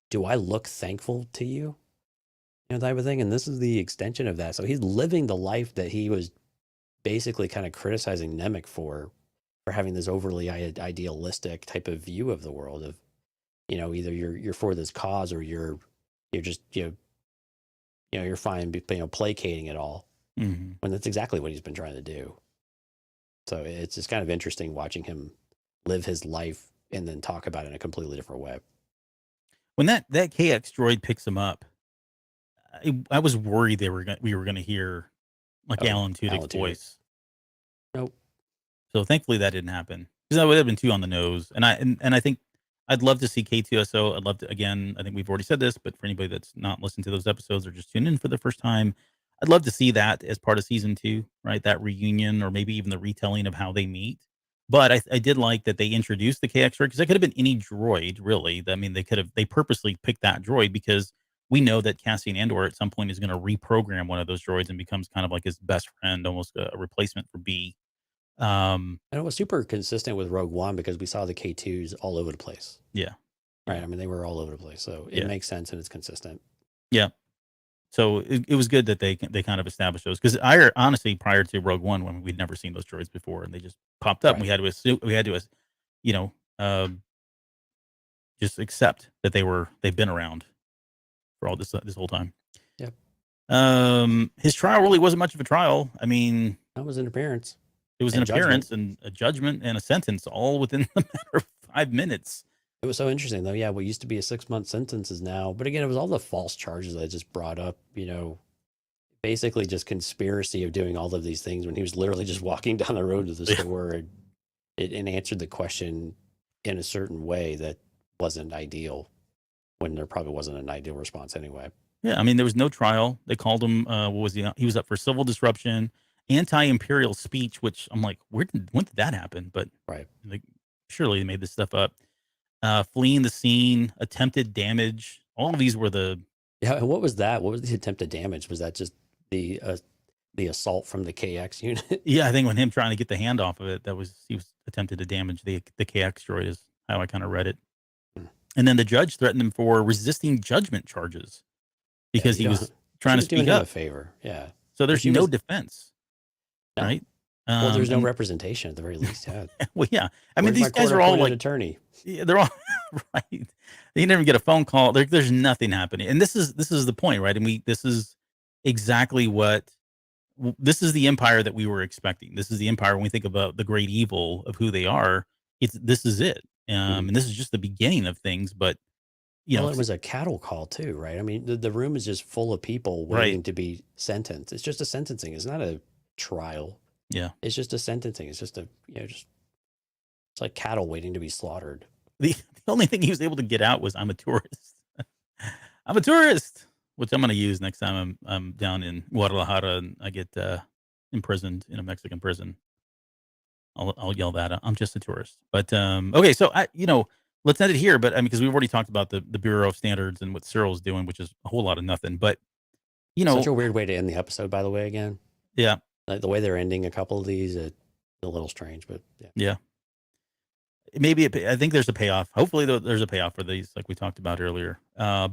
Do I look thankful to you? You know, type of thing. And this is the extension of that. So he's living the life that he was basically kind of criticizing Nemec for having this overly idealistic type of view of the world of, you know, either you're for this cause or you're just, you're fine, placating it all. Mm-hmm. When that's exactly what he's been trying to do. So it's just kind of interesting watching him live his life and then talk about it in a completely different way. When that KX droid picks him up, I was worried we were gonna hear like Alan Tudyk's voice. Nope. So thankfully that didn't happen, because that would have been too on the nose. And I think I'd love to see K2SO. I'd love to, again, I think we've already said this, but for anybody that's not listened to those episodes or just tuned in for the first time, I'd love to see that as part of season 2, right? That reunion, or maybe even the retelling of how they meet. But I did like that they introduced the KX droid, because it could have been any droid, really. I mean, they purposely picked that droid because we know that Cassian Andor at some point is going to reprogram one of those droids and becomes kind of like his best friend, almost a replacement for B. And it was super consistent with Rogue One because we saw the K2s all over the place. Yeah. Right. I mean, they were all over the place. So it makes sense and it's consistent. Yeah. So it was good that they kind of established those, because honestly, prior to Rogue One, when we'd never seen those droids before, and they just popped up, and we had to you know, just accept that they've been around for all this whole time. Yep. His trial really wasn't much of a trial. I mean, that was an appearance. It was an appearance and a judgment and a sentence, all within a matter of 5 minutes. It was so interesting, though. Yeah, what used to be a 6-month sentence is now, but again, it was all the false charges that I just brought up, basically just conspiracy of doing all of these things when he was literally just walking down the road to the store and answered the question in a certain way that wasn't ideal, when there probably wasn't an ideal response anyway. Yeah, I mean, there was no trial. They called him, what was he? He was up for civil disruption, anti-imperial speech, which I'm like, when did that happen? But right, like, surely they made this stuff up. Fleeing the scene, attempted damage. All of these were and what was that? What was the attempted damage? Was that just the assault from the KX unit? Yeah, I think when him trying to get the hand off of it, he was attempted to damage the KX droid, is how I kind of read it. And then the judge threatened him for resisting judgment charges because he was trying to speak up. A favor, yeah. So there's no defense, right? Well, there's no representation at the very least. Yeah. Well, yeah. I mean, these guys are all like attorney. Yeah, they're all right. They never get a phone call. There's nothing happening, and this is the point, right? And this is exactly this is the empire that we were expecting. This is the empire when we think about the great evil of who they are. This is it, and this is just the beginning of things. But it was a cattle call too, right? I mean, the room is just full of people waiting to be sentenced. It's just a sentencing. It's not a trial. Yeah, it's just a sentencing. It's just it's like cattle waiting to be slaughtered. The only thing he was able to get out was, "I'm a tourist." I'm a tourist, which I'm going to use next time I'm down in Guadalajara and I get imprisoned in a Mexican prison. I'll yell that. I'm just a tourist. But okay, so let's end it here. But I mean, because we've already talked about the Bureau of Standards and what Syril's doing, which is a whole lot of nothing. But such a weird way to end the episode, by the way. Again, yeah. Like the way they're ending a couple of these, it's a little strange, but yeah. Maybe I think there's a payoff. Hopefully, there's a payoff for these, like we talked about earlier. So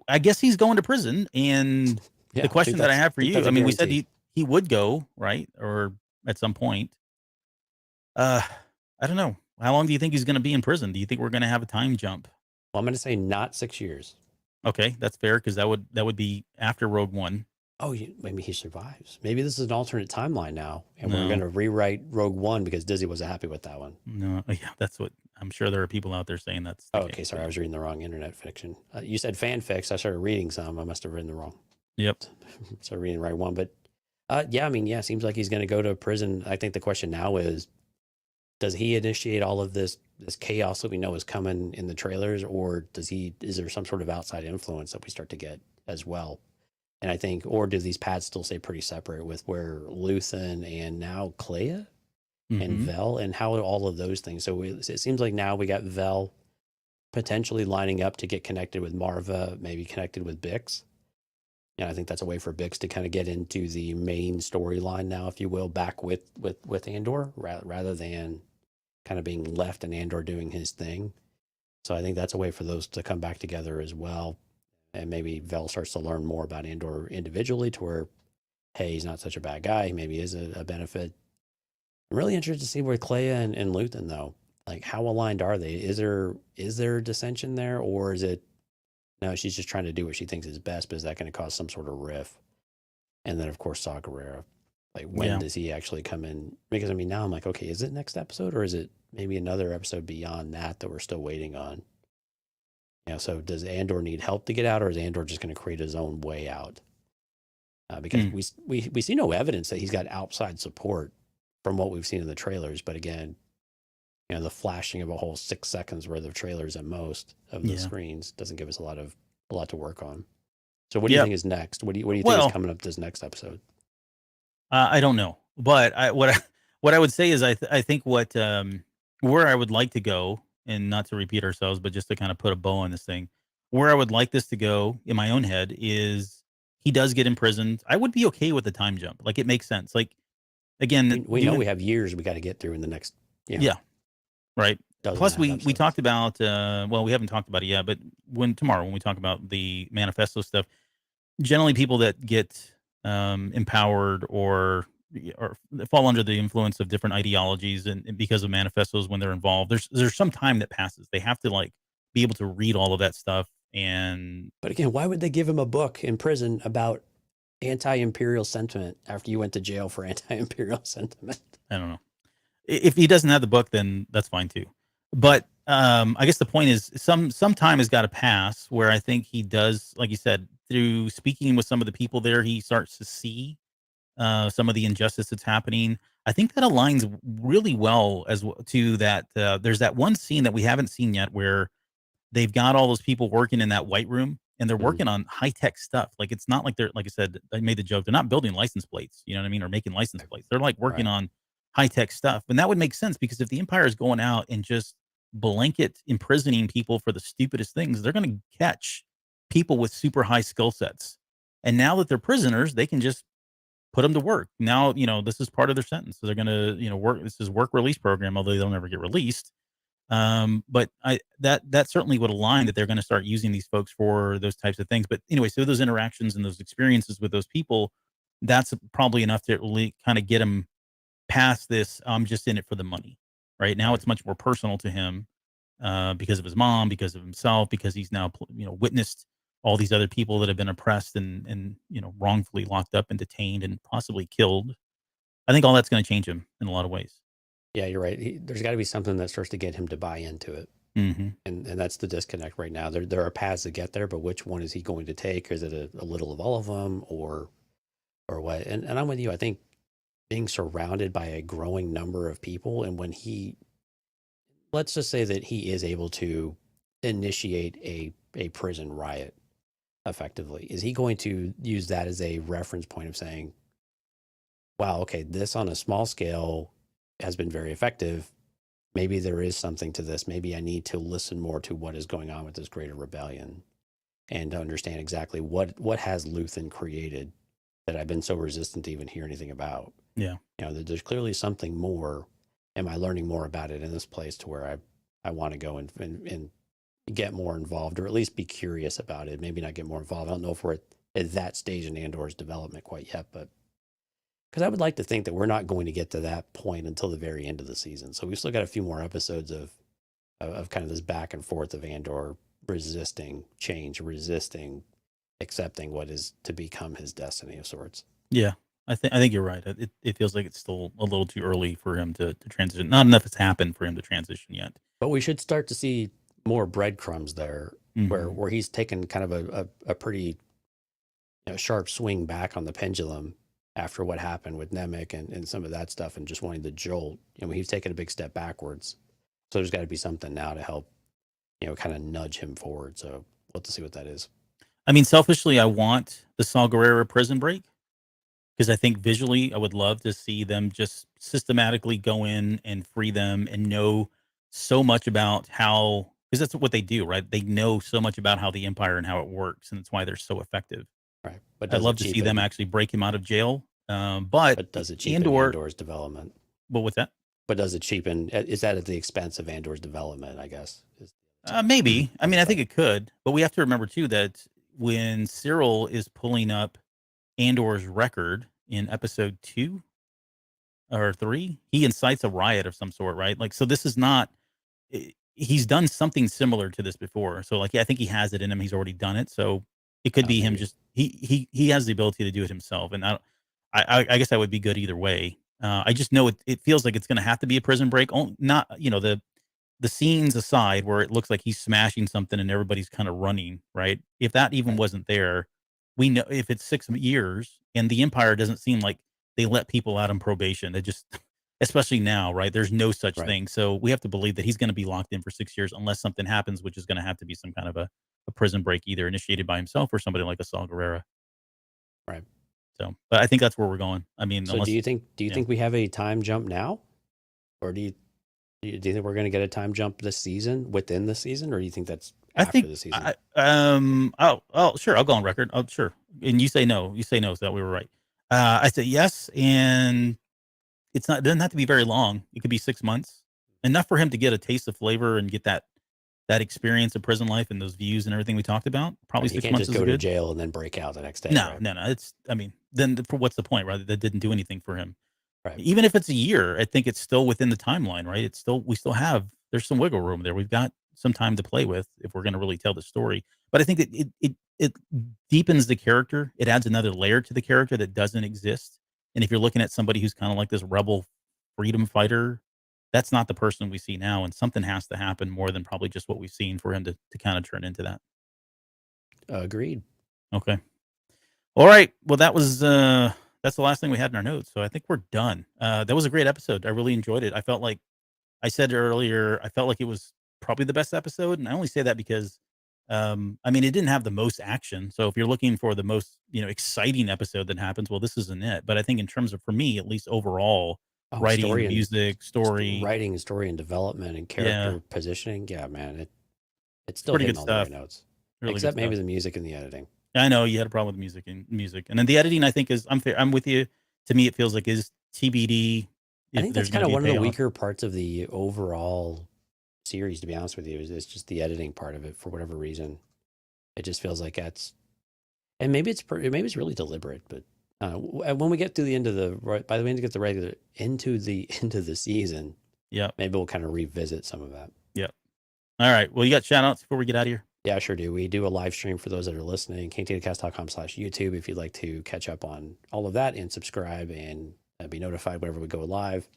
I guess he's going to prison. And the question that I have for you, I mean, we said he would go, right, or at some point. I don't know. How long do you think he's going to be in prison? Do you think we're going to have a time jump? Well, I'm going to say not 6 years. Okay, that's fair, because that would be after Rogue One. Oh, maybe he survives. Maybe this is an alternate timeline now, and we're going to rewrite Rogue One because Disney wasn't happy with that one. No, yeah, that's what I'm sure there are people out there saying that's. Okay, sorry, I was reading the wrong internet fiction. You said fanfics. I started reading some. I must have written the wrong. Yep. Started reading the right one, but it seems like he's going to go to prison. I think the question now is, does he initiate all of this chaos that we know is coming in the trailers, or is there some sort of outside influence that we start to get as well? And I think, or do these paths still stay pretty separate with where Luthen and now Clea and Vel and how all of those things? So it seems like now we got Vel potentially lining up to get connected with Marva, maybe connected with Bix. I think that's a way for Bix to kind of get into the main storyline now, if you will, back with Andor, rather than kind of being left and Andor doing his thing. So I think that's a way for those to come back together as well. And maybe Vel starts to learn more about Andor individually, to where, hey, he's not such a bad guy. Maybe he is a benefit. I'm really interested to see where Clea and Luthen, though. Like, how aligned are they? Is there dissension there, or is it, no, she's just trying to do what she thinks is best, but is that going to cause some sort of riff? And then, of course, Saw Gerrera. Like, when does he actually come in? Because, I mean, now I'm like, okay, is it next episode, or is it maybe another episode beyond that we're still waiting on? So does Andor need help to get out, or is Andor just going to create his own way out? Because we see no evidence that he's got outside support from what we've seen in the trailers. But again, the flashing of a whole 6 seconds worth of trailers at most of the screens doesn't give us a lot to work on. So what do you think is next? What do you think is coming up this next episode? I don't know, but what I would say is I think what where I would like to go, and not to repeat ourselves, but just to kind of put a bow on this thing, where I would like this to go in my own head is he does get imprisoned. I would be okay with the time jump. Like, it makes sense. Like, again, we know we have years we got to get through in the next. Right. Plus, we talked about, well, we haven't talked about it yet, but tomorrow when we talk about the manifesto stuff, generally people that get empowered or fall under the influence of different ideologies and because of manifestos, when they're involved, there's some time that passes. They have to, like, be able to read all of that stuff. But again, why would they give him a book in prison about anti-imperial sentiment after you went to jail for anti-imperial sentiment? I don't know. If he doesn't have the book, then that's fine too. But I guess the point is some time has got to pass where I think he does, like you said, through speaking with some of the people there, he starts to see some of the injustice that's happening. I think that aligns really well to that. There's that one scene that we haven't seen yet where they've got all those people working in that white room, and they're working on high-tech stuff. Like, it's not like they're, like I said, I made the joke, they're not building license plates, you know what I mean, or making license plates. They're like working on high-tech stuff. And that would make sense, because if the Empire is going out and just blanket imprisoning people for the stupidest things, they're going to catch people with super high skill sets. And now that they're prisoners, they can just put them to work. Now, this is part of their sentence. So they're going to, work. This is work release program, although they'll never get released. But that certainly would align that they're going to start using these folks for those types of things. But anyway, so those interactions and those experiences with those people, that's probably enough to really kind of get them past this. I'm just in it for the money. Right now, it's much more personal to him because of his mom, because of himself, because he's now witnessed all these other people that have been oppressed and wrongfully locked up and detained and possibly killed. I think all that's going to change him in a lot of ways. Yeah, you're right. There's got to be something that starts to get him to buy into it. Mm-hmm. And that's the disconnect right now. There are paths to get there, but which one is he going to take? Is it a little of all of them, or what? And I'm with you. I think being surrounded by a growing number of people, and when let's just say that he is able to initiate a prison riot effectively, is he going to use that as a reference point of saying, wow, okay, this on a small scale has been very effective. Maybe there is something to this. Maybe I need to listen more to what is going on with this greater rebellion and to understand exactly what has Luthen created that I've been so resistant to even hear anything about. Yeah. There's clearly something more. Am I learning more about it in this place to where I want to go and get more involved, or at least be curious about it? Maybe not get more involved. I don't know if we're at that stage in Andor's development quite yet, but because I would like to think that we're not going to get to that point until the very end of the season. So we've still got a few more episodes of kind of this back and forth of Andor resisting change, resisting accepting what is to become his destiny of sorts. Yeah, I think you're right. It feels like it's still a little too early for him to transition. Not enough has happened for him to transition yet. But we should start to see more breadcrumbs there, where he's taken kind of a pretty sharp swing back on the pendulum after what happened with Nemec and some of that stuff, and just wanting the jolt. He's taken a big step backwards. So there's got to be something now to help, kind of nudge him forward. So we'll have to see what that is. I mean, selfishly, I want the Saw Gerrera prison break, because I think visually I would love to see them just systematically go in and free them and know so much about how, because that's what they do, right? They know so much about how the Empire and how it works, and that's why they're so effective. Right. But I'd love to see them actually break him out of jail. But does it cheapen Andor's development? But what's that? But does it cheapen? Is that at the expense of Andor's development, I guess? Maybe. I mean, I think it could. But we have to remember, too, that when Syril is pulling up Andor's record in episode 2 or 3, he incites a riot of some sort, right? Like, so this is not... He's done something similar to this before. So, like, yeah, I think he has it in him. He's already done it. So it could be him just... He has the ability to do it himself. And I guess that would be good either way. I just know it feels like it's going to have to be a prison break. Not, the scenes aside where it looks like he's smashing something and everybody's kind of running, right? If that even wasn't there, we know if it's 6 years and the Empire doesn't seem like they let people out on probation. They just, especially now, right? There's no such thing. So we have to believe that he's going to be locked in for 6 years unless something happens, which is going to have to be some kind of a prison break, either initiated by himself or somebody like a Saw Gerrera. Right. So, but I think that's where we're going. I mean, so do you think we have a time jump now, or do you think we're going to get a time jump this season, within the season, or do you think that's after the season? Sure, I'll go on record. Sure. And you say no. You say no, so that we were right. I say yes, and it doesn't have to be very long. It could be 6 months, enough for him to get a taste of flavor and get that experience of prison life and those views and everything we talked about. Probably 6 months. You can't just go to jail and then break out the next day. No. It's, I mean, then what's the point, right? That didn't do anything for him. Right. Even if it's a year, I think it's still within the timeline, right? There's some wiggle room there. We've got some time to play with if we're going to really tell the story. But I think that it deepens the character. It adds another layer to the character that doesn't exist. And if you're looking at somebody who's kind of like this rebel freedom fighter, that's not the person we see now. And something has to happen more than probably just what we've seen for him to kind of turn into that. Agreed. Okay. All right. Well, that's the last thing we had in our notes. So I think we're done. That was a great episode. I really enjoyed it. I felt like I said earlier, I felt like it was probably the best episode. And I only say that because, I mean, it didn't have the most action. So if you're looking for the most, exciting episode that happens, well, this isn't it. But I think in terms of, for me, at least overall, writing, story music, story. Writing, story, and development and character positioning. Yeah, man. It's still pretty hitting good all stuff. The right notes. Really Except maybe the music and the editing. I know you had a problem with music, and then the editing. I think is unfair. I'm with you. To me, it feels like is TBD. I think that's kind of one of the weaker parts of the overall series. To be honest with you, is just the editing part of it. For whatever reason, it just feels like that's, and maybe it's really deliberate. But when we get to the end of by the way, to get the regular into the season, maybe we'll kind of revisit some of that. Yep. All right. Well, you got shout outs before we get out of here. Yeah, I sure do. We do a live stream for those that are listening, kantinaCast.com/YouTube if you'd like to catch up on all of that and subscribe and be notified whenever we go live.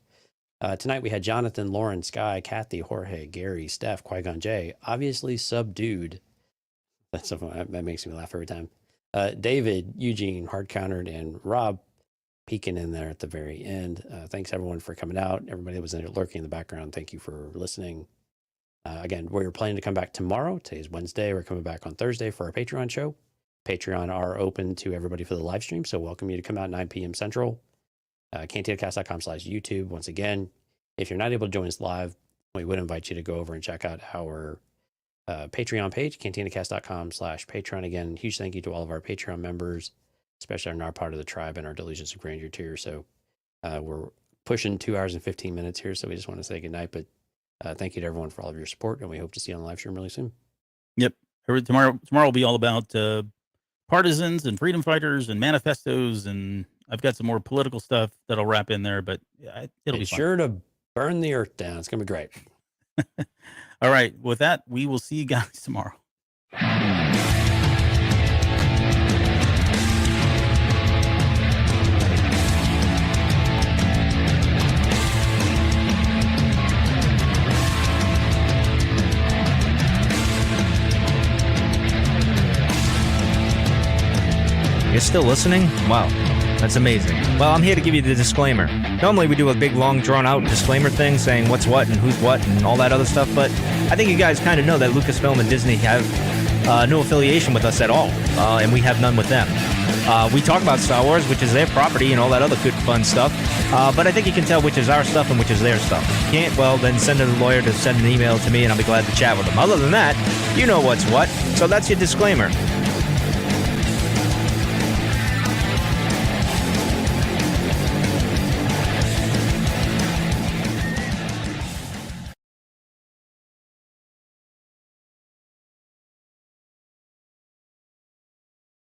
Tonight we had Jonathan, Lauren, Sky, Kathy, Jorge, Gary, Steph, Qui-Gon J, obviously subdued. That makes me laugh every time. David, Eugene, Hard Countered, and Rob peeking in there at the very end. Thanks everyone for coming out. Everybody that was in there lurking in the background, thank you for listening. Again, we're planning to come back tomorrow. Today's Wednesday. We're coming back on Thursday for our Patreon show. Patreon are open to everybody for the live stream, so welcome you to come out 9 p.m. Central. KantinaCast.com/YouTube. Once again, if you're not able to join us live, we would invite you to go over and check out our Patreon page, KantinaCast.com/Patreon. Again, huge thank you to all of our Patreon members, especially in our part of the tribe and our Delusions of Grandeur tier. So we're pushing 2 hours and 15 minutes here, so we just want to say goodnight, but thank you to everyone for all of your support, and we hope to see you on the live stream really soon. Yep. Tomorrow will be all about partisans and freedom fighters and manifestos, and I've got some more political stuff that I'll wrap in there, but it'll be fun. Sure to burn the earth down. It's going to be great. All right. With that, we will see you guys tomorrow. You're still listening? Wow, that's amazing. Well, I'm here to give you the disclaimer. Normally we do a big, long, drawn-out disclaimer thing saying what's what and who's what and all that other stuff, but I think you guys kind of know that Lucasfilm and Disney have no affiliation with us at all, and we have none with them. We talk about Star Wars, which is their property, and all that other good, fun stuff, but I think you can tell which is our stuff and which is their stuff. If you can't, well, then send a lawyer to send an email to me, and I'll be glad to chat with them. Other than that, you know what's what, so that's your disclaimer.